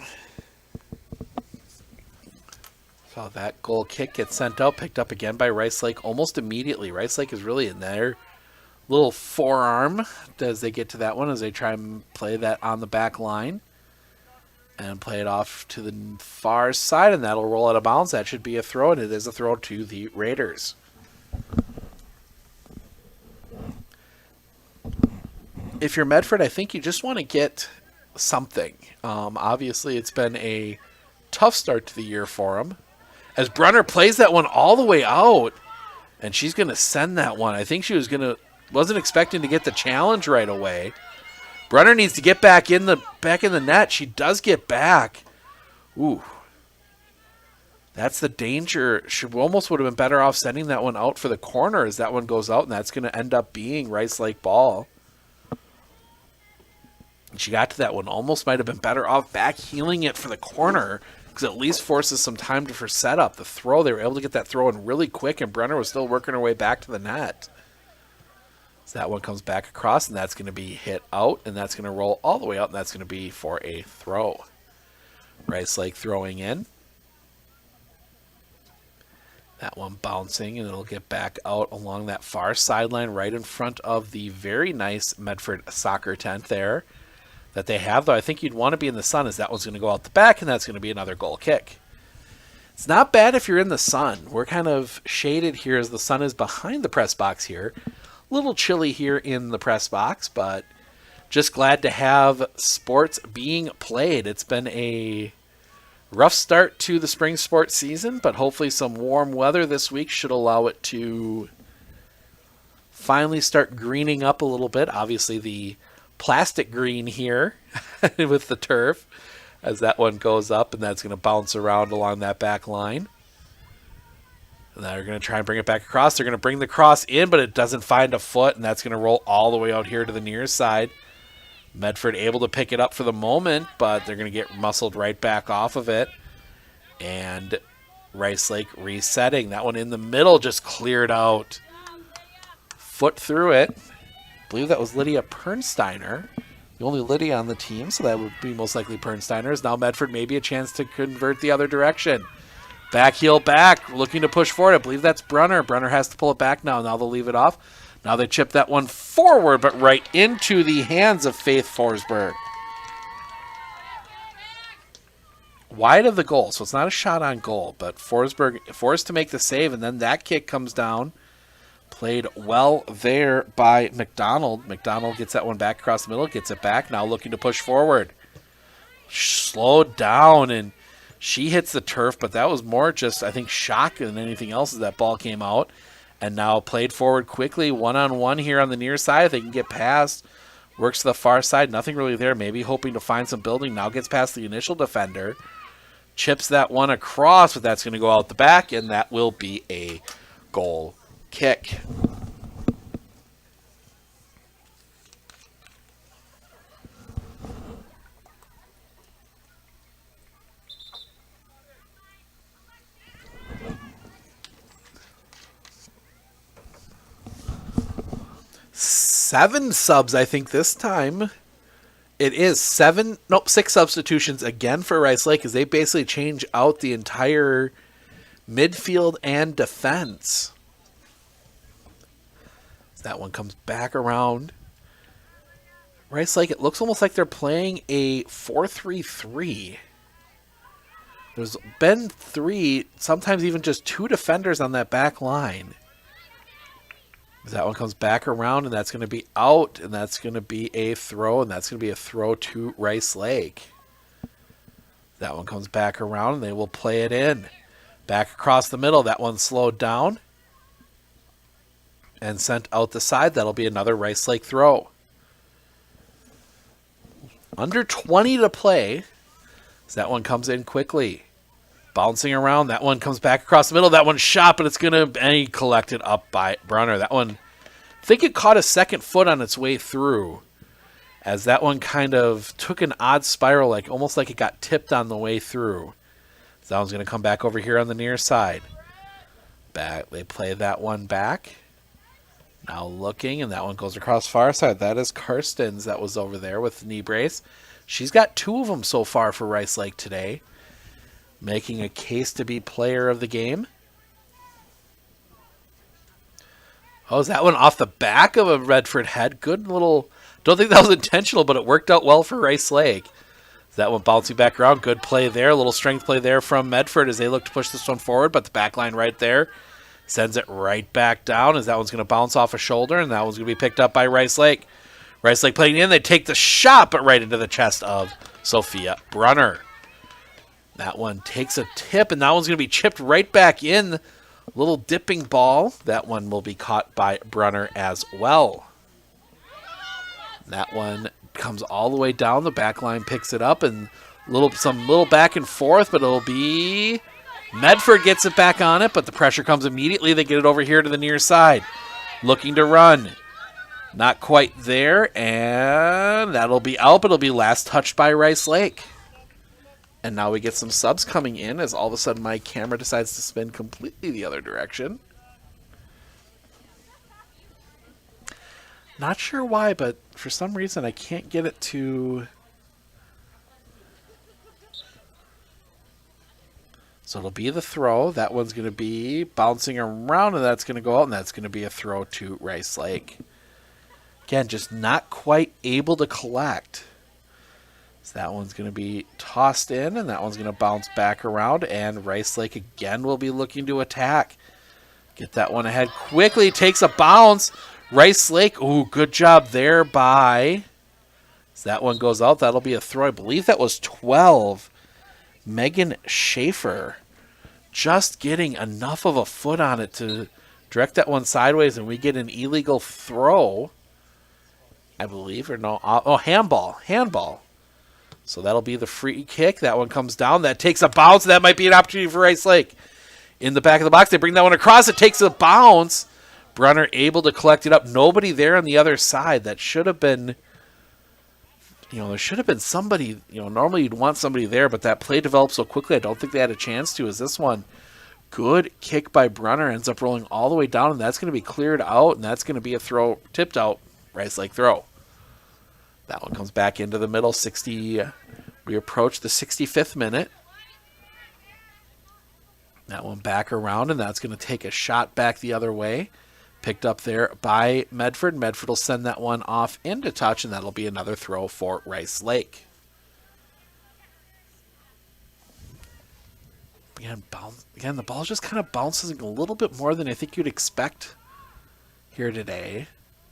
[SPEAKER 13] So that goal kick gets sent out, picked up again by Rice Lake almost immediately. Rice Lake is really in their little forearm as they get to that one, as they try and play that on the back line. And play it off to the far side, and that'll roll out of bounds. That should be a throw, and it is a throw to the Raiders. If you're Medford, I think you just want to get something. Obviously, it's been a tough start to the year for them. As Brunner plays that one all the way out, and she's going to send that one. I think she wasn't expecting to get the challenge right away. Brunner needs to get back in the net. She does get back. Ooh. That's the danger. She almost would have been better off sending that one out for the corner as that one goes out, and that's going to end up being Rice Lake ball. And she got to that one. Almost might have been better off back heeling it for the corner, because at least forces some time for setup. The throw, they were able to get that throw in really quick, and Brunner was still working her way back to the net. So that one comes back across, and that's going to be hit out, and that's going to roll all the way out, and that's going to be for a throw. Rice Lake throwing in. That one bouncing, and it'll get back out along that far sideline right in front of the very nice Medford soccer tent there that they have, though I think you'd want to be in the sun, as that one's going to go out the back, and that's going to be another goal kick. It's not bad if you're in the sun. We're kind of shaded here as the sun is behind the press box here. A little chilly here in the press box, but just glad to have sports being played. It's been a rough start to the spring sports season, but hopefully some warm weather this week should allow it to finally start greening up a little bit. Obviously the plastic green here with the turf as that one goes up, and that's going to bounce around along that back line. And now they're going to try and bring it back across. They're going to bring the cross in, but it doesn't find a foot, and that's going to roll all the way out here to the near side. Medford able to pick it up for the moment, but they're going to get muscled right back off of it. And Rice Lake resetting. That one in the middle just cleared out. Foot through it. I believe that was Lydia Pernsteiner, the only Lydia on the team, so that would be most likely Pernsteiner's. Now Medford maybe a chance to convert the other direction. Back heel back, looking to push forward. I believe that's Brunner. Brunner has to pull it back now. Now they'll leave it off. Now they chip that one forward, but right into the hands of Faith Forsberg. Wide of the goal, so it's not a shot on goal, but Forsberg forced to make the save, and then that kick comes down. Played well there by McDonald. McDonald gets that one back across the middle, gets it back, now looking to push forward. Slowed down, and she hits the turf, but that was more just, I think, shock than anything else as that ball came out. And now played forward quickly, one-on-one here on the near side. They can get past, works to the far side, nothing really there, maybe hoping to find some building. Now gets past the initial defender, chips that one across, but that's going to go out the back, and that will be a goal kick. 7 subs, I think, this time. It is 6 substitutions again for Rice Lake, as they basically change out the entire midfield and defense. That one comes back around. Rice Lake, it looks almost like they're playing a 4-3-3. There's been 3, sometimes even just 2 defenders on that back line. That one comes back around, and that's going to be out, and that's going to be a throw, and that's going to be a throw to Rice Lake. That one comes back around, and they will play it in. Back across the middle, that one slowed down and sent out the side. That'll be another Rice Lake throw. Under 20 to play. So that one comes in quickly. Bouncing around. That one comes back across the middle. That one's shot, but it's going to be collected up by Brunner. That one, I think it caught a second foot on its way through, as that one kind of took an odd spiral, like almost like it got tipped on the way through. So that one's going to come back over here on the near side. Back, they play that one back. Now looking, and that one goes across far side. That is Karsten's that was over there with the knee brace. She's got 2 of them so far for Rice Lake today, making a case to be player of the game. Oh, is that one off the back of a Medford head? Good little, don't think that was intentional, but it worked out well for Rice Lake. That one bouncing back around. Good play there. A little strength play there from Medford as they look to push this one forward, but the back line right there sends it right back down, as that one's going to bounce off a shoulder, and that one's going to be picked up by Rice Lake. Rice Lake playing in. They take the shot, but right into the chest of Sophia Brunner. That one takes a tip, and that one's going to be chipped right back in. Little dipping ball. That one will be caught by Brunner as well. That one comes all the way down. The back line picks it up, and some little back and forth, but it'll be Medford gets it back on it, but the pressure comes immediately. They get it over here to the near side. Looking to run. Not quite there, and that'll be out, but it'll be last touched by Rice Lake. And now we get some subs coming in, as all of a sudden my camera decides to spin completely the other direction. Not sure why, but for some reason I can't get it to... So it'll be the throw. That one's going to be bouncing around, and that's going to go out, and that's going to be a throw to Rice Lake. Again, just not quite able to collect. So that one's going to be tossed in, and that one's going to bounce back around, and Rice Lake again will be looking to attack. Get that one ahead quickly. Takes a bounce. Rice Lake, ooh, good job there by... So that one goes out. That'll be a throw. I believe that was 12. Megan Schaefer just getting enough of a foot on it to direct that one sideways, and we get an illegal throw, I believe, or no, handball. So that'll be the free kick. That one comes down. That takes a bounce. That might be an opportunity for Rice Lake. In the back of the box, they bring that one across. It takes a bounce. Brunner able to collect it up. Nobody there on the other side. That should have been... there should have been somebody, normally you'd want somebody there, but that play developed so quickly, I don't think they had a chance to, as this one, good kick by Brunner, ends up rolling all the way down, and that's going to be cleared out, and that's going to be a throw, tipped out, Rice Lake throw. That one comes back into the middle, 60, we approach the 65th minute. That one back around, and that's going to take a shot back the other way. Picked up there by Medford. Medford will send that one off into touch, and that'll be another throw for Rice Lake. Again, the ball just kind of bounces a little bit more than I think you'd expect here today.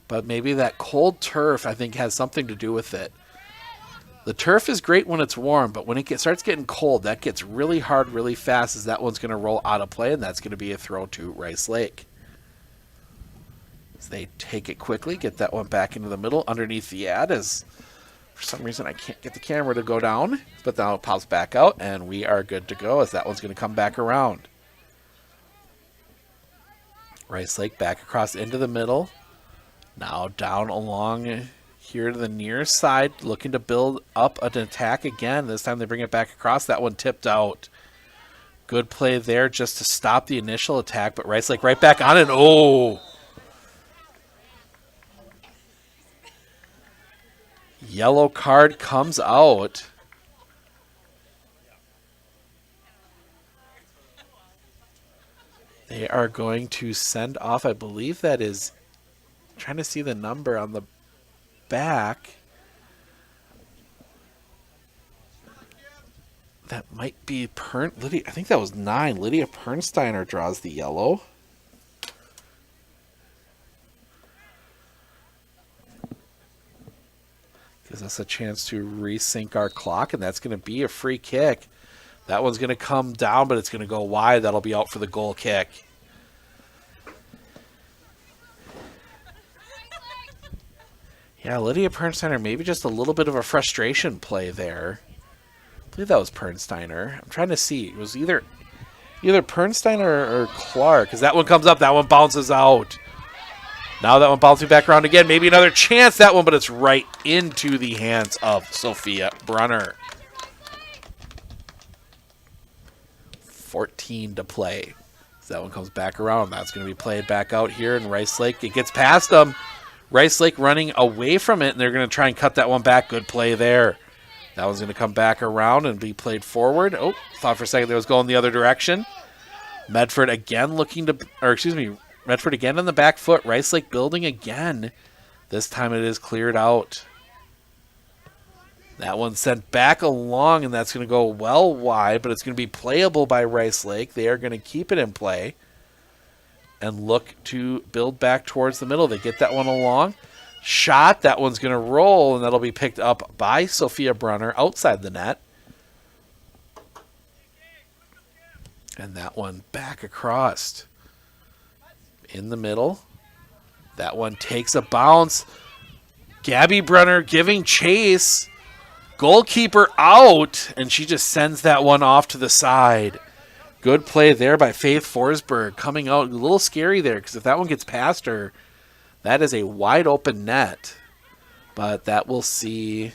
[SPEAKER 13] But maybe that cold turf, I think, has something to do with it. The turf is great when it's warm, but when it starts getting cold, that gets really hard really fast, as that one's going to roll out of play, and that's going to be a throw to Rice Lake. They take it quickly, get that one back into the middle underneath the ad, as for some reason I can't get the camera to go down, but now it pops back out, and we are good to go, as that one's going to come back around. Rice Lake back across into the middle. Now down along here to the near side, looking to build up an attack again. This time they bring it back across. That one tipped out. Good play there just to stop the initial attack, but Rice Lake right back on it. Oh! Yellow card comes out. They are going to send off, I believe that is, I'm trying to see the number on the back. That might be Lydia. I think that was 9. Lydia Pernsteiner draws the yellow. Gives us a chance to resync our clock, and that's going to be a free kick. That one's going to come down, but it's going to go wide. That'll be out for the goal kick. Yeah, Lydia Pernsteiner, maybe just a little bit of a frustration play there. I believe that was Pernsteiner. I'm trying to see. It was either Pernsteiner or Clark. As that one comes up, that one bounces out. Now that one bouncing back around again. Maybe another chance, that one, but it's right into the hands of Sophia Brunner. 14 to play. As that one comes back around. That's going to be played back out here in Rice Lake. It gets past them. Rice Lake running away from it, and they're going to try and cut that one back. Good play there. That one's going to come back around and be played forward. Oh, thought for a second that was going the other direction. Medford again Medford again on the back foot. Rice Lake building again. This time it is cleared out. That one's sent back along, and that's going to go well wide, but it's going to be playable by Rice Lake. They are going to keep it in play and look to build back towards the middle. They get that one along. Shot. That one's going to roll, and that'll be picked up by Sophia Brunner outside the net. And that one back across. In the middle. That one takes a bounce. Gabby Brunner giving chase. Goalkeeper out, and she just sends that one off to the side. Good play there by Faith Forsberg. Coming out a little scary there, because if that one gets past her, that is a wide open net. But that will see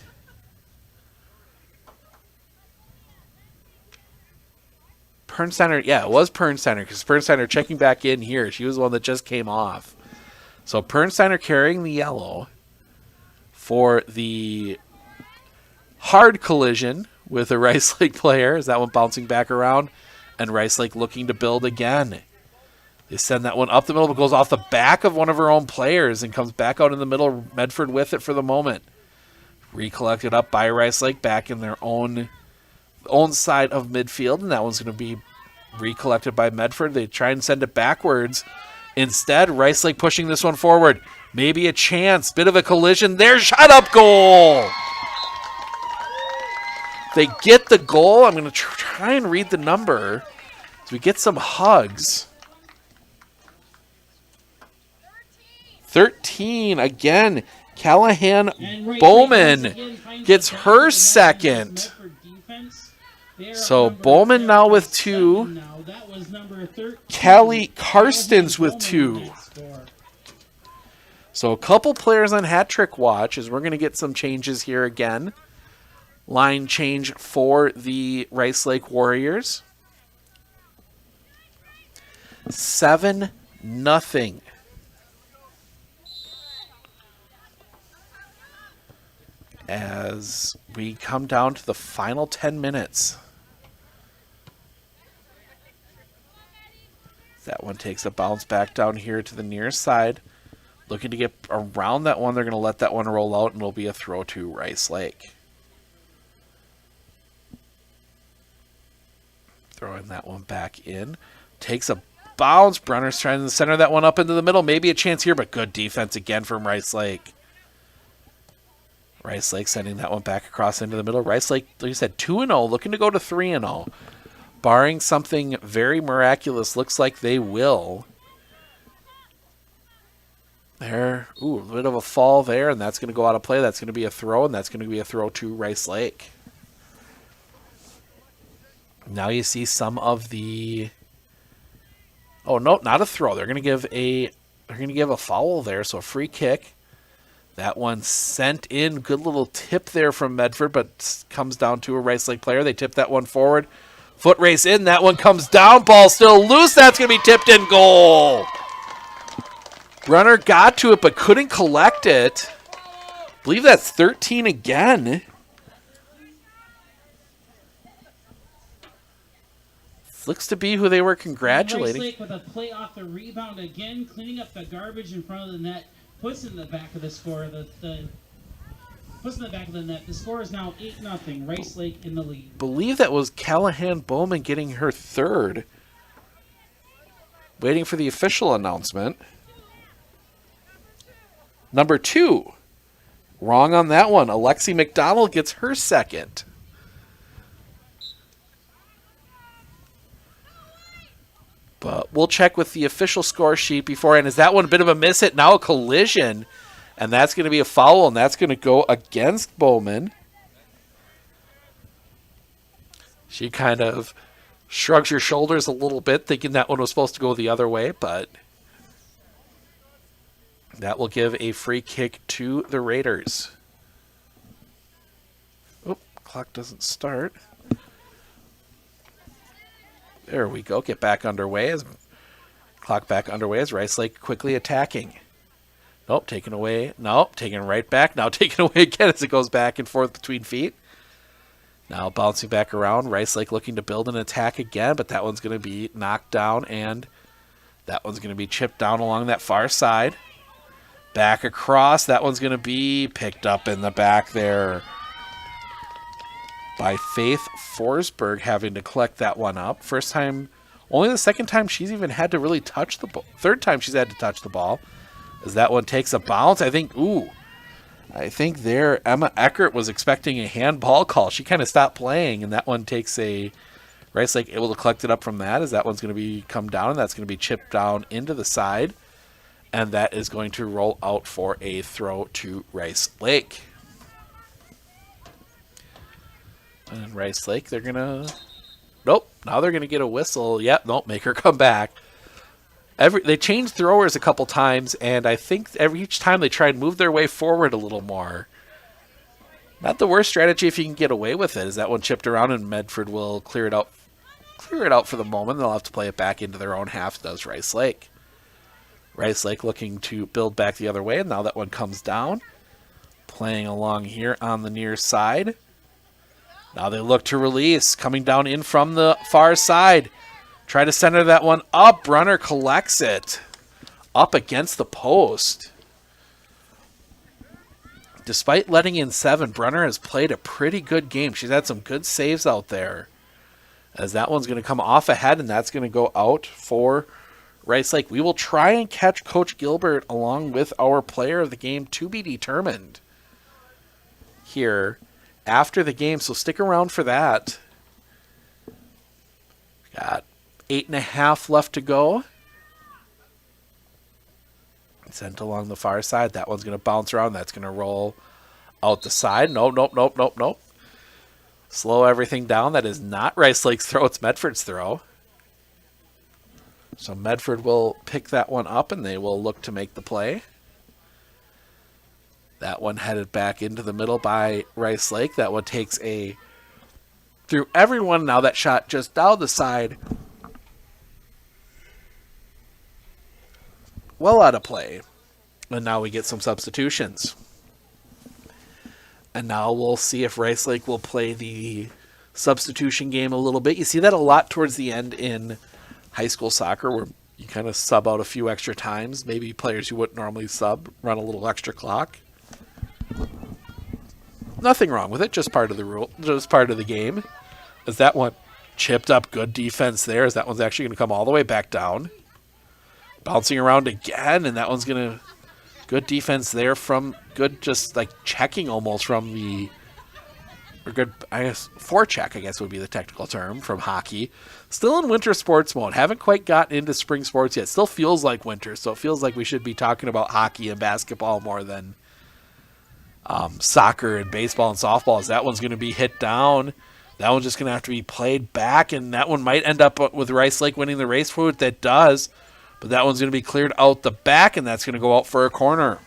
[SPEAKER 13] Pernsteiner. Yeah, it was Pernsteiner, because Pernsteiner checking back in here. She was the one that just came off. So Pernsteiner carrying the yellow for the hard collision with a Rice Lake player. Is that one bouncing back around? And Rice Lake looking to build again. They send that one up the middle, but goes off the back of one of her own players and comes back out in the middle. Medford with it for the moment. Recollected up by Rice Lake back in their own side of midfield, and that one's going to be recollected by Medford. They try and send it backwards. Instead, Rice Lake pushing this one forward. Maybe a chance. Bit of a collision. There's shot up goal. They get the goal. I'm going to try and read the number as we get some hugs. 13 again. Callahan Bowman gets her second. So Bowman now with 2. Callie Karstens with 2. So a couple players on hat trick watch as we're going to get some changes here again. Line change for the Rice Lake Warriors. 7-0. As we come down to the final 10 minutes. That one takes a bounce back down here to the near side. Looking to get around that one. They're going to let that one roll out, and it'll be a throw to Rice Lake. Throwing that one back in. Takes a bounce. Brunner's trying to center that one up into the middle. Maybe a chance here, but good defense again from Rice Lake. Rice Lake sending that one back across into the middle. Rice Lake, like you said, 2-0, looking to go to 3-0. Barring something very miraculous, looks like they will. There, a bit of a fall there, and that's going to go out of play. That's going to be a throw, and that's going to be a throw to Rice Lake. Now you see some of the... Oh, no, not a throw. They're going to give a foul there, so a free kick. That one sent in. Good little tip there from Medford, but comes down to a Rice Lake player. They tip that one forward. Foot race in. That one comes down. Ball still loose. That's going to be tipped in goal. Runner got to it, but couldn't collect it. believe that's 13 again. Looks to be who they were congratulating.
[SPEAKER 14] Rice Lake with a play off the rebound again, cleaning up the garbage in front of the net, puts in the back of the score. Puts in the back of the net. The score is now 8-0. Rice Lake in the lead.
[SPEAKER 13] Believe that was Callahan Bowman getting her third. Waiting for the official announcement. Number 2. Wrong on that one. Alexi McDonald gets her second. But we'll check with the official score sheet beforehand. Is that one a bit of a miss hit? Now a collision. And that's going to be a foul, and that's going to go against Bowman. She kind of shrugs her shoulders a little bit, thinking that one was supposed to go the other way, but that will give a free kick to the Raiders. Oh, clock doesn't start. There we go. Get back underway. Clock back underway as Rice Lake quickly attacking. Nope, taken away. Nope, taken right back. Now taken away again as it goes back and forth between feet. Now bouncing back around. Rice Lake looking to build an attack again, but that one's going to be knocked down, and that one's going to be chipped down along that far side. Back across. That one's going to be picked up in the back there by Faith Forsberg, having to collect that one up. First time, only the second time she's even had to really touch the ball. Third time she's had to touch the ball. As that one takes a bounce, I think there Emma Eckert was expecting a handball call. She kind of stopped playing, and that one takes a Rice Lake able to collect it up from that, as that one's going to be come down, and that's going to be chipped down into the side, and that is going to roll out for a throw to Rice Lake. And Rice Lake, they're going to... Nope, now they're going to get a whistle. Yep, nope, make her come back. They changed throwers a couple times, and I think each time they try and move their way forward a little more. Not the worst strategy if you can get away with it. Is that one chipped around, and Medford will clear it out for the moment. They'll have to play it back into their own half, does Rice Lake. Rice Lake looking to build back the other way, and now that one comes down. Playing along here on the near side. Now they look to release, coming down in from the far side. Try to center that one up. Brunner collects it. Up against the post. Despite letting in 7, Brunner has played a pretty good game. She's had some good saves out there. As that one's going to come off ahead, and that's going to go out for Rice Lake. We will try and catch Coach Gilbert along with our player of the game to be determined here after the game, so stick around for that. Got 8.5 left to go. Sent along the far side. That one's going to bounce around. That's going to roll out the side. Nope. Slow everything down. That is not Rice Lake's throw. It's Medford's throw. So Medford will pick that one up, and they will look to make the play. That one headed back into the middle by Rice Lake. That one takes a through everyone. Now that shot just down the side. Well out of play. And now we get some substitutions. And now we'll see if Rice Lake will play the substitution game a little bit. You see that a lot towards the end in high school soccer, where you kind of sub out a few extra times. Maybe players you wouldn't normally sub run a little extra clock. Nothing wrong with it, just part of the rule, just part of the game. As that one chipped up, good defense there, as that one's actually going to come all the way back down. Bouncing around again, and that one's going to... Good defense there from... Good, just like checking almost from the... Or good, I guess, forecheck, I guess would be the technical term, from hockey. Still in winter sports mode. Haven't quite gotten into spring sports yet. Still feels like winter, so it feels like we should be talking about hockey and basketball more than soccer and baseball and softball. As that one's going to be hit down. That one's just going to have to be played back, and that one might end up with Rice Lake winning the race for it. That does. But that one's going to be cleared out the back, and that's going to go out for a corner.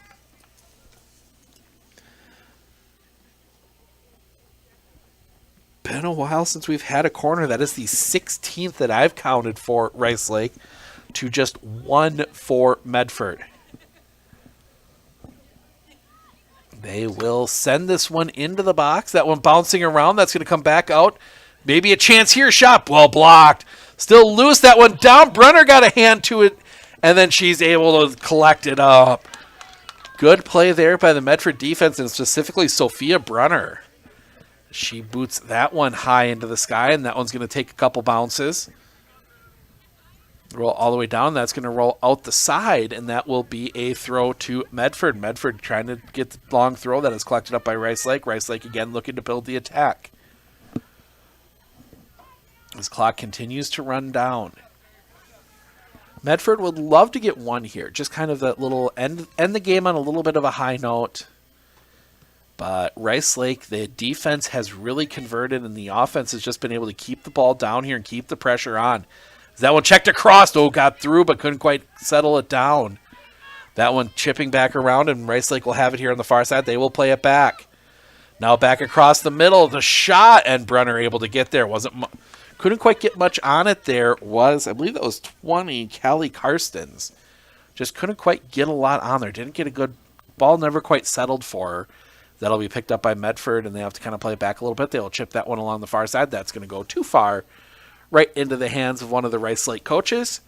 [SPEAKER 13] Been a while since we've had a corner. That is the 16th that I've counted for Rice Lake, to just 1 for Medford. They They will send this one into the box. That one bouncing around. That's going to come back out. Maybe a chance here. Shot well blocked. Still loose. That one down. Brunner got a hand to it, and then she's able to collect it up. Good play there by the Medford defense, and specifically Sophia Brunner. She boots that one high into the sky, and that one's going to take a couple bounces. Roll all the way down. That's going to roll out the side, and that will be a throw to Medford. Medford trying to get the long throw that is collected up by Rice Lake. Rice Lake again looking to build the attack. This clock continues to run down. Medford would love to get one here. Just kind of that little end the game on a little bit of a high note. But Rice Lake, the defense has really converted, and the offense has just been able to keep the ball down here and keep the pressure on. That one checked across. Oh, got through, but couldn't quite settle it down. That one chipping back around, and Rice Lake will have it here on the far side. They will play it back. Now back across the middle. The shot, and Brunner able to get there. Couldn't quite get much on it there. I believe that was 20, Callie Karstens. Just couldn't quite get a lot on there. Didn't get a good ball, never quite settled for her. That'll be picked up by Medford, and they have to kind of play it back a little bit. They'll chip that one along the far side. That's going to go too far, right into the hands of one of the Rice Lake coaches.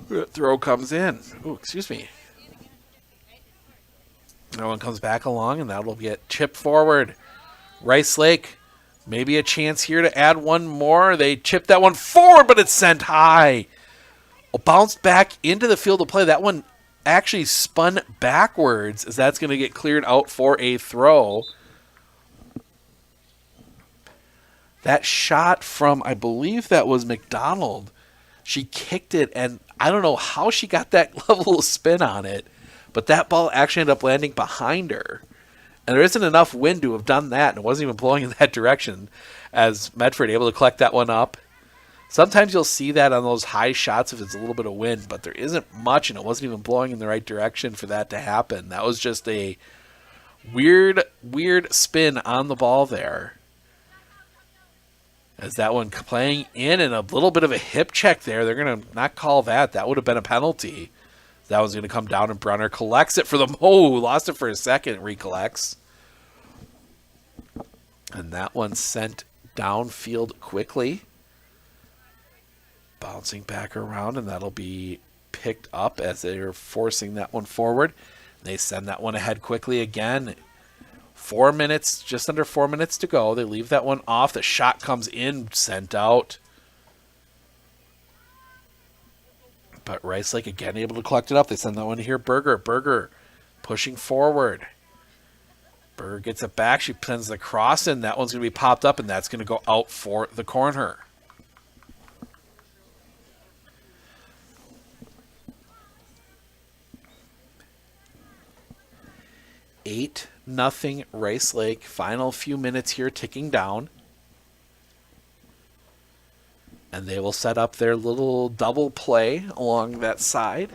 [SPEAKER 13] Throw comes in. Oh, excuse me. That one comes back along, and that'll get chipped forward. Rice Lake, maybe a chance here to add one more. They chip that one forward, but it's sent high. Bounced back into the field of play. That one actually spun backwards, as that's going to get cleared out for a throw. That shot from, I believe that was McDonald. She kicked it, and I don't know how she got that level of spin on it, but that ball actually ended up landing behind her. And there isn't enough wind to have done that, and it wasn't even blowing in that direction, as Medford able to collect that one up. Sometimes you'll see that on those high shots if it's a little bit of wind, but there isn't much, and it wasn't even blowing in the right direction for that to happen. That was just a weird spin on the ball there. As that one playing in, and a little bit of a hip check there. They're going to not call that. That would have been a penalty. That one's going to come down, and Brunner collects it for them. Oh, lost it for a second, recollects. And that one sent downfield quickly. Bouncing back around, and that'll be picked up as they're forcing that one forward. They send that one ahead quickly again. 4 minutes, just under 4 minutes to go. They leave that one off. The shot comes in, sent out. But Rice Lake again able to collect it up. They send that one here. Berger pushing forward. Berger gets it back. She sends the cross in. That one's going to be popped up, and that's going to go out for the corner. Eight nothing Rice Lake. Final few minutes here ticking down. And they will set up their little double play along that side,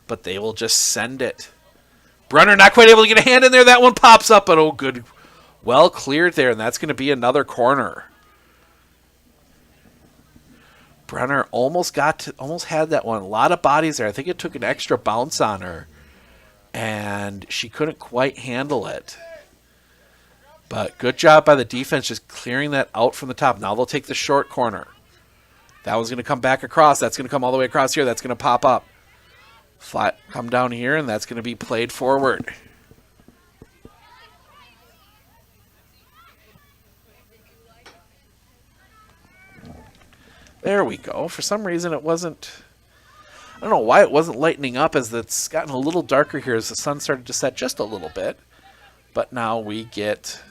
[SPEAKER 13] but they will just send it. Brunner not quite able to get a hand in there. That one pops up, but oh, good. Well cleared there, and that's going to be another corner. Brunner almost had that one. A lot of bodies there. I think it took an extra bounce on her, and she couldn't quite handle it. But good job by the defense just clearing that out from the top. Now they'll take the short corner. That one's going to come back across. That's going to come all the way across here. That's going to pop up. Flat come down here, and that's going to be played forward. There we go. For some reason it wasn't... I don't know why it wasn't lightening up, as it's gotten a little darker here as the sun started to set just a little bit. But now we get...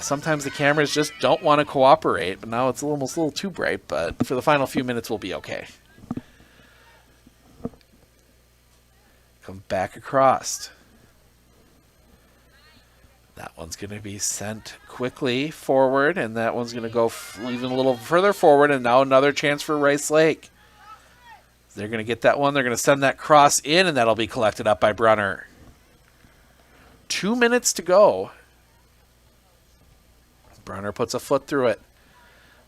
[SPEAKER 13] sometimes the cameras just don't want to cooperate, but now it's almost a little too bright, but for the final few minutes we'll be okay. Come back across. That one's going to be sent quickly forward, and that one's going to go even a little further forward, and now another chance for Rice Lake. They're going to get that one. They're going to send that cross in, and that'll be collected up by Brunner. 2 minutes to go. Brunner puts a foot through it.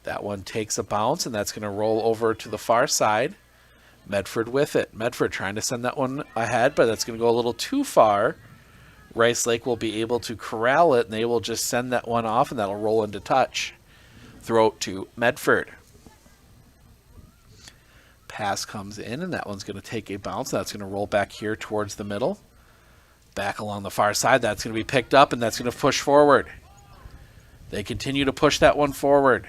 [SPEAKER 13] That one takes a bounce, and that's going to roll over to the far side. Medford with it. Medford trying to send that one ahead, but that's going to go a little too far. Rice Lake will be able to corral it, and they will just send that one off, and that'll roll into touch. Throw it to Medford. Pass comes in, and that one's going to take a bounce. That's going to roll back here towards the middle. Back along the far side, that's going to be picked up, and that's going to push forward. They continue to push that one forward.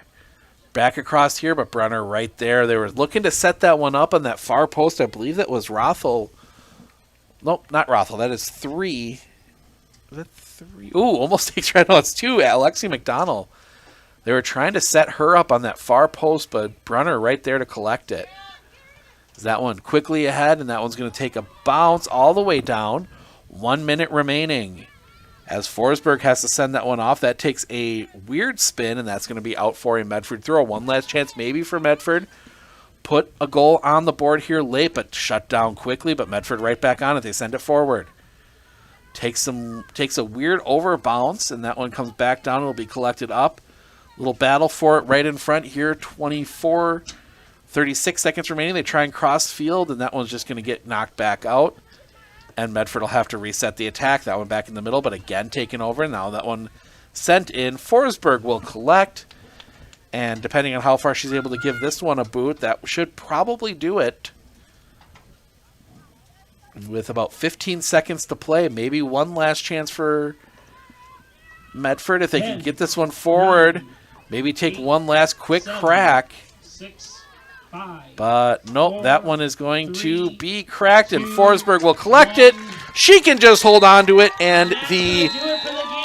[SPEAKER 13] Back across here, but Brunner right there. They were looking to set that one up on that far post. I believe that was Rothel. Nope, not Rothel. That is 3. Was that 3? Ooh, almost takes right. No, it's 2. Alexi McDonald. They were trying to set her up on that far post, but Brunner right there to collect it. That one quickly ahead, and that one's going to take a bounce all the way down. 1 minute remaining. As Forsberg has to send that one off, that takes a weird spin, and that's going to be out for a Medford throw. One last chance maybe for Medford. Put a goal on the board here late, but shut down quickly, but Medford right back on it. They send it forward. Takes a weird over bounce, and that one comes back down. It'll be collected up. Little battle for it right in front here. 36 seconds remaining. They try and cross field, and that one's just going to get knocked back out. And Medford will have to reset the attack. That one back in the middle, but again taken over. Now that one sent in. Forsberg will collect. And depending on how far she's able to give this one a boot, that should probably do it. With about 15 seconds to play, maybe one last chance for Medford if they can get this one forward. Maybe take one last quick crack.
[SPEAKER 14] 6, 5.
[SPEAKER 13] But nope, that one is going to be cracked, and Forsberg will collect it. She can just hold on to it, and the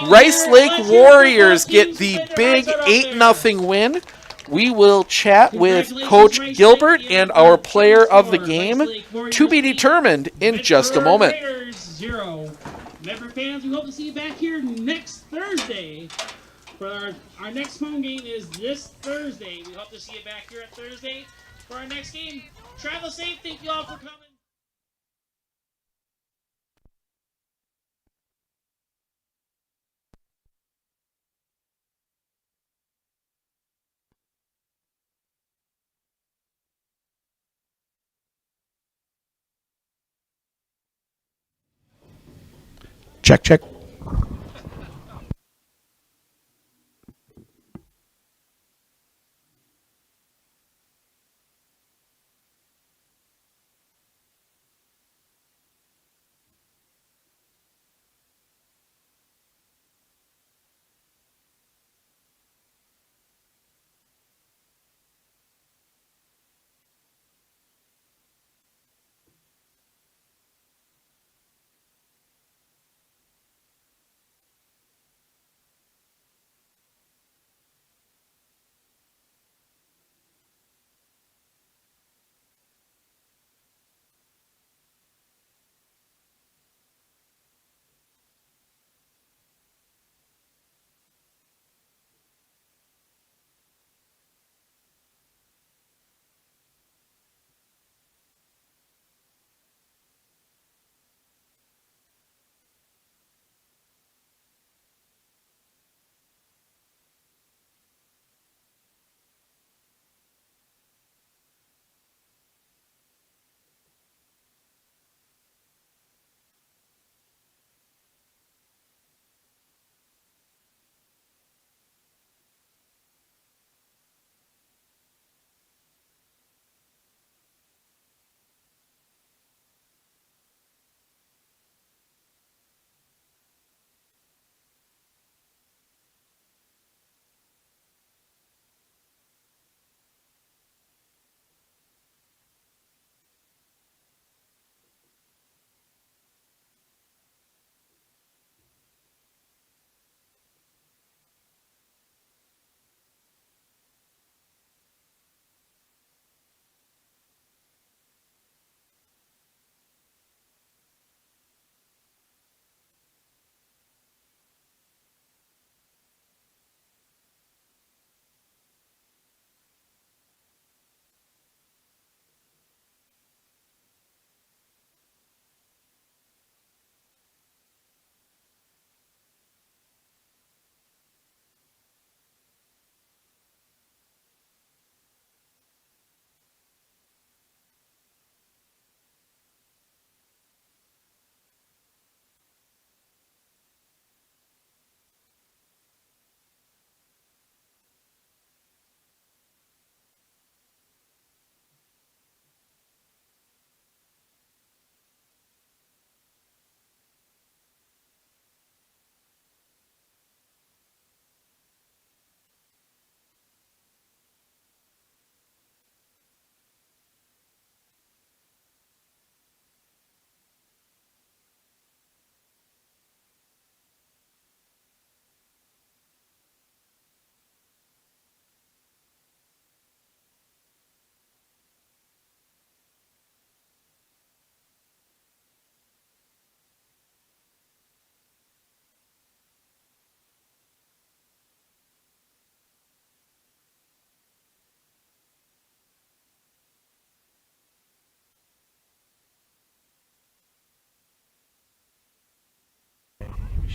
[SPEAKER 13] Rice Lake Warriors get the big 8-0 win. We will chat with Coach Gilbert and our player of the game to be determined in just a moment.
[SPEAKER 14] Raiders 0. Medford fans, we hope to see you back here next Thursday. For our next home game is this Thursday. We hope to see you back here at Thursday for our next game. Travel safe. Thank you all for coming.
[SPEAKER 13] Check, check.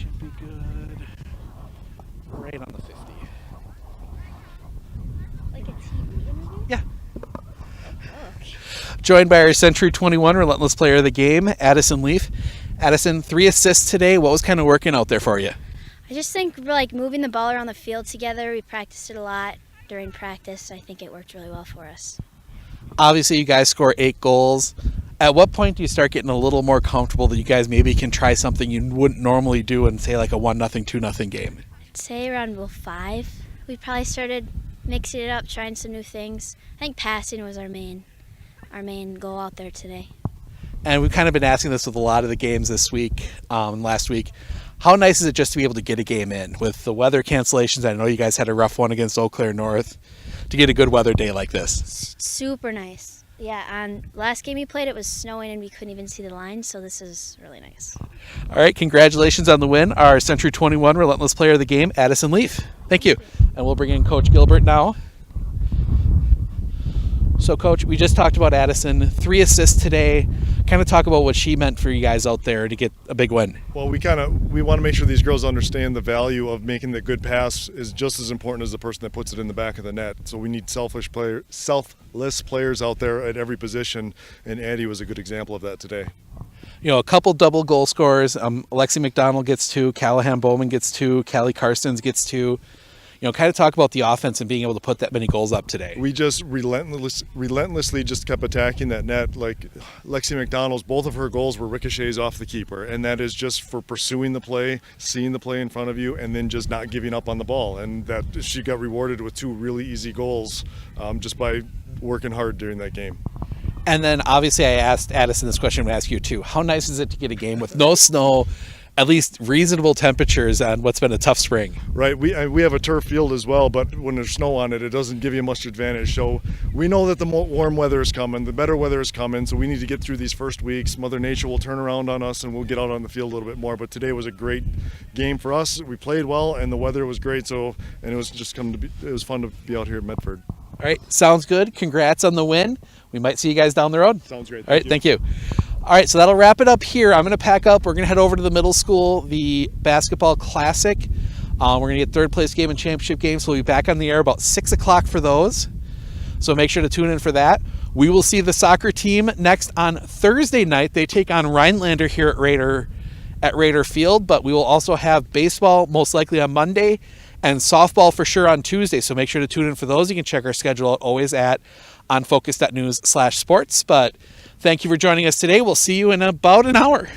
[SPEAKER 13] Should be good. Right on the 50.
[SPEAKER 12] Like a TV interview?
[SPEAKER 13] Yeah.
[SPEAKER 12] Oh, okay.
[SPEAKER 13] Joined by our Century 21 Relentless Player of the Game, Addison Leaf. Addison, 3 assists today. What was kind of working out there for you?
[SPEAKER 12] I just think like moving the ball around the field together, we practiced it a lot during practice. I think it worked really well for us.
[SPEAKER 13] Obviously, you guys score 8 goals. At what point do you start getting a little more comfortable that you guys maybe can try something you wouldn't normally do in, say, like a 1-0, 2-0 game?
[SPEAKER 12] I'd say around goal 5, we probably started mixing it up, trying some new things. I think passing was our main goal out there today.
[SPEAKER 13] And we've kind of been asking this with a lot of the games this week, last week. How nice is it just to be able to get a game in with the weather cancellations? I know you guys had a rough one against Eau Claire North. To get a good weather day like this.
[SPEAKER 12] Super nice. Yeah, on last game we played, it was snowing and we couldn't even see the line, so this is really nice.
[SPEAKER 13] All right, congratulations on the win. Our Century 21 Relentless Player of the Game, Addison Leaf. Thank you. And we'll bring in Coach Gilbert now. So, Coach, we just talked about Addison. 3 assists today. Kind of talk about what she meant for you guys out there to get a big win.
[SPEAKER 4] Well, we want to make sure these girls understand the value of making the good pass is just as important as the person that puts it in the back of the net. So we need selfless players out there at every position, and Addie was a good example of that today.
[SPEAKER 13] You know, a couple double goal scorers. Alexi McDonald gets 2, Callahan Bowman gets 2, Callie Carstens gets 2. You know, kind of talk about the offense and being able to put that many goals up today.
[SPEAKER 4] We just relentlessly just kept attacking that net. Like Lexi McDonald's, both of her goals were ricochets off the keeper, and that is just for pursuing the play, seeing the play in front of you, and then just not giving up on the ball. And that she got rewarded with 2 really easy goals just by working hard during that game.
[SPEAKER 13] And then obviously I asked Addison this question, I'm going to ask you too. How nice is it to get a game with no snow, at least reasonable temperatures on what's been a tough spring?
[SPEAKER 4] Right, we have a turf field as well, but when there's snow on it, it doesn't give you much advantage. So we know that the warm weather is coming, the better weather is coming, so we need to get through these first weeks. Mother Nature will turn around on us and we'll get out on the field a little bit more, but today was a great game for us. We played well and the weather was great, and it was just it was fun to be out here at Medford.
[SPEAKER 13] All right, sounds good. Congrats on the win. We might see you guys down the road.
[SPEAKER 4] Sounds great.
[SPEAKER 13] All right, thank you. All right, so that'll wrap it up here. I'm going to pack up. We're going to head over to the middle school, the basketball classic. We're going to get 3rd place game and championship games. So we'll be back on the air about 6 o'clock for those. So make sure to tune in for that. We will see the soccer team next on Thursday night. They take on Rhinelander here at Raider Field, but we will also have baseball most likely on Monday and softball for sure on Tuesday. So make sure to tune in for those. You can check our schedule out always at onfocus.news/sports. But thank you for joining us today. We'll see you in about an hour.